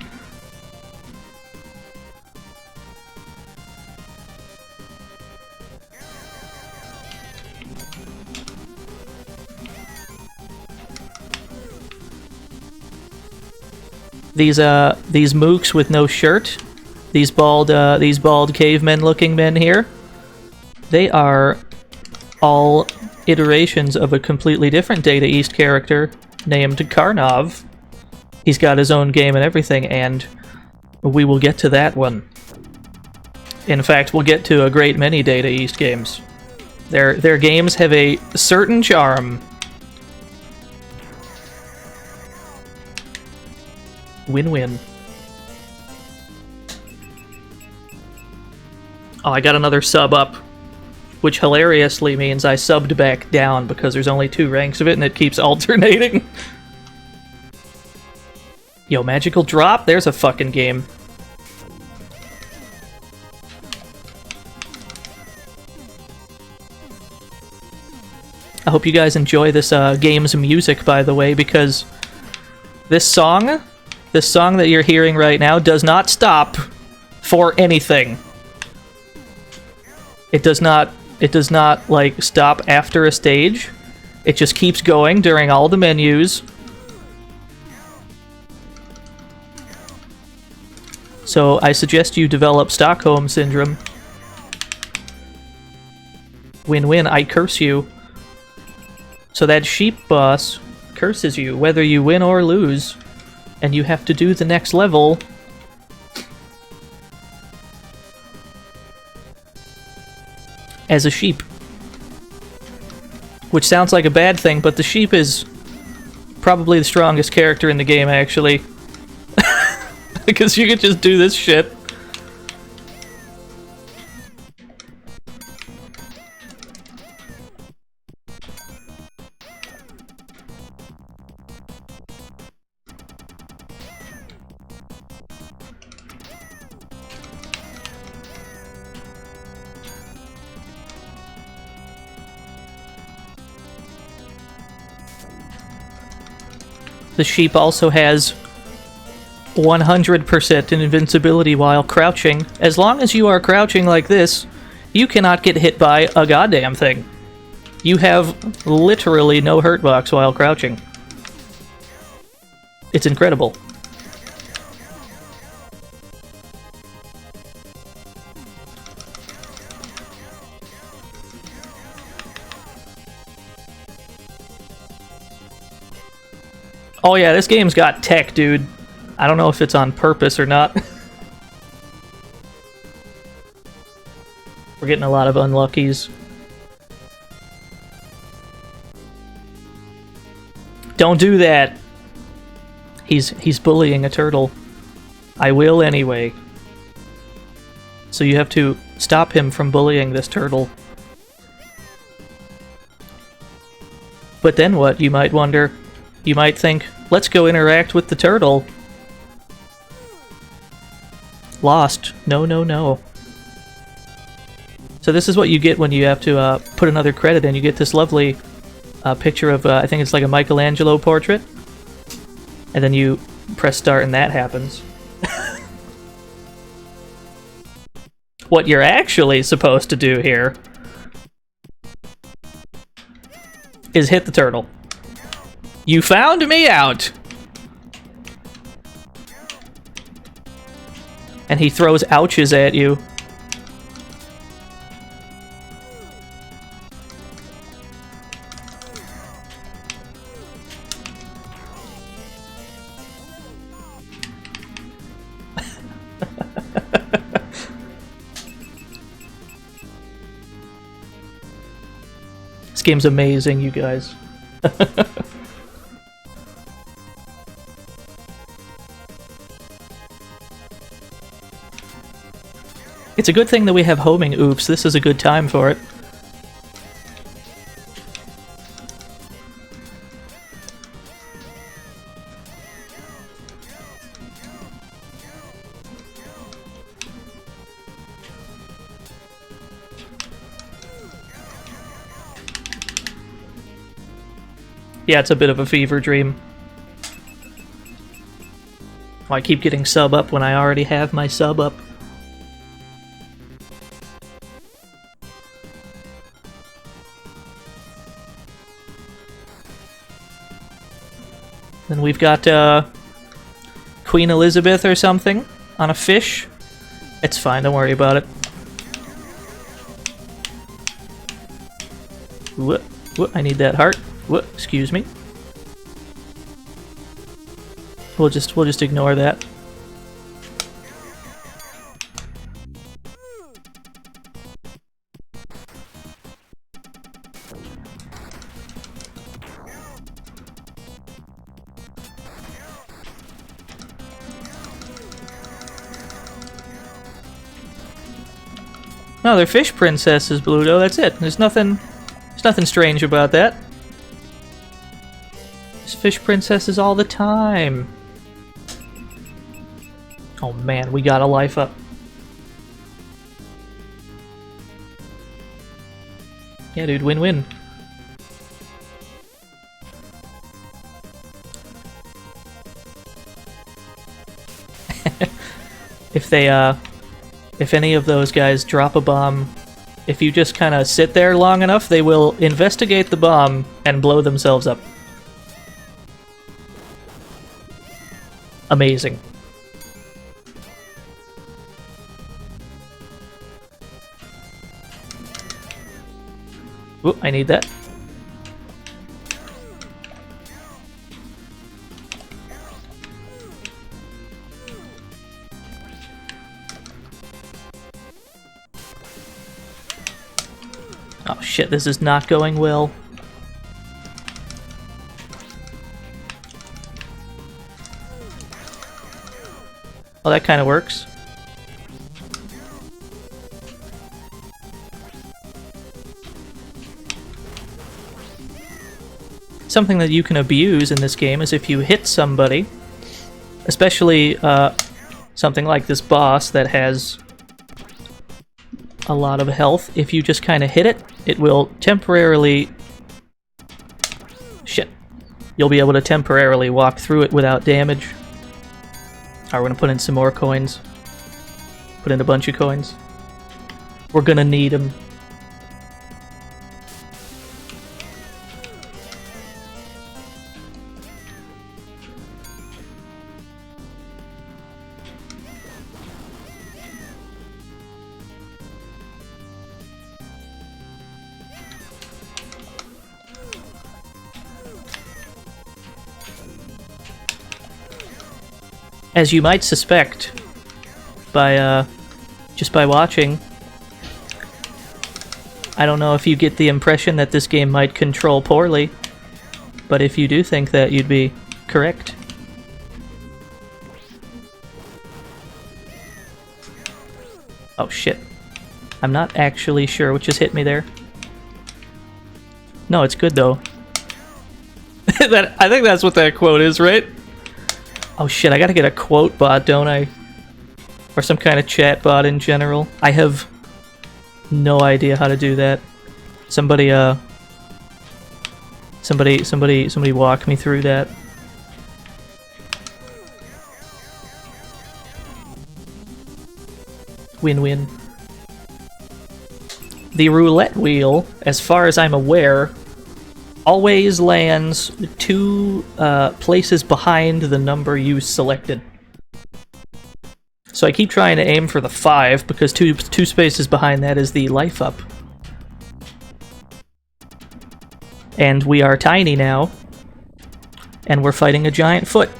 These mooks with no shirt, these bald cavemen-looking men here, they are all iterations of a completely different Data East character named Karnov. He's got his own game and everything, and we will get to that one. In fact, we'll get to a great many Data East games. Their games have a certain charm. Win-win. Oh, I got another sub up, which hilariously means I subbed back down because there's only 2 ranks of it and it keeps alternating. Yo, magical drop? There's a fucking game. I hope you guys enjoy this game's music, by the way, because this song that you're hearing right now does not stop for anything. It does not like stop after a stage. It just keeps going during all the menus. So I suggest you develop Stockholm Syndrome. Win-win, I curse you. So that sheep boss curses you whether you win or lose. And you have to do the next level as a sheep. Which sounds like a bad thing, but the sheep is probably the strongest character in the game, actually. Because you can just do this shit. The sheep also has 100% invincibility while crouching. As long as you are crouching like this, you cannot get hit by a goddamn thing. You have literally no hurt box while crouching. It's incredible. Oh yeah, this game's got tech, dude. I don't know if it's on purpose or not. We're getting a lot of unluckies. Don't do that. He's bullying a turtle. I will anyway. So you have to stop him from bullying this turtle. But then what, you might wonder? You might think, let's go interact with the turtle. Lost. No, no, no. So this is what you get when you have to put another credit in. You get this lovely picture of, I think it's like a Michelangelo portrait. And then you press start and that happens. What you're actually supposed to do here is hit the turtle. You found me out! And he throws ouches at you. This game's amazing, you guys. It's a good thing that we have homing oops. This is a good time for it. Yeah, it's a bit of a fever dream. I keep getting sub up when I already have my sub up. Then we've got Queen Elizabeth or something on a fish. It's fine, don't worry about it. What? I need that heart. What? Excuse me. We'll just ignore that. No, they're fish princesses, Bluto. That's it. There's nothing strange about that. There's fish princesses all the time. Oh man, we got a life up. Yeah, dude, win-win. If any of those guys drop a bomb, if you just kind of sit there long enough, they will investigate the bomb and blow themselves up. Amazing. Ooh, I need that. Oh shit, this is not going well. Well, that kind of works. Something that you can abuse in this game is if you hit somebody, especially something like this boss that has a lot of health. If you just kind of hit it, it will temporarily... Shit. You'll be able to temporarily walk through it without damage. Alright, we're gonna put in some more coins. Put in a bunch of coins. We're gonna need them. as you might suspect by just by watching, I don't know if you get the impression that this game might control poorly, but if you do think that, you'd be correct. Oh shit. I'm not actually sure what just hit me there. No, it's good though. I think that's what that quote is, right? Oh shit, I gotta get a quote bot, don't I? Or some kind of chat bot in general. I have no idea how to do that. Somebody walk me through that. Win-win. The roulette wheel, as far as I'm aware, always lands 2 places behind the number you selected. So I keep trying to aim for the 5, because two spaces behind that is the life up. And we are tiny now, and we're fighting a giant foot.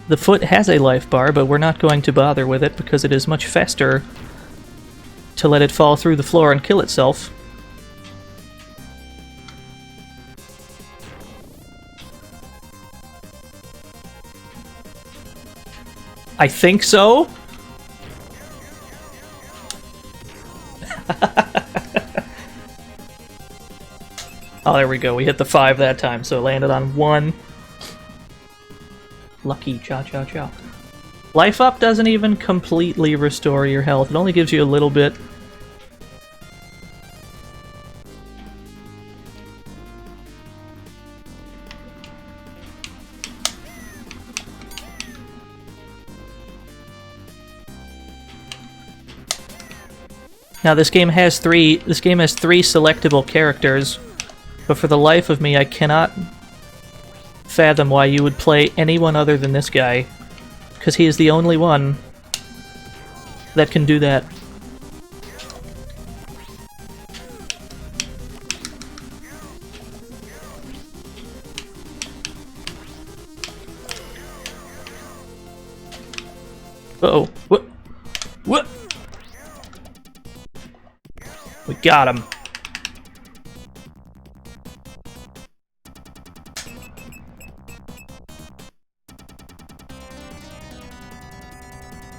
The foot has a life bar, but we're not going to bother with it because it is much faster to let it fall through the floor and kill itself. I think so? Oh, there we go. We hit the 5 that time, so it landed on 1. Lucky, cha-cha-cha. Life up doesn't even completely restore your health. It only gives you a little bit. Now this game has three selectable characters, but for the life of me I cannot fathom why you would play anyone other than this guy, because he is the only one that can do that. Uh-oh. What? What? We got him.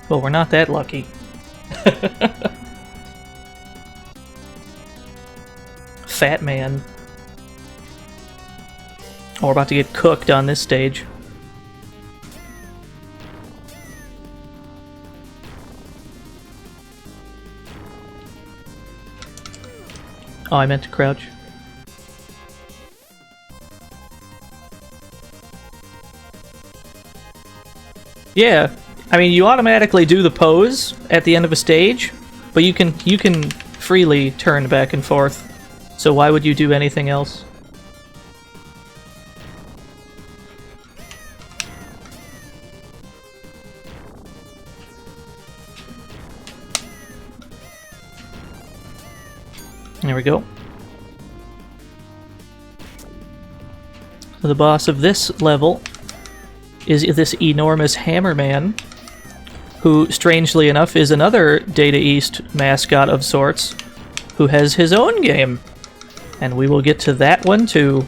Well, we're not that lucky. Fat man. Oh, we're about to get cooked on this stage. Oh, I meant to crouch. Yeah. I mean, you automatically do the pose at the end of a stage, but you can freely turn back and forth. So why would you do anything else? There we go. So the boss of this level is this enormous hammer man, who, strangely enough, is another Data East mascot of sorts, who has his own game. And we will get to that one too.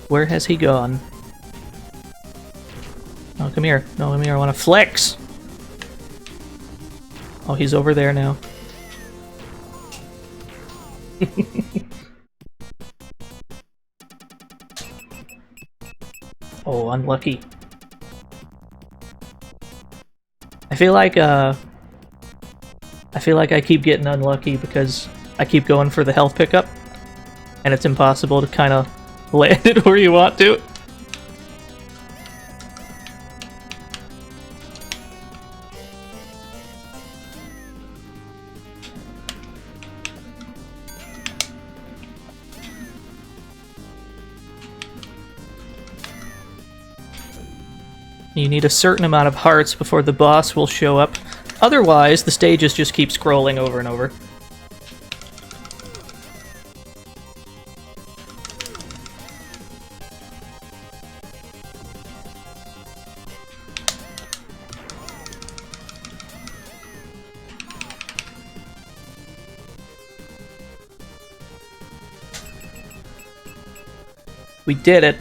Where has he gone? Oh, come here. No, come here. I want to flex. Oh, he's over there now. Oh, unlucky. I feel like I keep getting unlucky because I keep going for the health pickup, and it's impossible to kind of land it where you want to. You need a certain amount of hearts before the boss will show up. Otherwise, the stages just keep scrolling over and over. We did it.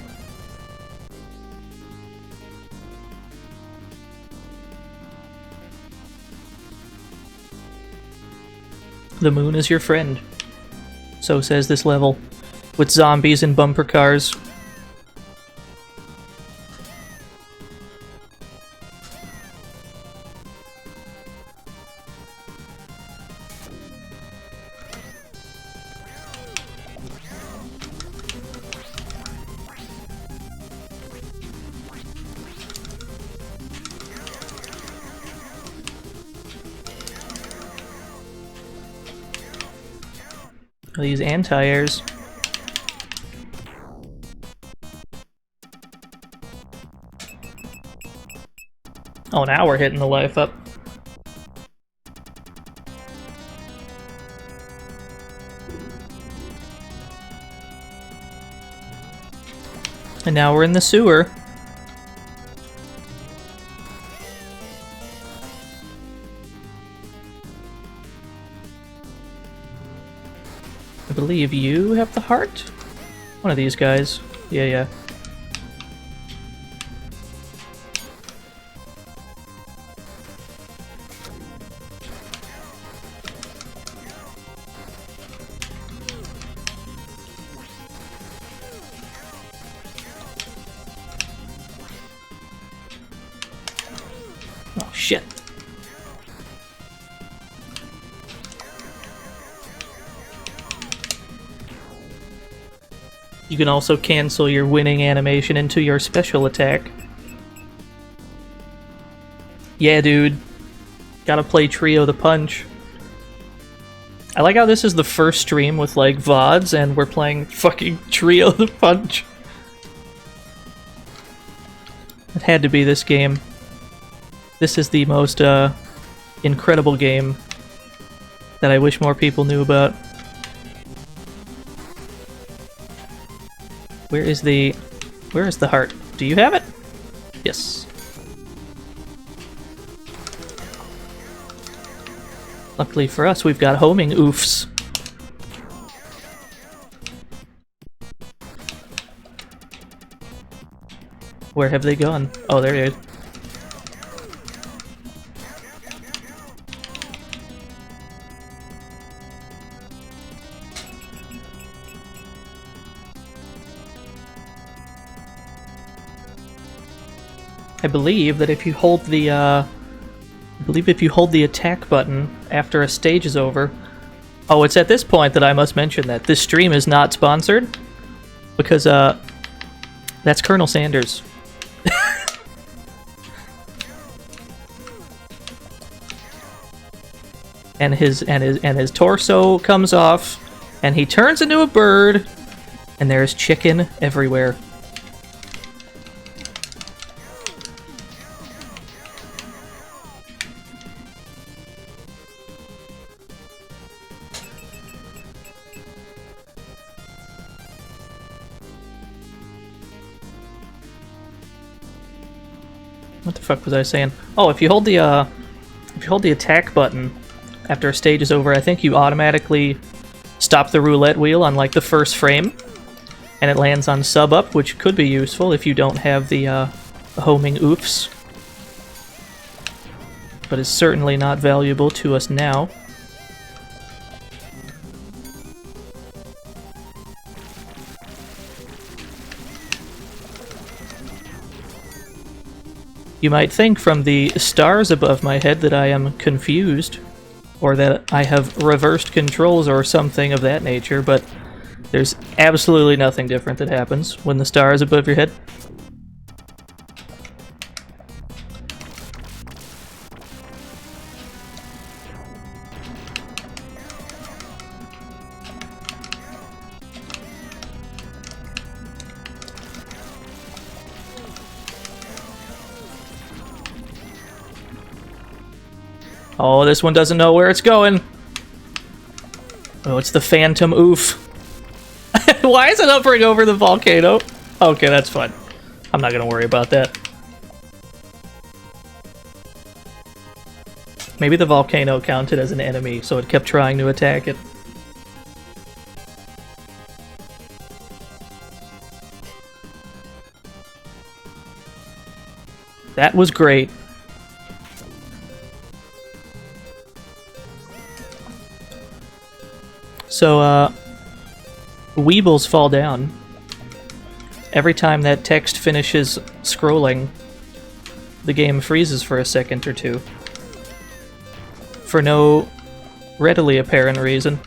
The moon is your friend. So says this level. With zombies and bumper cars. These anti-airs. Oh, now we're hitting the life up. And now we're in the sewer. I believe you have the heart? One of these guys. Yeah. Oh, shit. You can also cancel your winning animation into your special attack. Yeah, dude. Gotta play Trio the Punch. I like how this is the first stream with, like, VODs, and we're playing fucking Trio the Punch. It had to be this game. This is the most, incredible game that I wish more people knew about. Where is the heart? Do you have it? Yes. Luckily for us, we've got homing oofs. Where have they gone? Oh, there they are. I believe that if you hold the attack button after a stage is over. Oh, it's at this point that I must mention that this stream is not sponsored because that's Colonel Sanders. and his torso comes off and he turns into a bird and there's chicken everywhere. What the fuck was I saying? Oh, if you hold the attack button after a stage is over, I think you automatically stop the roulette wheel on like the first frame, and it lands on sub up, which could be useful if you don't have the homing oofs, but is certainly not valuable to us now. You might think from the stars above my head that I am confused, or that I have reversed controls or something of that nature, but there's absolutely nothing different that happens when the star is above your head. Oh, this one doesn't know where it's going. Oh, it's the Phantom Oof. Why is it hovering over the volcano? Okay, that's fine. I'm not gonna worry about that. Maybe the volcano counted as an enemy, so it kept trying to attack it. That was great. So, Weebles fall down. Every time that text finishes scrolling, the game freezes for a second or two. For no readily apparent reason.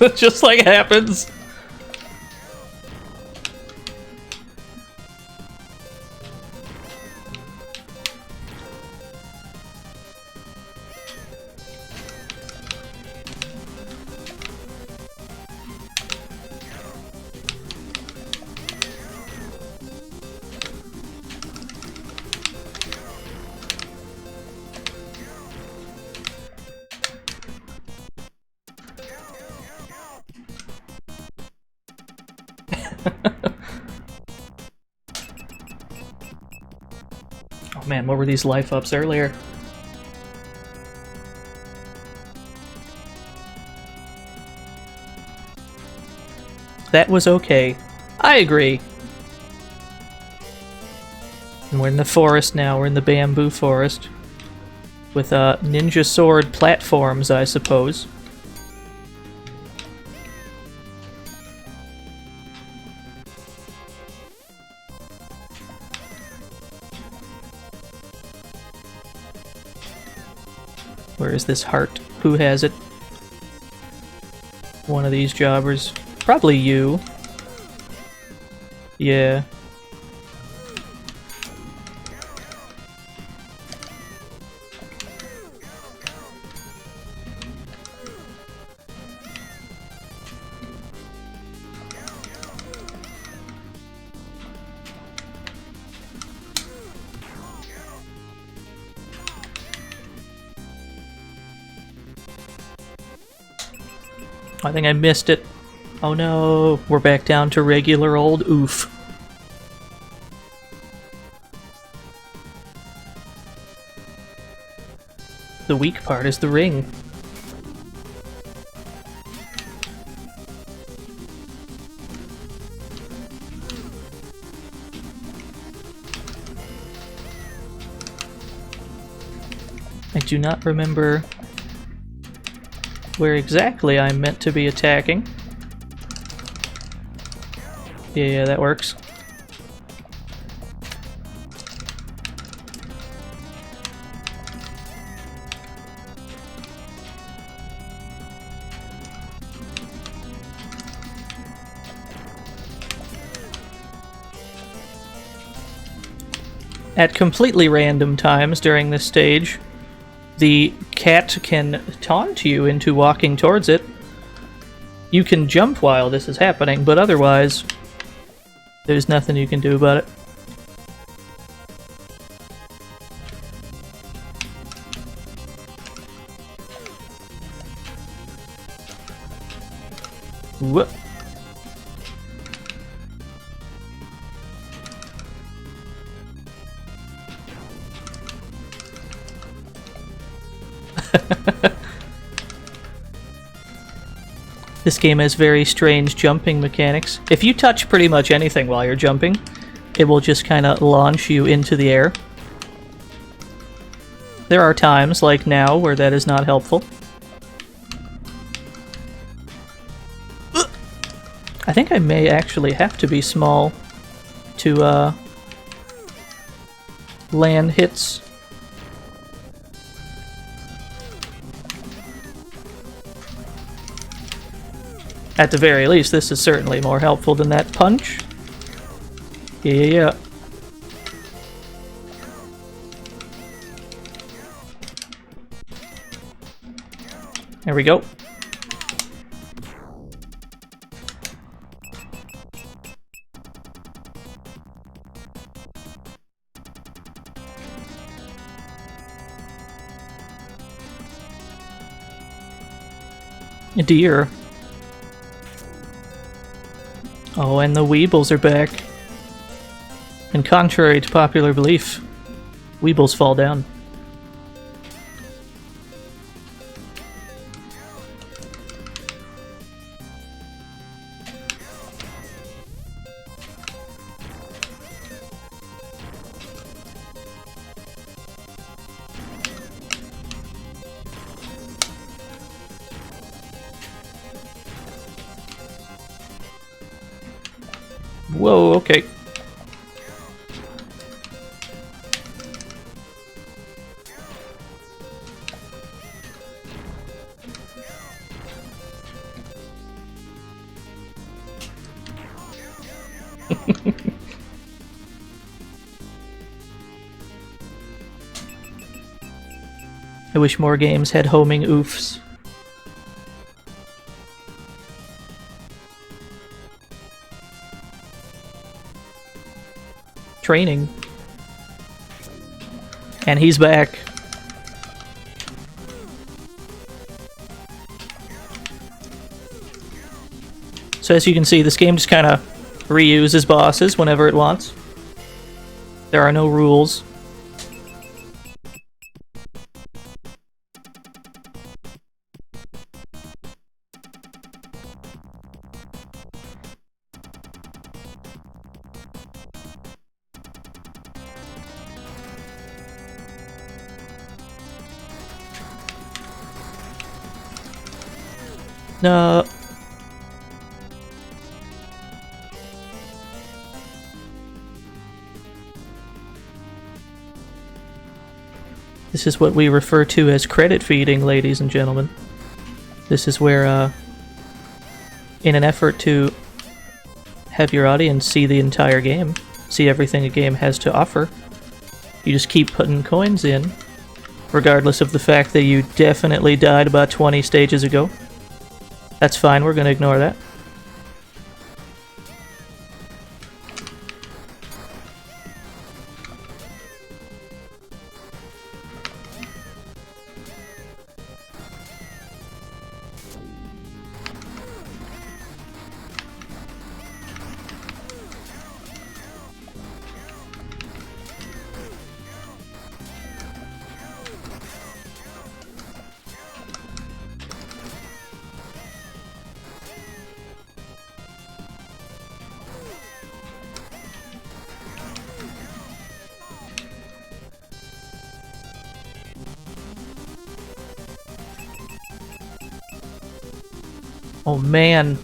It just like happens. Oh man, what were these life ups earlier? That was okay. I agree. And we're in the forest now. We're in the bamboo forest. With ninja sword platforms, I suppose. Where is this heart? Who has it? One of these jobbers. Probably you. Yeah. I think I missed it. Oh no, we're back down to regular old oof. The weak part is the ring. I do not remember where exactly I'm meant to be attacking. Yeah, that works. At completely random times during this stage, the cat can taunt you into walking towards it. You can jump while this is happening, but otherwise, there's nothing you can do about it. Whoop. This game has very strange jumping mechanics. If you touch pretty much anything while you're jumping, it will just kind of launch you into the air. There are times, like now, where that is not helpful. I think I may actually have to be small to land hits. At the very least, this is certainly more helpful than that punch. Yeah. There we go. A deer. Oh, and the Weebles are back. And contrary to popular belief, Weebles fall down. Whoa, okay. I wish more games had homing oofs. Training. And he's back. So as you can see, this game just kind of reuses bosses whenever it wants. There are no rules. No. This is what we refer to as credit feeding, ladies and gentlemen. This is where, in an effort to have your audience see the entire game, see everything a game has to offer, you just keep putting coins in, regardless of the fact that you definitely died about 20 stages ago. That's fine, we're gonna ignore that. Oh man,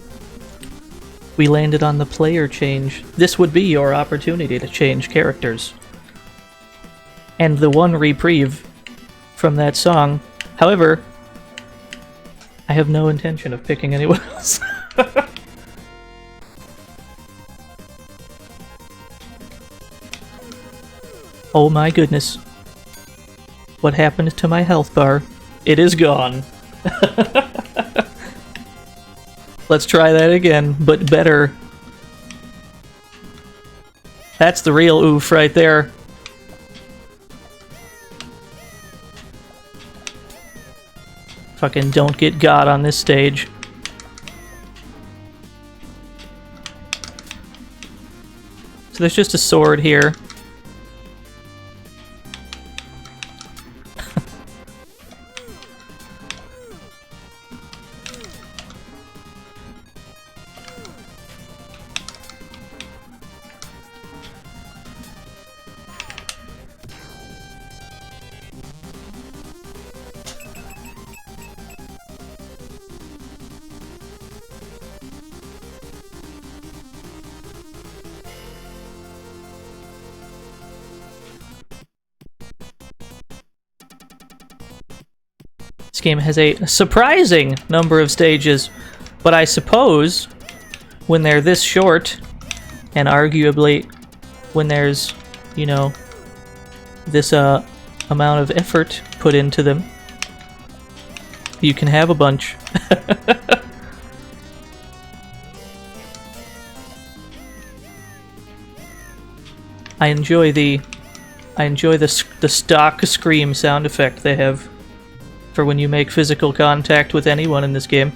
we landed on the player change. This would be your opportunity to change characters. And the one reprieve from that song. However, I have no intention of picking anyone else. Oh my goodness. What happened to my health bar? It is gone. Let's try that again, but better. That's the real oof right there. Fucking don't get got on this stage. So there's just a sword here. This game has a surprising number of stages, but I suppose when they're this short, and arguably when there's, you know, this amount of effort put into them, you can have a bunch. I enjoy the stock scream sound effect they have for when you make physical contact with anyone in this game.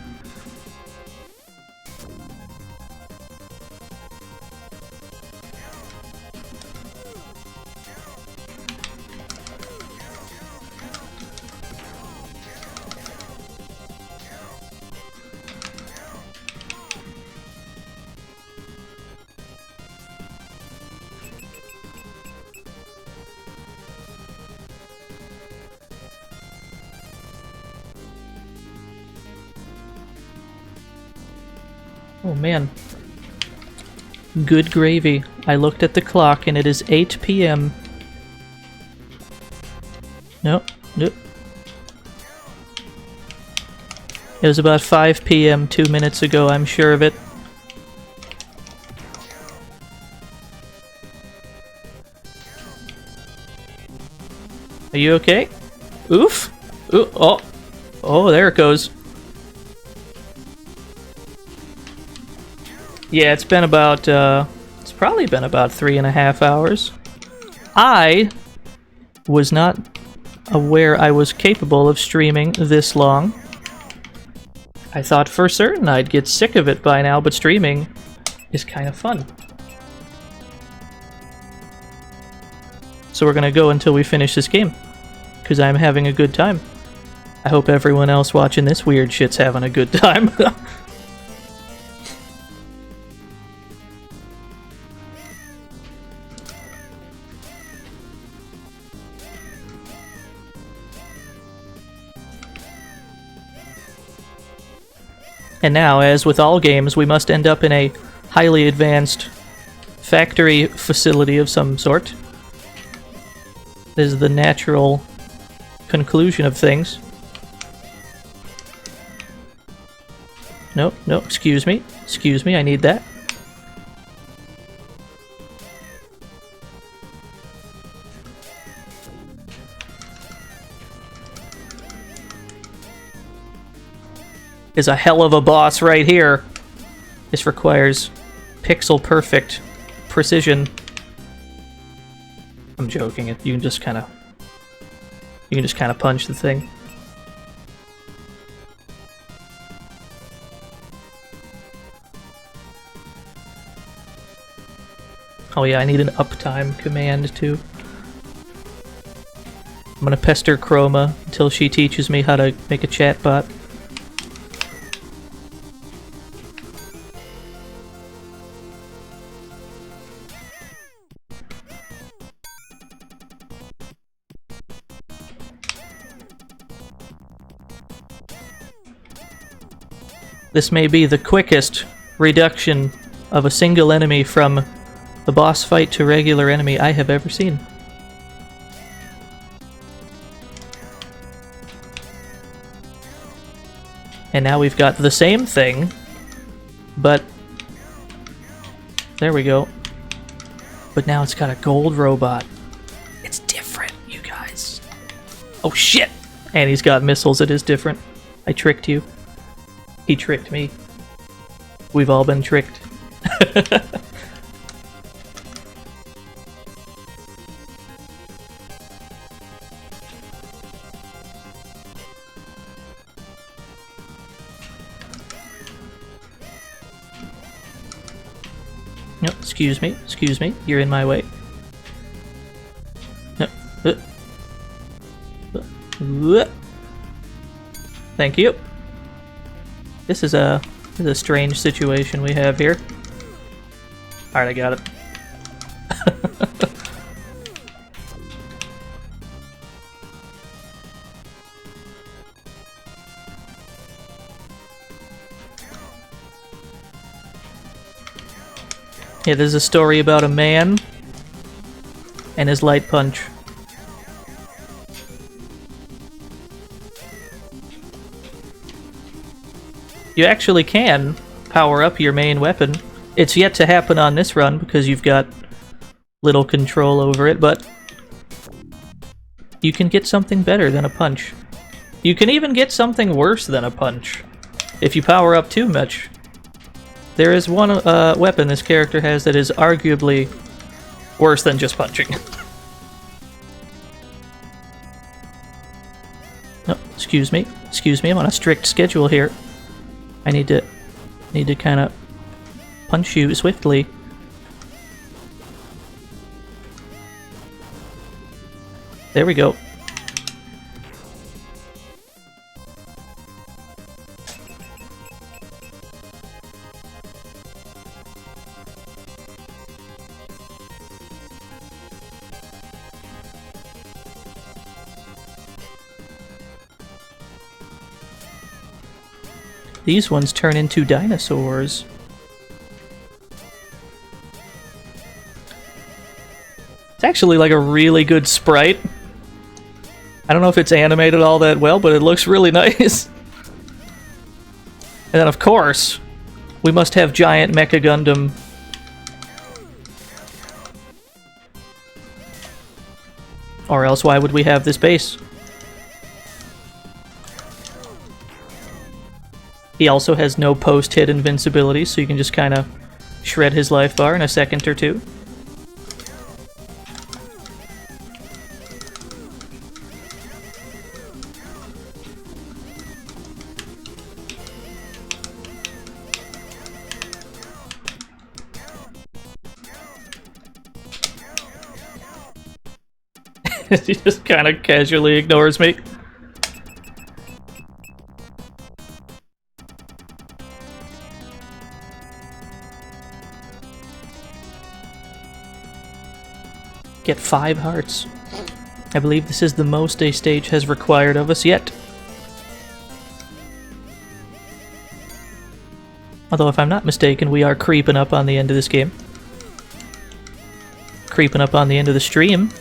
Oh man. Good gravy. I looked at the clock and it is 8 p.m. Nope. Nope. It was about 5 p.m. 2 minutes ago, I'm sure of it. Are you okay? Oof! Ooh, oh! Oh, there it goes. Yeah, it's been about, it's probably been about 3.5 hours. I was not aware I was capable of streaming this long. I thought for certain I'd get sick of it by now, but streaming is kind of fun. So we're gonna go until we finish this game, because I'm having a good time. I hope everyone else watching this weird shit's having a good time. And now, as with all games, we must end up in a highly advanced factory facility of some sort. This is the natural conclusion of things. No, no, excuse me. Excuse me, I need that. Is a hell of a boss right here. This requires pixel perfect precision. I'm joking. You can just kind of punch the thing. Oh yeah, I need an uptime command too. I'm gonna pester Chroma until she teaches me how to make a chatbot. This may be the quickest reduction of a single enemy from the boss fight to regular enemy I have ever seen. And now we've got the same thing, but there we go. But now it's got a gold robot. It's different, you guys. Oh shit! And he's got missiles. It is different. I tricked you. He tricked me. We've all been tricked. No, excuse me, you're in my way. No, thank you. This is a strange situation we have here. Alright, I got it. Yeah, there's a story about a man and his light punch. You actually can power up your main weapon. It's yet to happen on this run because you've got little control over it, but you can get something better than a punch. You can even get something worse than a punch if you power up too much. There is one weapon this character has that is arguably worse than just punching. Oh, excuse me, I'm on a strict schedule here. I need to kind of punch you swiftly. There we go. These ones turn into dinosaurs. It's actually like a really good sprite. I don't know if it's animated all that well, but it looks really nice. And then, of course, we must have giant Mecha Gundam. Or else why would we have this base? He also has no post-hit invincibility, so you can just kind of shred his life bar in a second or two. He just kind of casually ignores me. Get 5 hearts. I believe this is the most a stage has required of us yet. Although, if I'm not mistaken, we are creeping up on the end of this game. Creeping up on the end of the stream.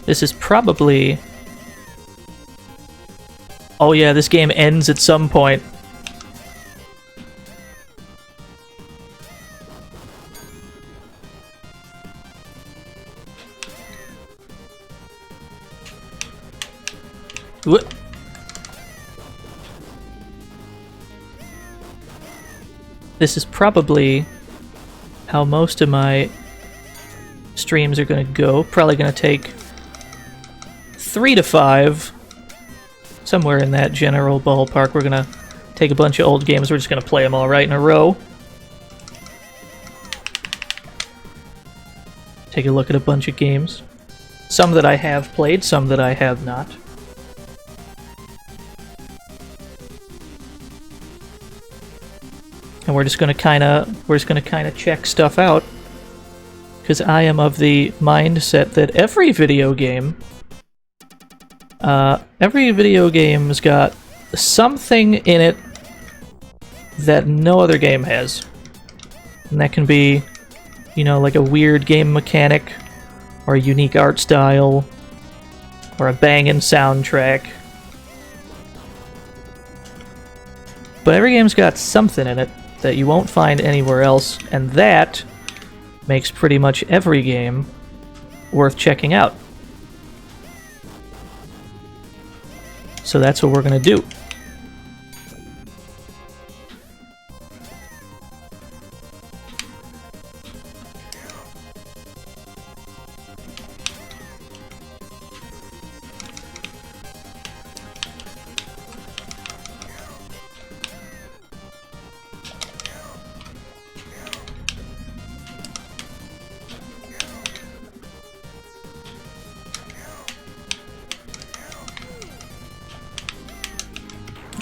This is probably... Oh yeah, this game ends at some point. What? This is probably how most of my streams are going to go. Probably going to take 3 to 5. Somewhere in that general ballpark. We're going to take a bunch of old games. We're just going to play them all right in a row. Take a look at a bunch of games. Some that I have played, some that I have not. And we're just going to kind of check stuff out, because I am of the mindset that every video game's got something in it that no other game has. And that can be, you know, like a weird game mechanic, or a unique art style, or a banging soundtrack. But every game's got something in it that you won't find anywhere else, and that makes pretty much every game worth checking out. So that's what we're gonna do.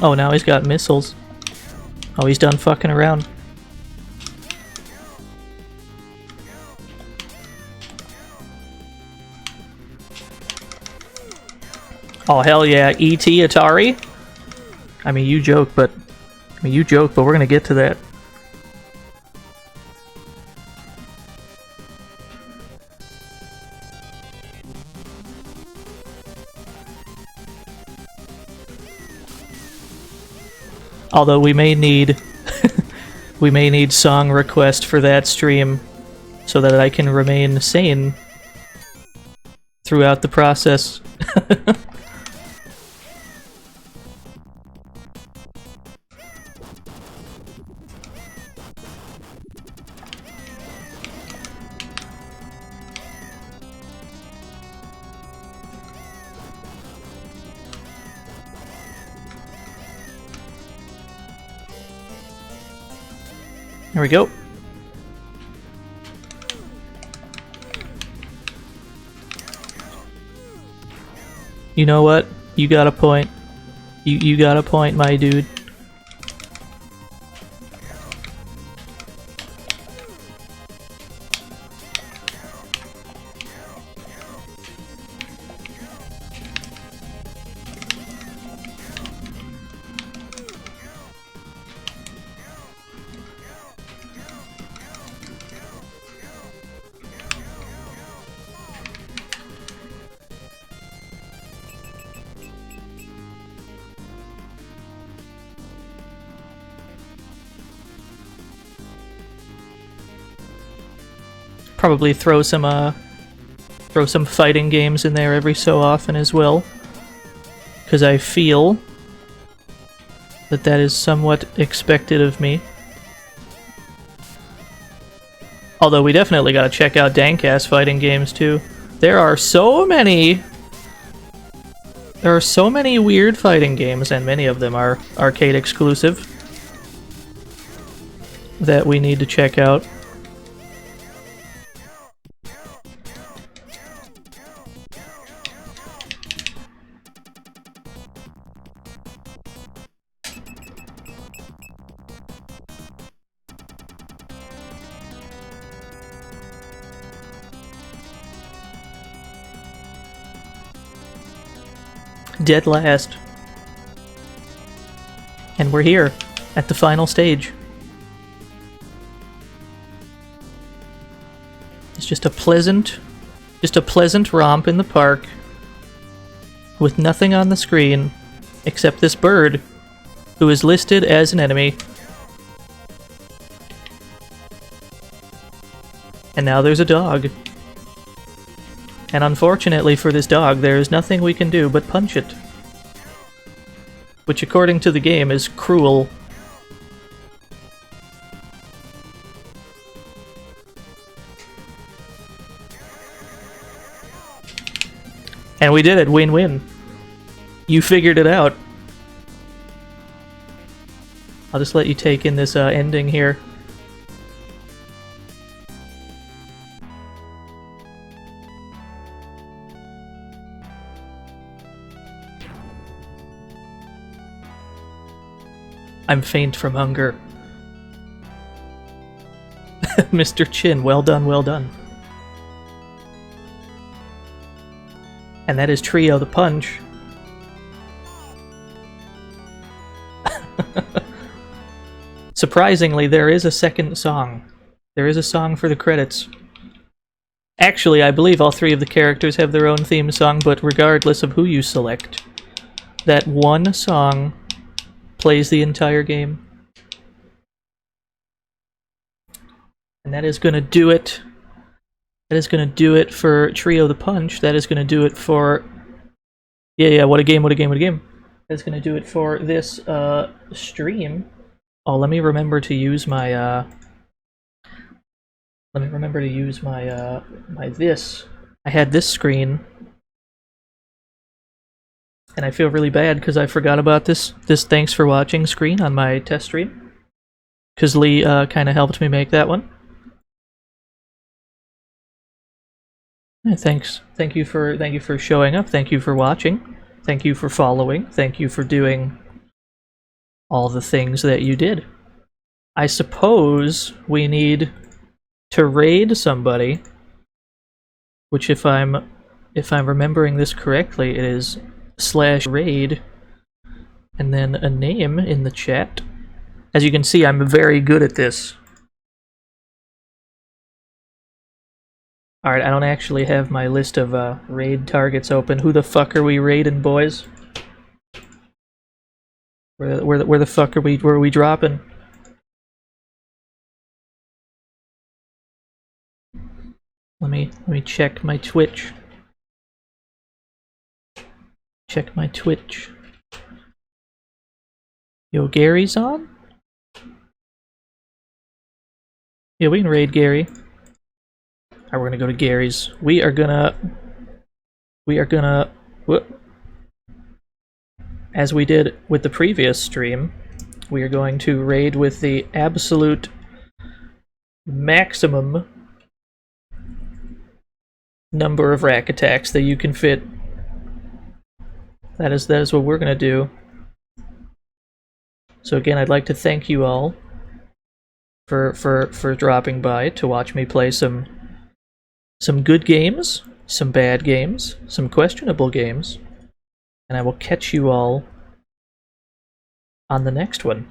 Oh, now he's got missiles. Oh, he's done fucking around. Oh, hell yeah. E.T. Atari? I mean, you joke, but we're gonna get to that. Although we may need song request for that stream so that I can remain sane throughout the process. There we go. You know what? You got a point. You got a point, my dude. Probably throw some fighting games in there every so often as well, because I feel that that is somewhat expected of me. Although we definitely gotta check out dank-ass fighting games too. There are so many weird fighting games, and many of them are arcade exclusive, that we need to check out. Dead last. And we're here, at the final stage. It's just a pleasant romp in the park, with nothing on the screen, except this bird, who is listed as an enemy. And now there's a dog. And unfortunately for this dog, there is nothing we can do but punch it. Which, according to the game, is cruel. And we did it, win-win. You figured it out. I'll just let you take in this ending here. I'm faint from hunger. Mr. Chin, well done, well done. And that is Trio the Punch. Surprisingly, there is a second song. There is a song for the credits. Actually, I believe all three of the characters have their own theme song, but regardless of who you select, that one song plays the entire game. And that is gonna do it. That is gonna do it for Trio the Punch. That is gonna do it for... Yeah, what a game, what a game, what a game. That's gonna do it for this stream. Oh, let me remember to use my my this. I had this screen, and I feel really bad because I forgot about this thanks for watching screen on my test stream, because Lee kind of helped me make that one. Yeah, thanks. Thank you for showing up. Thank you for watching. Thank you for following. Thank you for doing all the things that you did. I suppose we need to raid somebody, which if I'm remembering this correctly, it is /raid and then a name in the chat. As you can see, I'm very good at this. Alright, I don't actually have my list of raid targets open. Who the fuck are we raiding, boys? Where the fuck are we dropping? Let me check my Twitch. Check my Twitch. Yo, Gary's on? Yeah, we can raid Gary. Alright, we're gonna go to Gary's. We are gonna whoop. As we did with the previous stream, we are going to raid with the absolute maximum number of rack attacks that you can fit. That is what we're gonna do. So again, I'd like to thank you all for dropping by to watch me play some good games, some bad games, some questionable games, and I will catch you all on the next one.